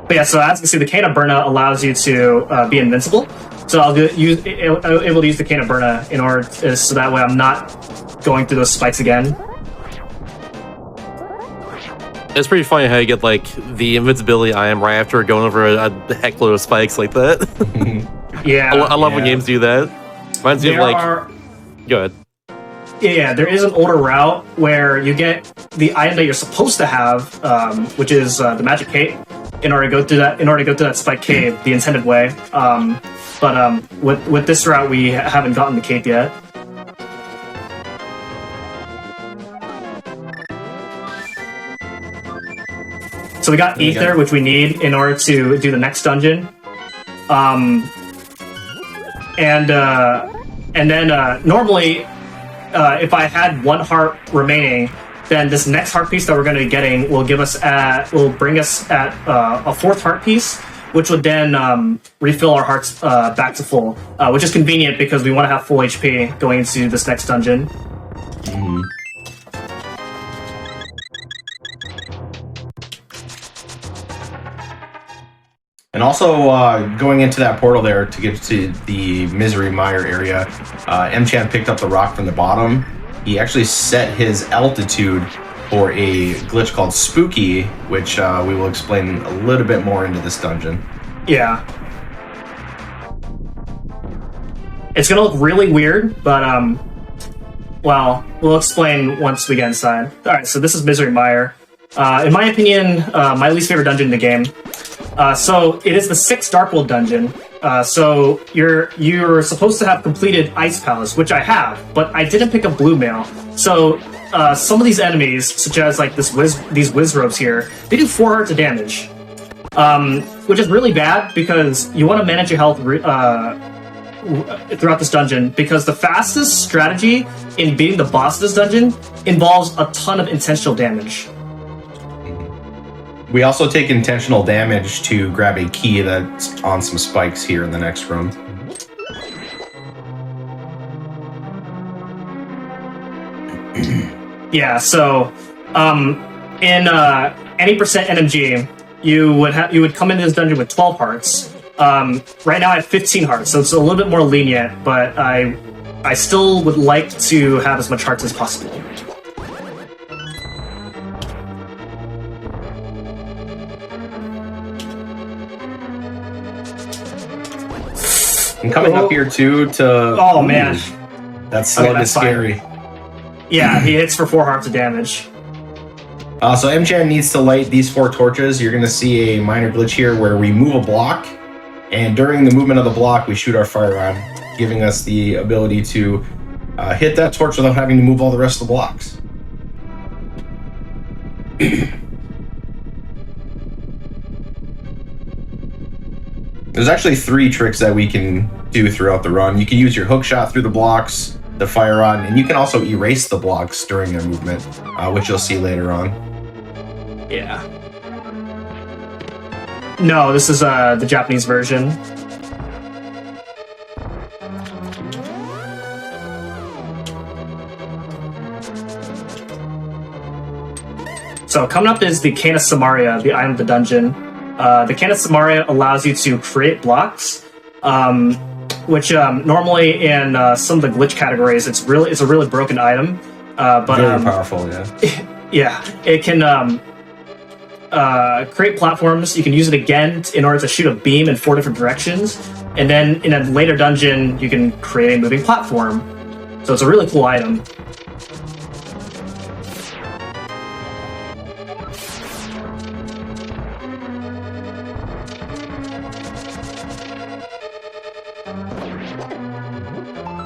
But yeah, so as you can see, the Cane of Burna allows you to be invincible. So I'll able to use the Cane of Burna in order so that way I'm not going through those spikes again. It's pretty funny how you get like the invincibility item right after going over a heckload of spikes like that. Yeah, I love when games do that. Reminds me of like. Go ahead. Yeah, there is an older route where you get the item that you're supposed to have, which is the magic cape, in order to go through that spike cave the intended way. But with this route, we haven't gotten the cape yet. So we got Ether, which we need in order to do the next dungeon. And then normally, if I had one heart remaining, then this next heart piece that we're going to be getting will bring us at a fourth heart piece, which would then refill our hearts back to full, which is convenient because we want to have full HP going into this next dungeon. Mm-hmm. And also, going into that portal there to get to the Misery Mire area, M-Chan picked up the rock from the bottom. He actually set his altitude for a glitch called Spooky, which we will explain a little bit more into this dungeon. Yeah. It's going to look really weird, but, well, we'll explain once we get inside. Alright, so this is Misery Mire. In my opinion, my least favorite dungeon in the game. So it is the 6th Darkwood dungeon. So you're supposed to have completed Ice Palace, which I have, but I didn't pick up Blue Mail. So some of these enemies, such as like these Wizrobes here, they do 4 hearts of damage, which is really bad because you want to manage your health throughout this dungeon, because the fastest strategy in beating the boss of this dungeon involves a ton of intentional damage. We also take intentional damage to grab a key that's on some spikes here in the next room. Yeah, so in any percent NMG, you would come into this dungeon with 12 hearts. Right now I have 15 hearts, so it's a little bit more lenient, but I still would like to have as much hearts as possible. And coming up here too to... Oh, man. That slug is scary. Yeah, he hits for 4 hearts of damage. So M-Chan needs to light these 4 torches. You're going to see a minor glitch here where we move a block, and during the movement of the block, we shoot our fire rod, giving us the ability to hit that torch without having to move all the rest of the blocks. There's actually 3 tricks that we can do throughout the run. You can use your hook shot through the blocks, the fire rod, and you can also erase the blocks during their movement, which you'll see later on. Yeah. No, this is the Japanese version. So coming up is the Cane of Samaria, the item of the dungeon. The Cane of Samaria allows you to create blocks, which normally in some of the glitch categories, it's a really broken item. But very powerful, yeah. Yeah, it can create platforms. You can use it again in order to shoot a beam in 4 different directions, and then in a later dungeon, you can create a moving platform. So it's a really cool item.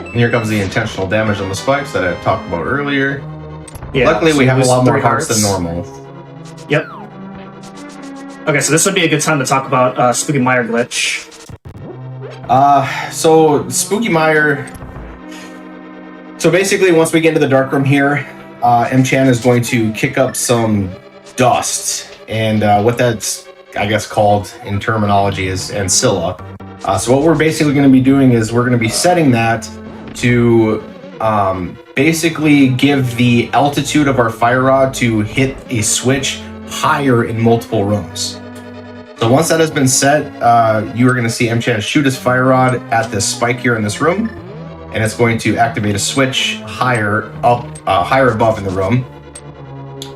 And here comes the intentional damage on the spikes that I talked about earlier. Yeah, luckily, so we have a lot more 3 hearts than normal. Yep. Okay, so this would be a good time to talk about Spooky Meyer glitch. So Spooky Meyer. So basically, once we get into the dark room here, M-Chan is going to kick up some dust, and what that's, I guess, called in terminology is ancilla. So what we're basically going to be doing is we're going to be setting that to basically give the altitude of our fire rod to hit a switch higher in multiple rooms. So once that has been set, you are going to see M-Chan shoot his fire rod at this spike here in this room, and it's going to activate a switch higher above in the room.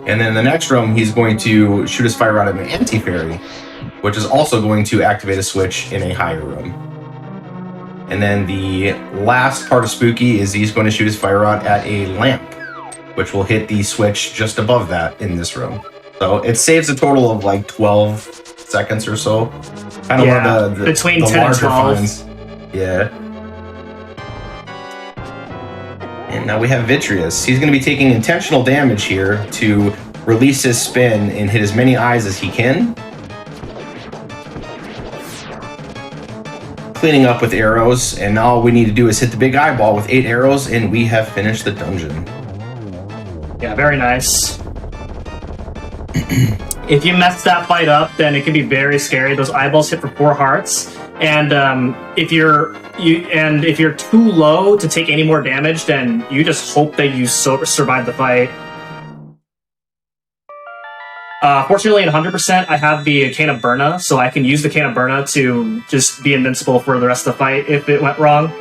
And then in the next room, he's going to shoot his fire rod at an anti-fairy, which is also going to activate a switch in a higher room. And then the last part of Spooky is he's going to shoot his fire rod at a lamp, which will hit the switch just above that in this room. So it saves a total of like 12 seconds or so. Kind of one of the between 10 and 12. finds. Yeah. And now we have Vitreous. He's going to be taking intentional damage here to release his spin and hit as many eyes as he can. Cleaning up with arrows, and now all we need to do is hit the big eyeball with 8 arrows, and we have finished the dungeon. Yeah, very nice. If you mess that fight up, then it can be very scary. Those eyeballs hit for 4 hearts, and if you're too low to take any more damage, then you just hope that you survive the fight. Fortunately, at 100%, I have the Cane of Burna, so I can use the Cane of Burna to just be invincible for the rest of the fight if it went wrong.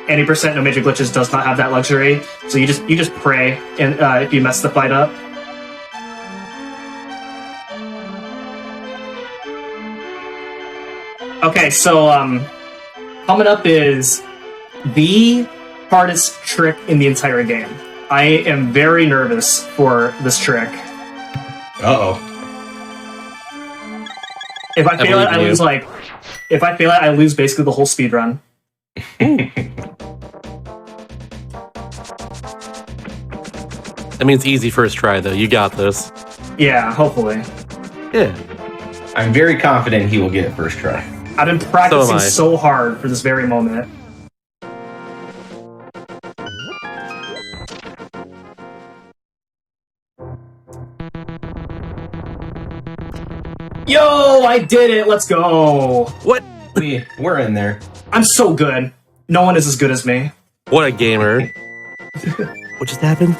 Any percent no major glitches does not have that luxury, so you just pray and if you mess the fight up. Okay, so coming up is the hardest trick in the entire game. I am very nervous for this trick. Uh-oh. If I fail it, I lose if I fail it, I lose basically the whole speedrun. That means easy first try, though. You got this. Yeah, hopefully. Yeah. I'm very confident he will get it first try. I've been practicing so hard for this very moment. Yo, I did it! Let's go! What? We're in there. I'm so good. No one is as good as me. What a gamer. What just happened?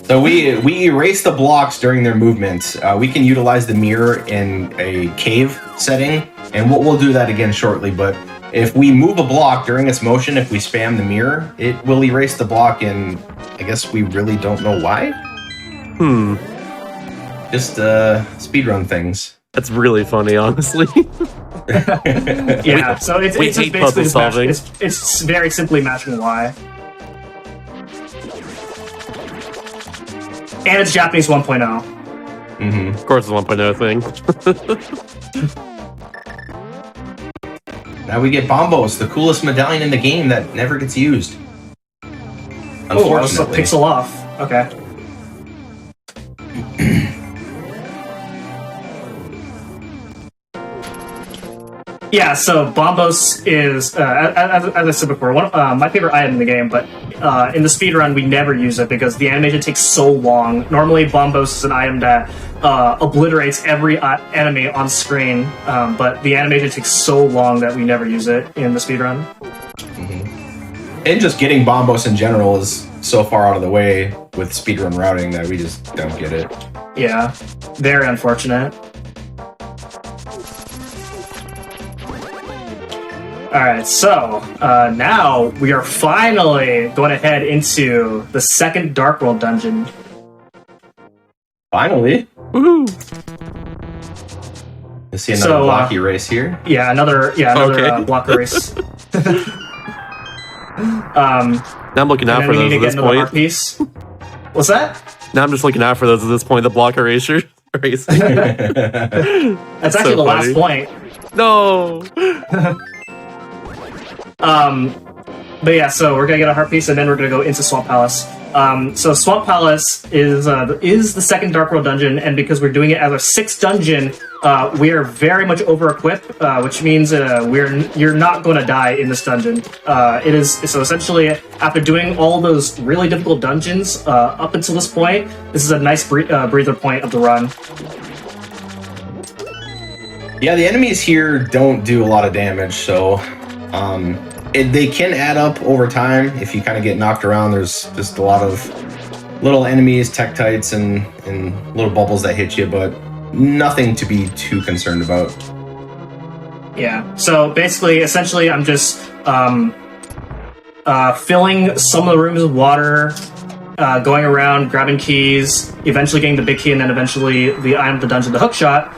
So we erase the blocks during their movement. We can utilize the mirror in a cave setting, and we'll do that again shortly, but if we move a block during its motion, if we spam the mirror, it will erase the block, and I guess we really don't know why? Just speedrun things. That's really funny, honestly. Yeah, so it's just basically solving. It's very simply matching Y. And it's Japanese 1.0. Mm-hmm. Of course, it's a 1.0 thing. Now we get Bombos, the coolest medallion in the game that never gets used. Oh, I was a pixel off. Okay. Yeah, so Bombos is, as I said before, one of my favorite item in the game, but in the speedrun we never use it because the animation takes so long. Normally Bombos is an item that obliterates every enemy on screen, but the animation takes so long that we never use it in the speedrun. Mm-hmm. And just getting Bombos in general is so far out of the way with speedrun routing that we just don't get it. Yeah, very unfortunate. Alright, so now we are finally going to head into the second Dark World dungeon. Finally? Woohoo! You see another blocky race here? Yeah, another block race. Now I'm looking out for those at this point. Piece. What's that? Now I'm just looking out for those at this point, the block erasure racing. That's actually the last point. No! But yeah, so we're gonna get a heart piece and then we're gonna go into Swamp Palace. So Swamp Palace is the second Dark World dungeon, and because we're doing it as our 6th dungeon, we are very much over-equipped, which means you're not going to die in this dungeon. It is so essentially after doing all those really difficult dungeons up until this point, this is a nice breather point of the run. Yeah, the enemies here don't do a lot of damage, so they can add up over time if you kind of get knocked around. There's just a lot of little enemies, Tektites, and little bubbles that hit you, but nothing to be too concerned about. Yeah, so basically, essentially, I'm just filling some of the rooms with water, going around, grabbing keys, eventually getting the big key, and then eventually the item of the dungeon, the hookshot.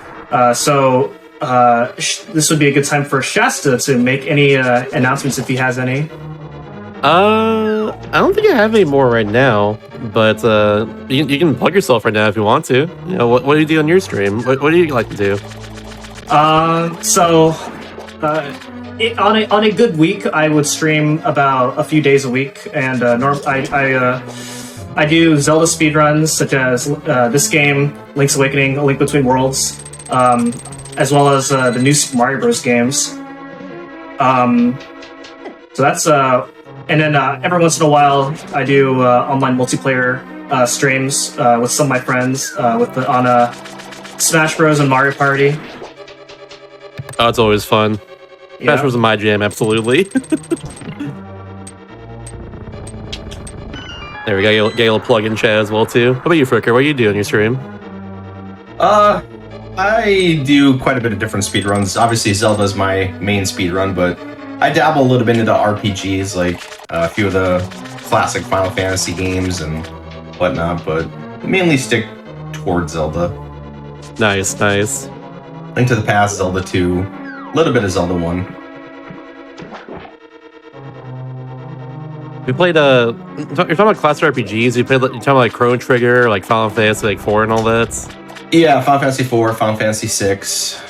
This would be a good time for Shasta to make any announcements if he has any. I don't think I have any more right now, but you can plug yourself right now if you want to. You know, what do you do on your stream? What do you like to do? On a good week, I would stream about a few days a week, and I do Zelda speedruns such as this game, Link's Awakening, A Link Between Worlds, as well as the new Super Mario Bros. Games. So that's and then every once in a while I do online multiplayer streams with some of my friends on Smash Bros. And Mario Party. Oh, it's always fun. Yeah. Smash Bros. Is my jam, absolutely. There we go. Get a little plug in chat as well too. How about you, Fricker? What do you do on your stream? I do quite a bit of different speedruns. Obviously, Zelda's my main speedrun, but I dabble a little bit into RPGs, like a few of the classic Final Fantasy games and whatnot, but mainly stick towards Zelda. Nice. Link to the Past, Zelda 2, a little bit of Zelda 1. We played you're talking about classic RPGs. You're talking about like Chrono Trigger, like Final Fantasy like 4 and all that. Yeah, Final Fantasy 4, Final Fantasy 6.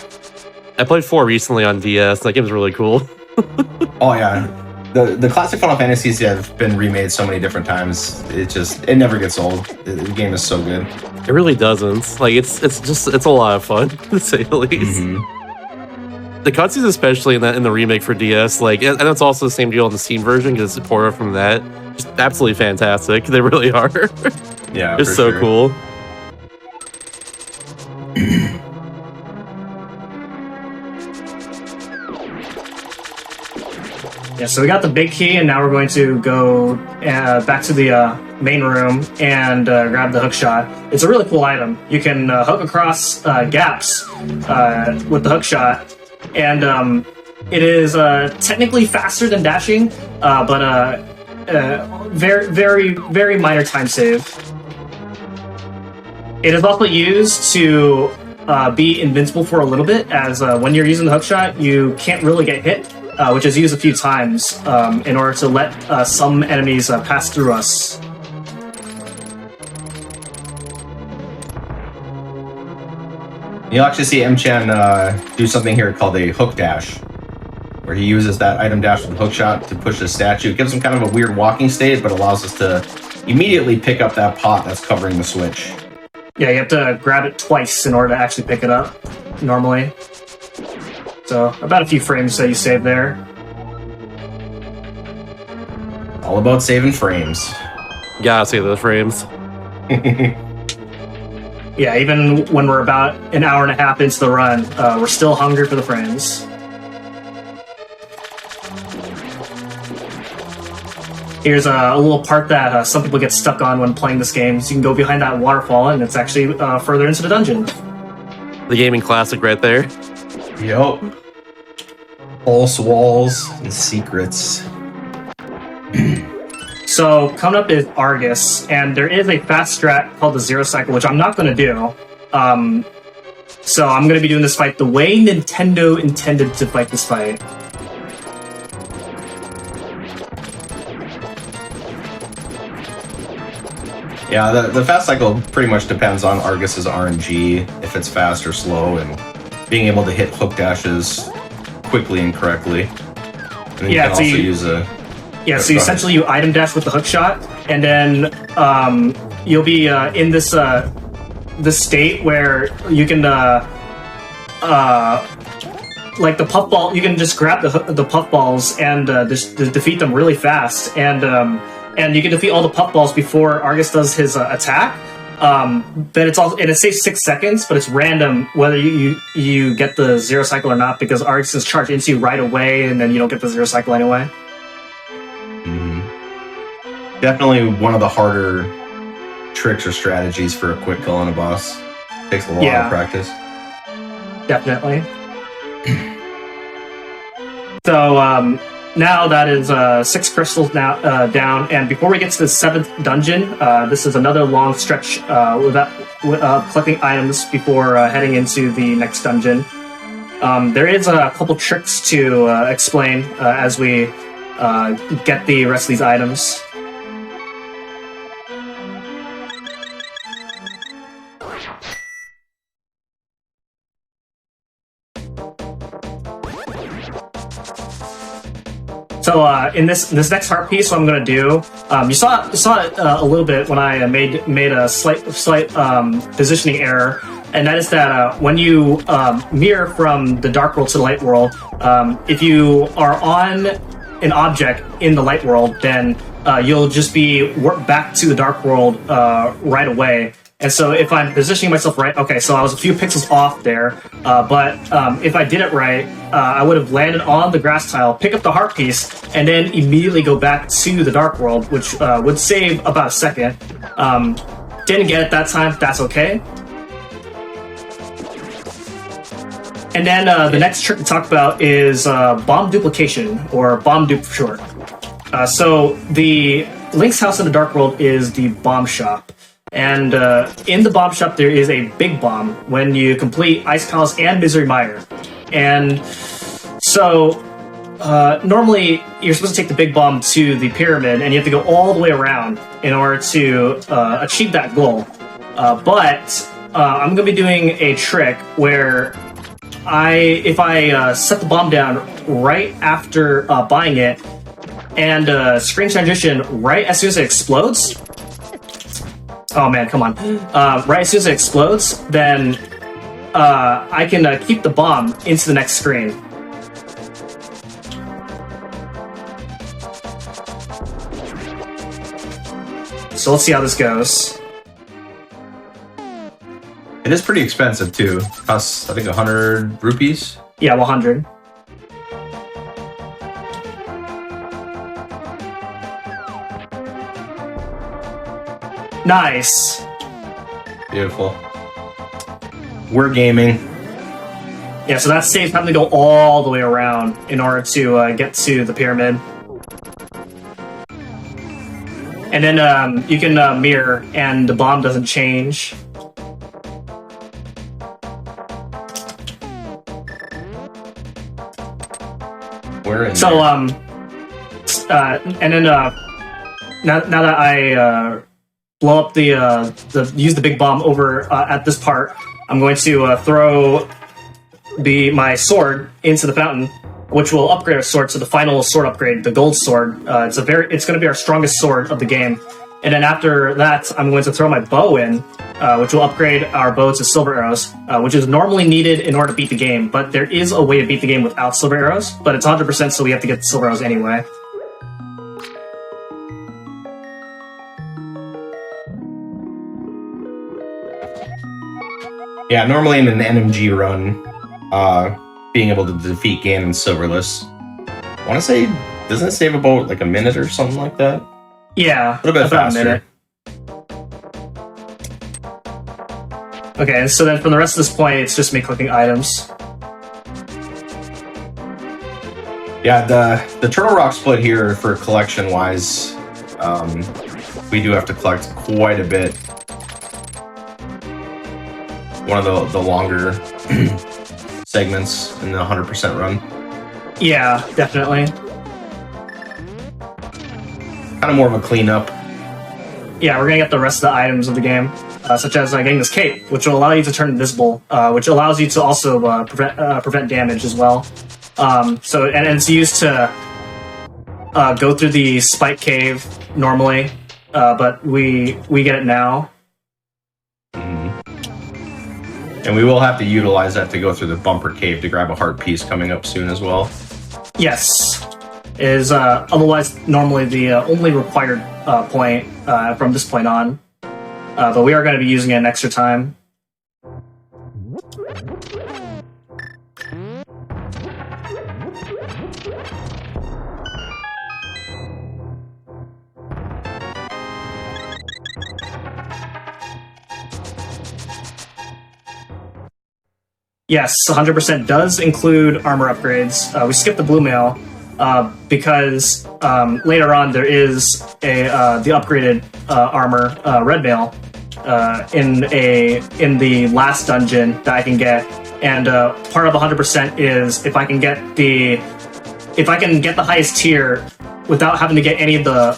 I played 4 recently on DS. That game's really cool. Oh yeah, the classic Final Fantasies have been remade so many different times. It never gets old. The game is so good. It really doesn't. Like it's a lot of fun to say the least. Mm-hmm. The cutscenes, especially in the remake for DS, like, and it's also the same deal in the Steam version because it's a ported from that. Just absolutely fantastic. They really are. Yeah, it's so sure. cool. Yeah, so we got the big key, and now we're going to go back to the main room and grab the hookshot. It's a really cool item. You can hook across gaps with the hookshot, and it is technically faster than dashing, but very, very, very minor time save. It is also used to be invincible for a little bit, as when you're using the hookshot, you can't really get hit, which is used a few times in order to let some enemies pass through us. You'll actually see M-Chan do something here called a hook dash, where he uses that item dash with the hookshot to push the statue. It gives him kind of a weird walking state, but allows us to immediately pick up that pot that's covering the switch. Yeah, you have to grab it twice in order to actually pick it up, normally. So, about a few frames that you save there. All about saving frames. Gotta save those frames. Yeah, even when we're about an hour and a half into the run, we're still hungry for the frames. Here's a little part that some people get stuck on when playing this game. So you can go behind that waterfall, and it's actually further into the dungeon. The gaming classic right there. Yup. False walls and secrets. So coming up is Argus, and there is a fast strat called the Zero Cycle, which I'm not going to do. So I'm going to be doing this fight the way Nintendo intended to fight this fight. Yeah, the fast cycle pretty much depends on Argus's RNG, if it's fast or slow, and being able to hit hook dashes quickly and correctly. And then you can also use a... Yeah, so essentially you item dash with the hook shot, and then you'll be in this state where you can like the puff ball. You can just grab the puff balls and just defeat them really fast, and you can defeat all the puff balls before Argus does his attack. But it's also, and it saves 6 seconds, but it's random whether you get the zero cycle or not, because Argus is charged into you right away, and then you don't get the zero cycle anyway. Definitely one of the harder tricks or strategies for a quick kill on a boss. Takes a lot of practice. Definitely. So now that is 6 crystals now down, and before we get to the 7th dungeon, this is another long stretch without collecting items before heading into the next dungeon. There is a couple tricks to explain as we get the rest of these items. So in this next heart piece, what I'm going to do, you saw it a little bit when I made a slight positioning error, and that is that when you mirror from the dark world to the light world, if you are on an object in the light world, then you'll just be warped back to the dark world right away. And so if I'm positioning myself right, okay, so I was a few pixels off there, but if I did it right, I would have landed on the grass tile, pick up the heart piece, and then immediately go back to the dark world, which would save about a second. Didn't get it that time, that's okay. And then the next trick to talk about is bomb duplication, or bomb dupe for short. So the Link's house in the dark world is the bomb shop. And in the bomb shop, there is a big bomb when you complete Ice Palace and Misery Mire. And so normally you're supposed to take the big bomb to the pyramid, and you have to go all the way around in order to achieve that goal. But I'm going to be doing a trick where if I set the bomb down right after buying it, and screen transition right as soon as it explodes. Oh man, come on. Right as soon as it explodes, then I can keep the bomb into the next screen. So let's see how this goes. It is pretty expensive too. Costs, I think, 100 rupees. Yeah, 100. Nice. Beautiful. We're gaming. Yeah, so that saves having to go all the way around in order to get to the pyramid. And then you can mirror, and the bomb doesn't change. We're in so, there. And then now that I blow up use the big bomb over at this part, I'm going to throw my sword into the fountain, which will upgrade our sword to the final sword upgrade, the gold sword. It's going to be our strongest sword of the game. And then after that, I'm going to throw my bow in, which will upgrade our bow to silver arrows, which is normally needed in order to beat the game. But there is a way to beat the game without silver arrows, but it's 100%, so we have to get the silver arrows anyway. Yeah, normally in an NMG run, being able to defeat Ganon silverless, I want to say, doesn't it save about like a minute or something like that? Yeah, a little bit about faster. A minute. Okay, so then from the rest of this point, it's just me clicking items. Yeah, the Turtle Rock split here for collection wise, we do have to collect quite a bit. One of the longer segments in the 100% run. Yeah, definitely. Kind of more of a cleanup. Yeah, we're gonna get the rest of the items of the game, such as getting this cape, which will allow you to turn invisible, which allows you to also prevent damage as well. So and it's used to go through the spike cave normally, but we get it now. And we will have to utilize that to go through the bumper cave to grab a heart piece coming up soon as well. Yes. Is otherwise normally the only required point from this point on. But we are going to be using it an extra time. Yes, 100% does include armor upgrades. We skipped the blue mail because later on there is the upgraded armor red mail in the last dungeon that I can get, and part of 100% is if I can get the highest tier without having to get any of the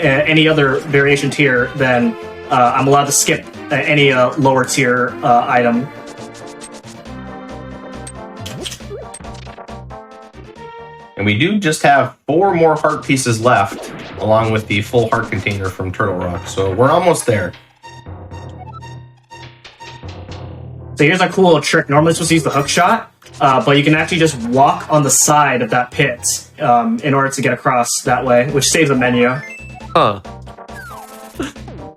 any other variation tier, then I'm allowed to skip any lower tier item. And we do just have 4 more heart pieces left, along with the full heart container from Turtle Rock, so we're almost there. So here's a cool little trick. Normally it's supposed to use the hook shot, but you can actually just walk on the side of that pit in order to get across that way, which saves a menu. Huh.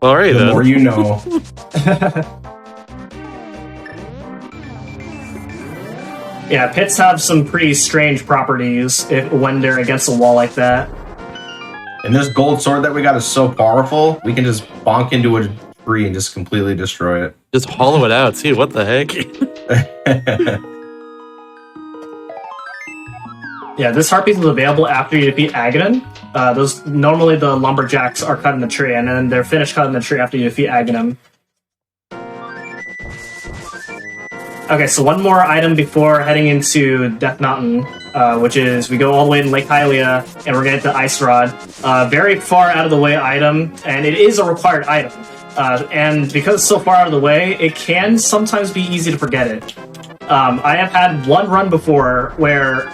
All right, The then. more you know. Yeah, pits have some pretty strange properties when they're against a wall like that. And this gold sword that we got is so powerful, we can just bonk into a tree and just completely destroy it. Just hollow it out, too. What the heck? Yeah, this heart piece is available after you defeat Aghanim. Those normally the lumberjacks are cut in the tree, and then they're finished cutting the tree after you defeat Aghanim. Okay, so one more item before heading into Death Mountain, which is we go all the way to Lake Hylia, and we're getting the Ice Rod. Very far out of the way item, and it is a required item. And because it's so far out of the way, it can sometimes be easy to forget it. I have had one run before where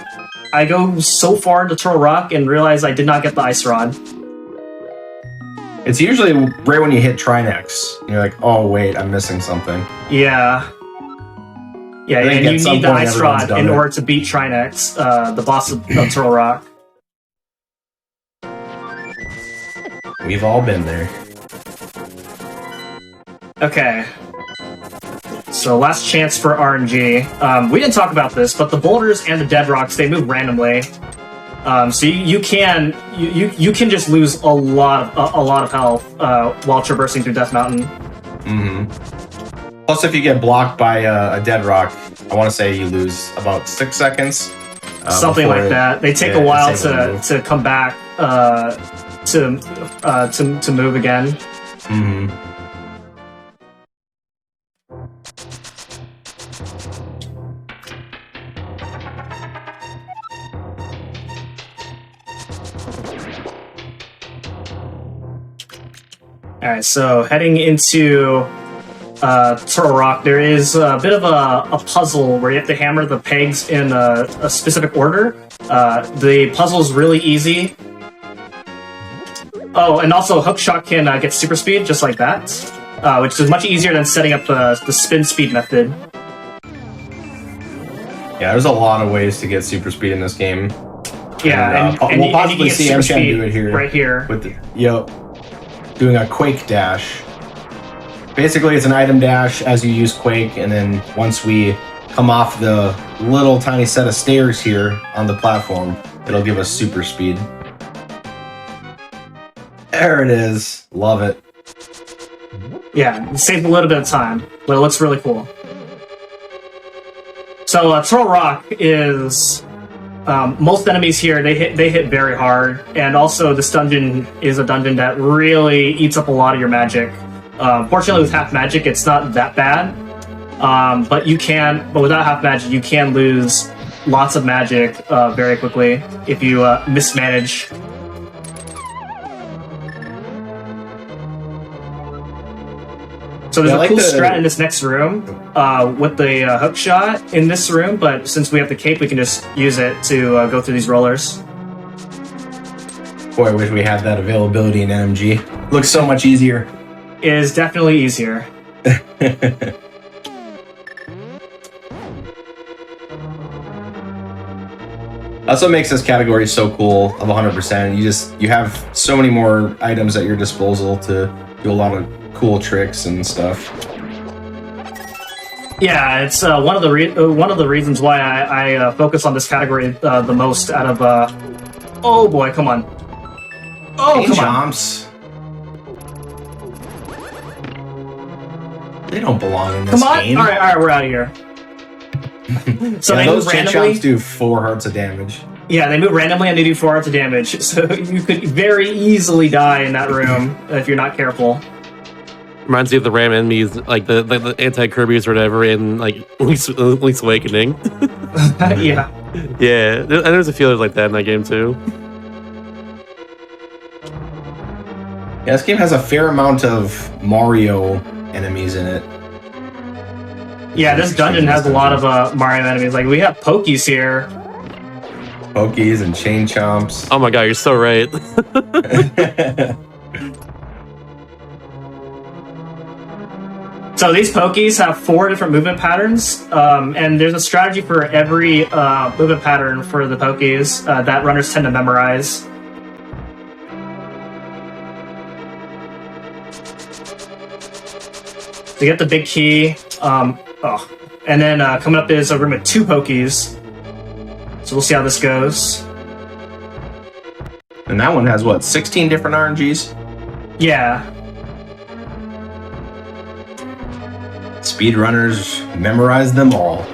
I go so far into Turtle Rock and realize I did not get the Ice Rod. It's usually right when you hit Trinex. And you're like, oh wait, I'm missing something. Yeah. Yeah, I think and at you some need the point Ice everyone's Rod done in it. order to beat Trinex, the boss of Turtle Rock. We've all been there. Okay. So last chance for RNG. We didn't talk about this, but the boulders and the dead rocks, they move randomly. So you can just lose a lot of health while traversing through Death Mountain. Mm-hmm. Plus, if you get blocked by a dead rock, I want to say you lose about 6 seconds. Something like that. They take a while to come back to move again. Mm-hmm. Alright, so heading into Turtle Rock, there is a bit of a puzzle where you have to hammer the pegs in a specific order. The puzzle is really easy. Oh, and also Hookshot can get super speed, just like that, which is much easier than setting up the spin speed method. Yeah, there's a lot of ways to get super speed in this game. Yeah, and we'll you possibly get see super Mchan speed do it here. right here. With doing a Quake dash. Basically, it's an item dash as you use Quake, and then once we come off the little tiny set of stairs here on the platform, it'll give us super speed. There it is. Love it. Yeah, it saved a little bit of time, but it looks really cool. So Turtle Rock is most enemies here. They hit very hard, and also this dungeon is a dungeon that really eats up a lot of your magic. Fortunately, with half magic, it's not that bad. But without half magic, you can lose lots of magic very quickly if you mismanage. So there's a cool strat in this next room with the hook shot in this room, but since we have the cape, we can just use it to go through these rollers. Boy, I wish we had that availability in NMG. Looks so much easier. is definitely easier. That's what makes this category so cool of 100%. You have so many more items at your disposal to do a lot of cool tricks and stuff. Yeah, it's one of the reasons why I focus on this category the most out of. Oh boy, come on! Oh, hey, come chomps. They don't belong in this game. All right, we're out of here. So yeah, they those move chin randomly. chomps do 4 hearts of damage. Yeah, they move randomly and they do 4 hearts of damage. So you could very easily die in that room if you're not careful. Reminds me of the ram enemies, like the anti-Kirby's or whatever in like Link's Awakening. Yeah. Yeah, there's a few others like that in that game too. Yeah, this game has a fair amount of Mario enemies in it. Yeah, this dungeon has a lot of Mario enemies. Like, we have Pokies here. Pokies and chain chomps. Oh my god, you're so right. So these Pokies have 4 different movement patterns, and there's a strategy for every movement pattern for the Pokies that runners tend to memorize. To get the big key, and then coming up is a room with 2 Pokies. So we'll see how this goes. And that one has, what, 16 different RNGs? Yeah. Speedrunners memorize them all.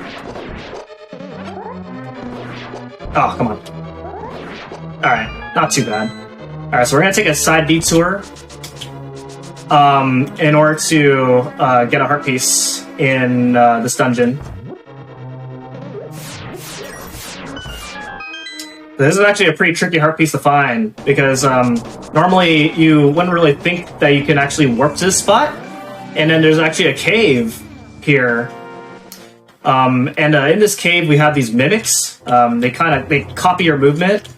Oh, come on. Alright, not too bad. Alright, so we're gonna take a side detour in order to get a heart piece in this dungeon. This is actually a pretty tricky heart piece to find because normally you wouldn't really think that you can actually warp to this spot, and then there's actually a cave here. And in this cave we have these mimics. They copy your movement.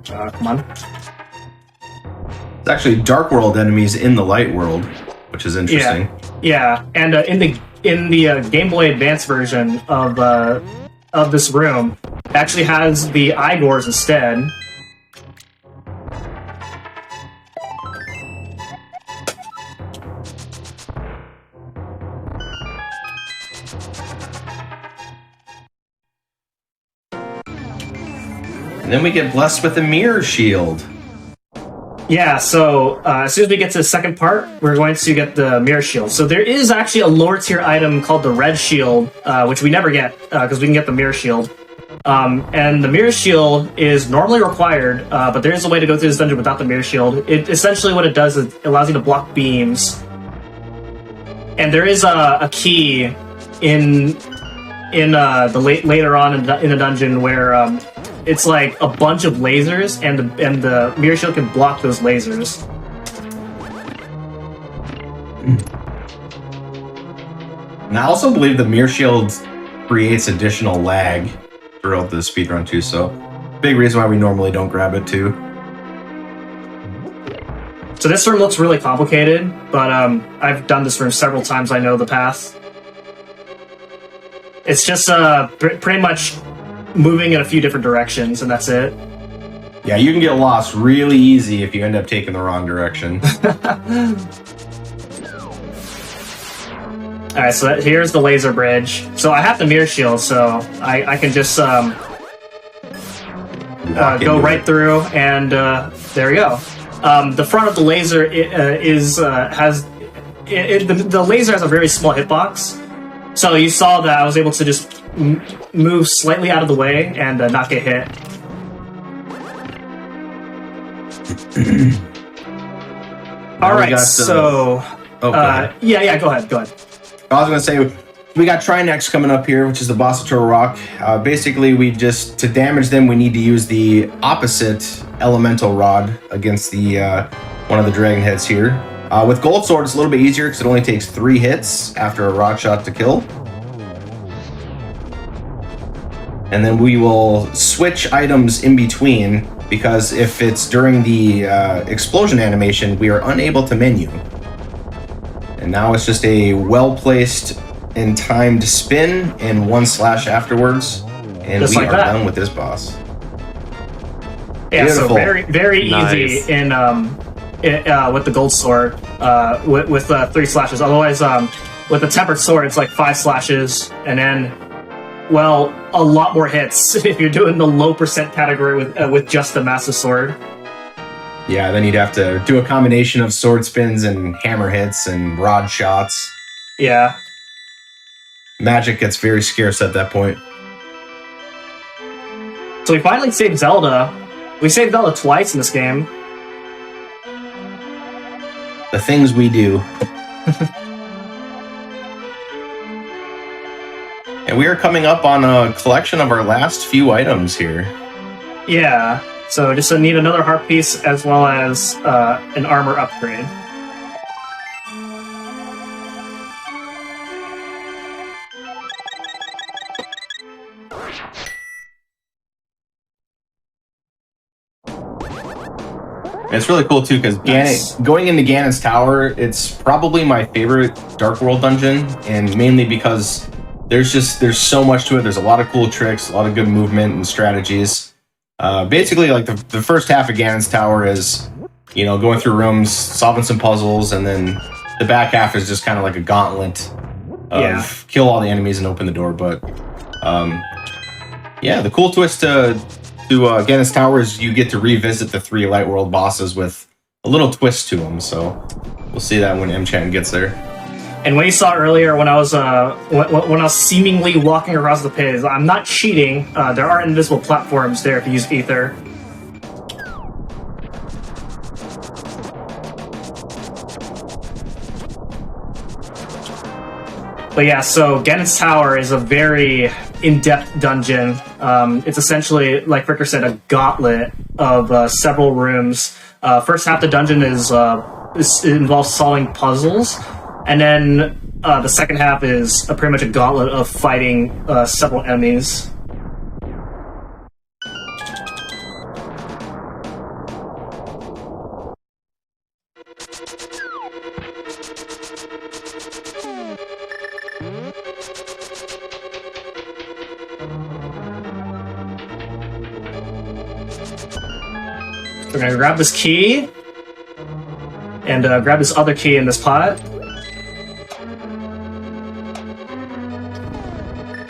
Come on. It's actually Dark World enemies in the Light World, which is interesting. Yeah. And in the Game Boy Advance version of this room, it actually has the Igors instead. And then we get blessed with a mirror shield. Yeah, so as soon as we get to the second part, we're going to get the mirror shield. So there is actually a lower tier item called the red shield, which we never get because we can get the mirror shield. And the mirror shield is normally required, but there is a way to go through this dungeon without the mirror shield. Essentially what it does is it allows you to block beams. And there is a key later on in the dungeon where it's like a bunch of lasers, and the mirror shield can block those lasers. And I also believe the mirror shield creates additional lag throughout the speedrun too, so big reason why we normally don't grab it too. So this room looks really complicated, but I've done this room several times. I know the path. It's just pretty much moving in a few different directions, and that's it. Yeah, you can get lost really easy if you end up taking the wrong direction. Alright, so here's the laser bridge. So I have the mirror shield, so I can just go right through, and there we go. The front of the laser the laser has a very small hitbox. So you saw that I was able to just move slightly out of the way and not get hit. All right, so yeah, go ahead. I was gonna say we got Trinex coming up here, which is the boss of Turtle Rock. Basically, to damage them, we need to use the opposite elemental rod against the one of the dragon heads here. With Gold Sword, it's a little bit easier because it only takes 3 hits after a rod shot to kill. And then we will switch items in between because if it's during the explosion animation, we are unable to menu. And now it's just a well-placed and timed spin and 1 slash afterwards, and Just we like are that. done with this boss. Yeah, Beautiful. so very Nice. easy in with the gold sword with 3 slashes. Otherwise, with the tempered sword, it's like 5 slashes, and then, well, a lot more hits if you're doing the low percent category with just the massive sword. Yeah, then you'd have to do a combination of sword spins and hammer hits and rod shots. Yeah. Magic gets very scarce at that point. So we finally saved Zelda. We saved Zelda twice in this game. The things we do. And we are coming up on a collection of our last few items here. Yeah. So just need another heart piece as well as an armor upgrade. And it's really cool too because Nice. going into Ganon's Tower, it's probably my favorite Dark World dungeon, and mainly because there's so much to it. There's a lot of cool tricks, a lot of good movement and strategies. Basically, like the first half of Ganon's Tower is, you know, going through rooms, solving some puzzles, and then the back half is just kind of like a gauntlet of kill all the enemies and open the door. But yeah, the cool twist to Ganon's Tower is you get to revisit the 3 Light World bosses with a little twist to them. So we'll see that when M-Chan gets there. And when you saw earlier, when I was when I was seemingly walking across the pit, I'm not cheating. There are invisible platforms there if you use Ether. But yeah, so Ganon's Tower is a very in-depth dungeon. It's essentially, like Ricker said, a gauntlet of several rooms. First half of the dungeon is it involves solving puzzles, and then the second half is pretty much a gauntlet of fighting several enemies. We're gonna grab this key and grab this other key in this pot.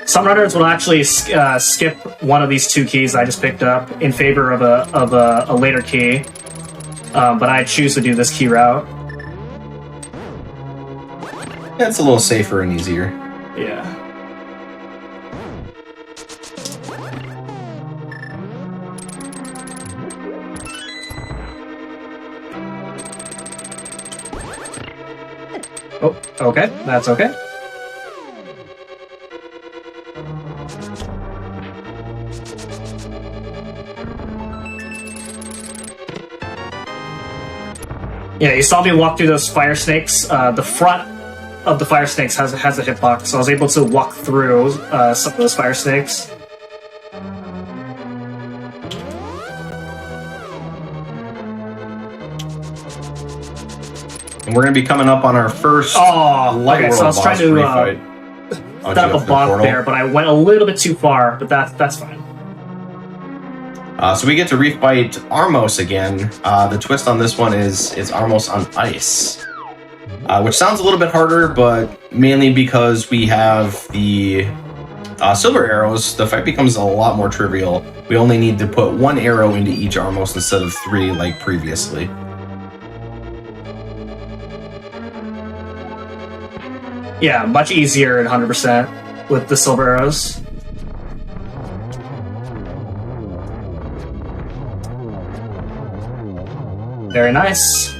Some runners will actually skip one of these 2 keys I just picked up in favor of a later key, but I choose to do this key route. Yeah, it's a little safer and easier. Yeah. Oh, okay. That's okay. Yeah, you saw me walk through those fire snakes. The front of the fire snakes has a hitbox, so I was able to walk through some of those fire snakes. And we're going to be coming up on our first Oh, Light okay. World So I was boss trying to refight. set up a block there, but I went a little bit too far. But that's fine. So we get to refight Armos again. The twist on this one is it's Armos on ice, which sounds a little bit harder, but mainly because we have the silver arrows, the fight becomes a lot more trivial. We only need to put 1 arrow into each Armos instead of 3 like previously. Yeah, much easier at 100% with the silver arrows. Very nice.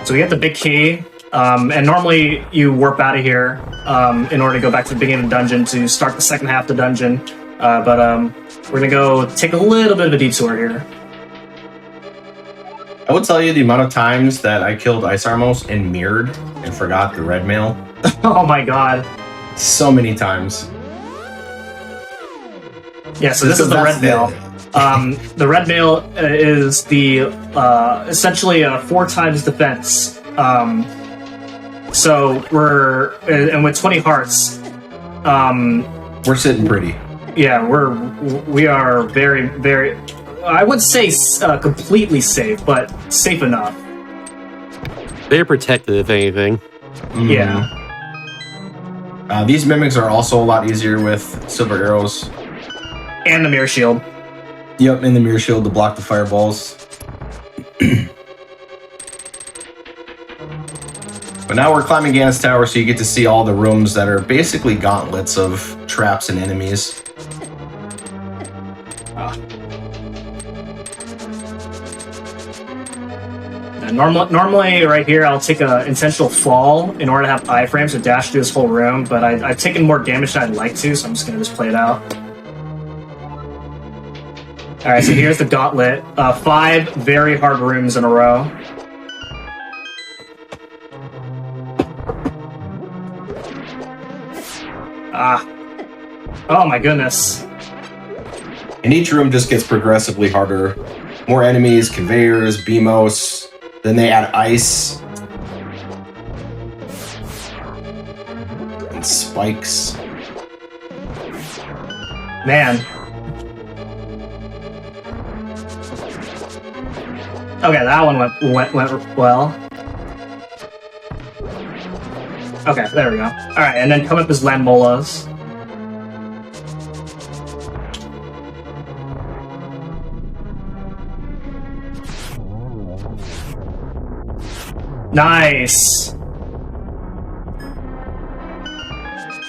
So we get the big key, and normally you warp out of here in order to go back to the beginning of the dungeon to start the second half of the dungeon. But we're gonna go take a little bit of a detour here. I would tell you the amount of times that I killed Ice Armos and mirrored and forgot the red mail. Oh my god. So many times. Yeah, so this is the red mail. The red mail is the essentially a 4 times defense. So and with 20 hearts, we're sitting pretty. Yeah, we are very, very. I wouldn't say completely safe, but safe enough. They're protected, if anything. Yeah. These mimics are also a lot easier with silver arrows. And the mirror shield. Yep, and the mirror shield to block the fireballs. But now we're climbing Ganon's Tower, so you get to see all the rooms that are basically gauntlets of traps and enemies. Normally, right here, I'll take an intentional fall in order to have iframes to dash through this whole room, but I've taken more damage than I'd like to, so I'm just going to play it out. Alright, so here's the gauntlet. 5 very hard rooms in a row. Oh my goodness. And each room just gets progressively harder. More enemies, conveyors, BMOS. Then they add ice. And spikes. Man. Okay, that one went well. Okay, there we go. Alright, and then come up as Landmolas. Nice!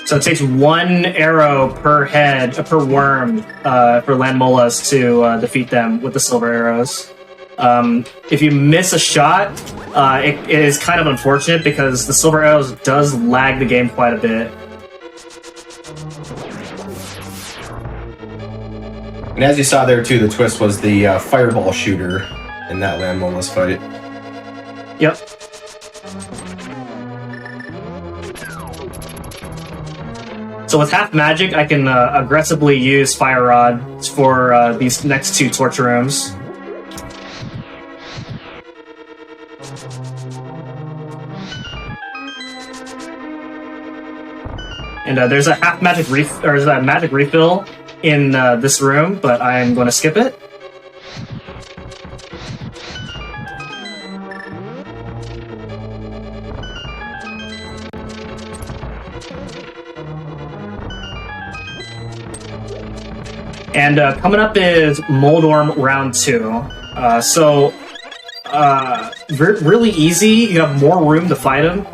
So it takes 1 arrow per head, per worm, for Landmolas to defeat them with the silver arrows. If you miss a shot, it is kind of unfortunate because the silver arrows does lag the game quite a bit. And as you saw there too, the twist was the fireball shooter in that Landmolas fight. Yep. So with half magic, I can aggressively use fire rod for these next 2 torture rooms. And there's a half magic magic refill in this room, but I'm going to skip it. And coming up is Moldorm round 2. Really easy. You have more room to fight him.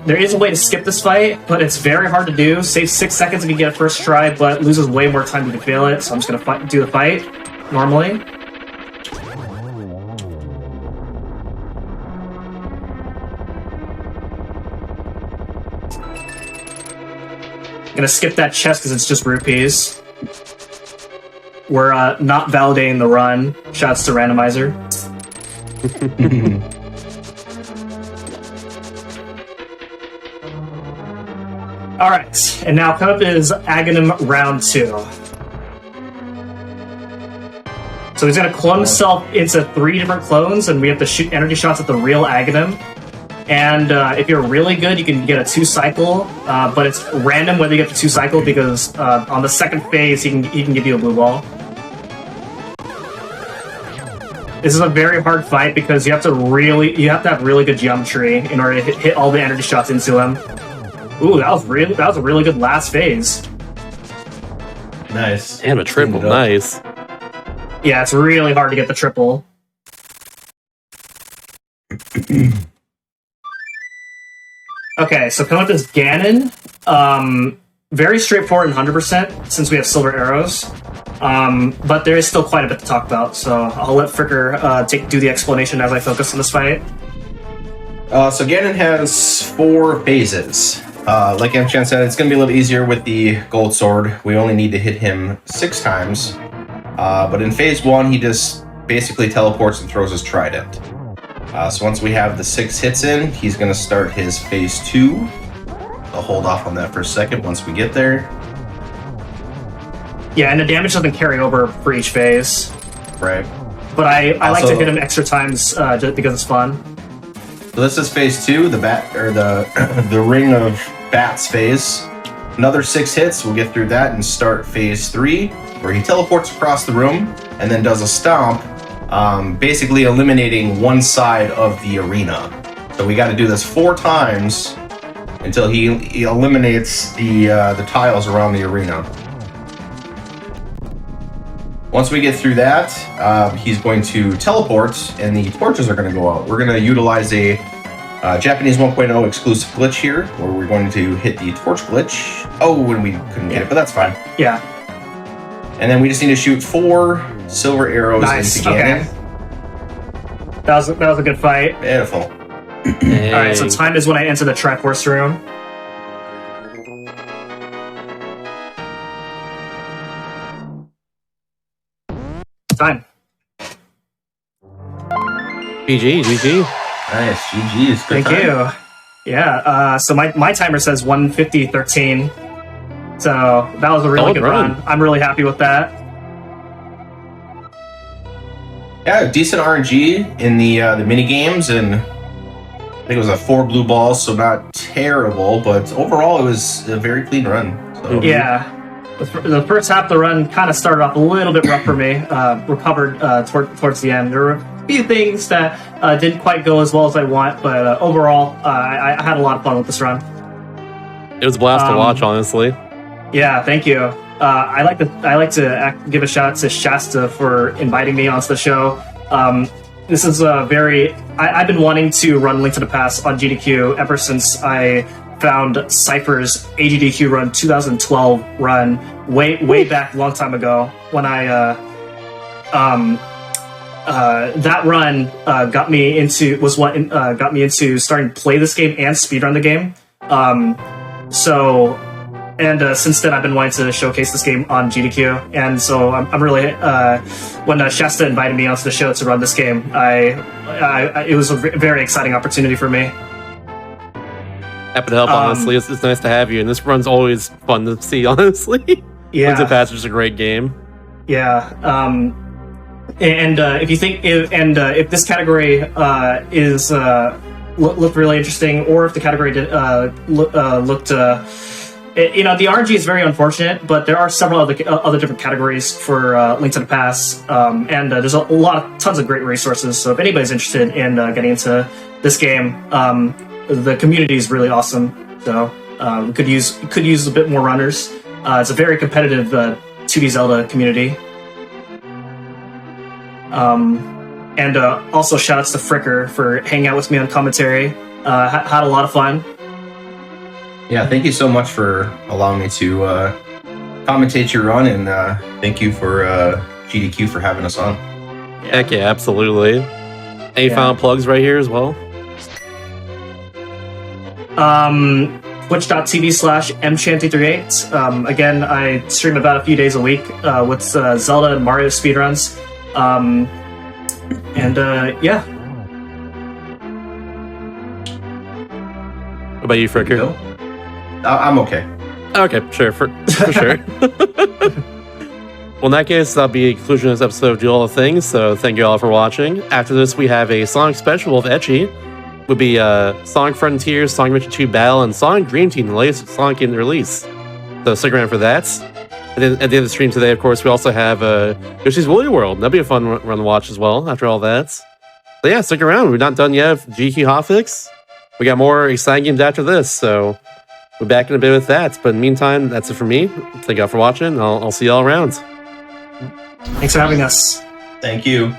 There is a way to skip this fight, but it's very hard to do. Saves 6 seconds if you get a first try, but loses way more time if you fail it. So I'm just gonna do the fight normally. I'm gonna skip that chest because it's just rupees. We're not validating the run. Shouts to randomizer. Alright, and now coming up is Aghanim round 2. So he's gonna clone himself into 3 different clones, and we have to shoot energy shots at the real Aghanim. And if you're really good, you can get a 2-cycle, but it's random whether you get the 2-cycle because on the second phase, he can give you a blue ball. This is a very hard fight because you have to have really good geometry in order to hit all the energy shots into him. Ooh, that was a really good last phase. Nice. And a triple, nice. Yeah, it's really hard to get the triple. Okay, so coming up is Ganon. Very straightforward and 100% since we have silver arrows. But there is still quite a bit to talk about, so I'll let Fricker do the explanation as I focus on this fight. So Ganon has 4 phases. Like Amchan said, it's going to be a little easier with the gold sword. We only need to hit him 6 times. But in phase 1, he just basically teleports and throws his trident. So once we have the 6 hits in, he's going to start his phase 2. I'll hold off on that for a second once we get there. Yeah, and the damage doesn't carry over for each phase. Right. But I like to Also- hit him extra times just because it's fun. So this is phase 2, the bat or the the ring of bats phase. Another 6 hits, we'll get through that and start phase 3, where he teleports across the room and then does a stomp, basically eliminating one side of the arena. So we got to do this 4 times until he eliminates the tiles around the arena. Once we get through that, he's going to teleport and the torches are going to go out. We're going to utilize a Japanese 1.0 exclusive glitch here, where we're going to hit the torch glitch. Oh, and we couldn't get it, but that's fine. Yeah. And then we just need to shoot 4 silver arrows into Ganon. Okay. That was a good fight. Beautiful. Hey. All right, so time is when I enter the Triforce room. Time. GG. Nice, GG's. Good Thank time. you. Yeah. So my timer says 1:50:13. So that was a really Solid good run. run. I'm really happy with that. Yeah, decent RNG in the mini games, and I think it was a 4 blue balls, so not terrible, but overall it was a very clean run. So. Yeah. The first half of the run kind of started off a little bit rough for me. Recovered towards the end. There were a few things that didn't quite go as well as I want, but overall, I had a lot of fun with this run. It was a blast to watch, honestly. Yeah, thank you. I like to give a shout out to Shasta for inviting me onto the show. This is a I've been wanting to run Link to the Past on GDQ ever since I found Cypher's AGDQ run 2012 run way back a long time ago when I that run got me into starting to play this game and speedrun the game. Since then, I've been wanting to showcase this game on GDQ, and so I'm really when Shasta invited me onto the show to run this game, it was a very exciting opportunity for me. Happy to help, honestly. It's nice to have you, and this run's always fun to see, honestly. Yeah. Link to the Past is a great game. Yeah. If this category looked really interesting, or if the category looked. The RNG is very unfortunate, but there are several other different categories for Link to the Past, and there's tons of great resources. So if anybody's interested in getting into this game, the community is really awesome. So could use a bit more runners. It's a very competitive 2D Zelda community. And also shoutouts to Fricker for hanging out with me on commentary. Had a lot of fun. Yeah, thank you so much for allowing me to commentate your run, and thank you for GDQ for having us on. Heck yeah, absolutely. Any final plugs right here as well? Twitch.tv/mchanty38. Again, I stream about a few days a week with Zelda and Mario speedruns. Yeah. What about you, Fricker? I'm okay. Okay, sure, for sure. Well, in that case, that'll be a conclusion of this episode of Do All the Things, so thank you all for watching. After this, we have a Sonic special of Etchy. Would be Sonic Frontiers, Sonic Adventure 2 Battle, and Sonic Dream Team, the latest Sonic game release. So stick around for that. And then at the end of the stream today, of course, we also have Yoshi's Woolly World. That'll be a fun run to watch as well after all that. So yeah, stick around. We're not done yet with GDQ Hotfix. We got more exciting games after this, so we're back in a bit with that. But in the meantime, that's it for me. Thank you all for watching. I'll see you all around. Thanks for having us. Thank you.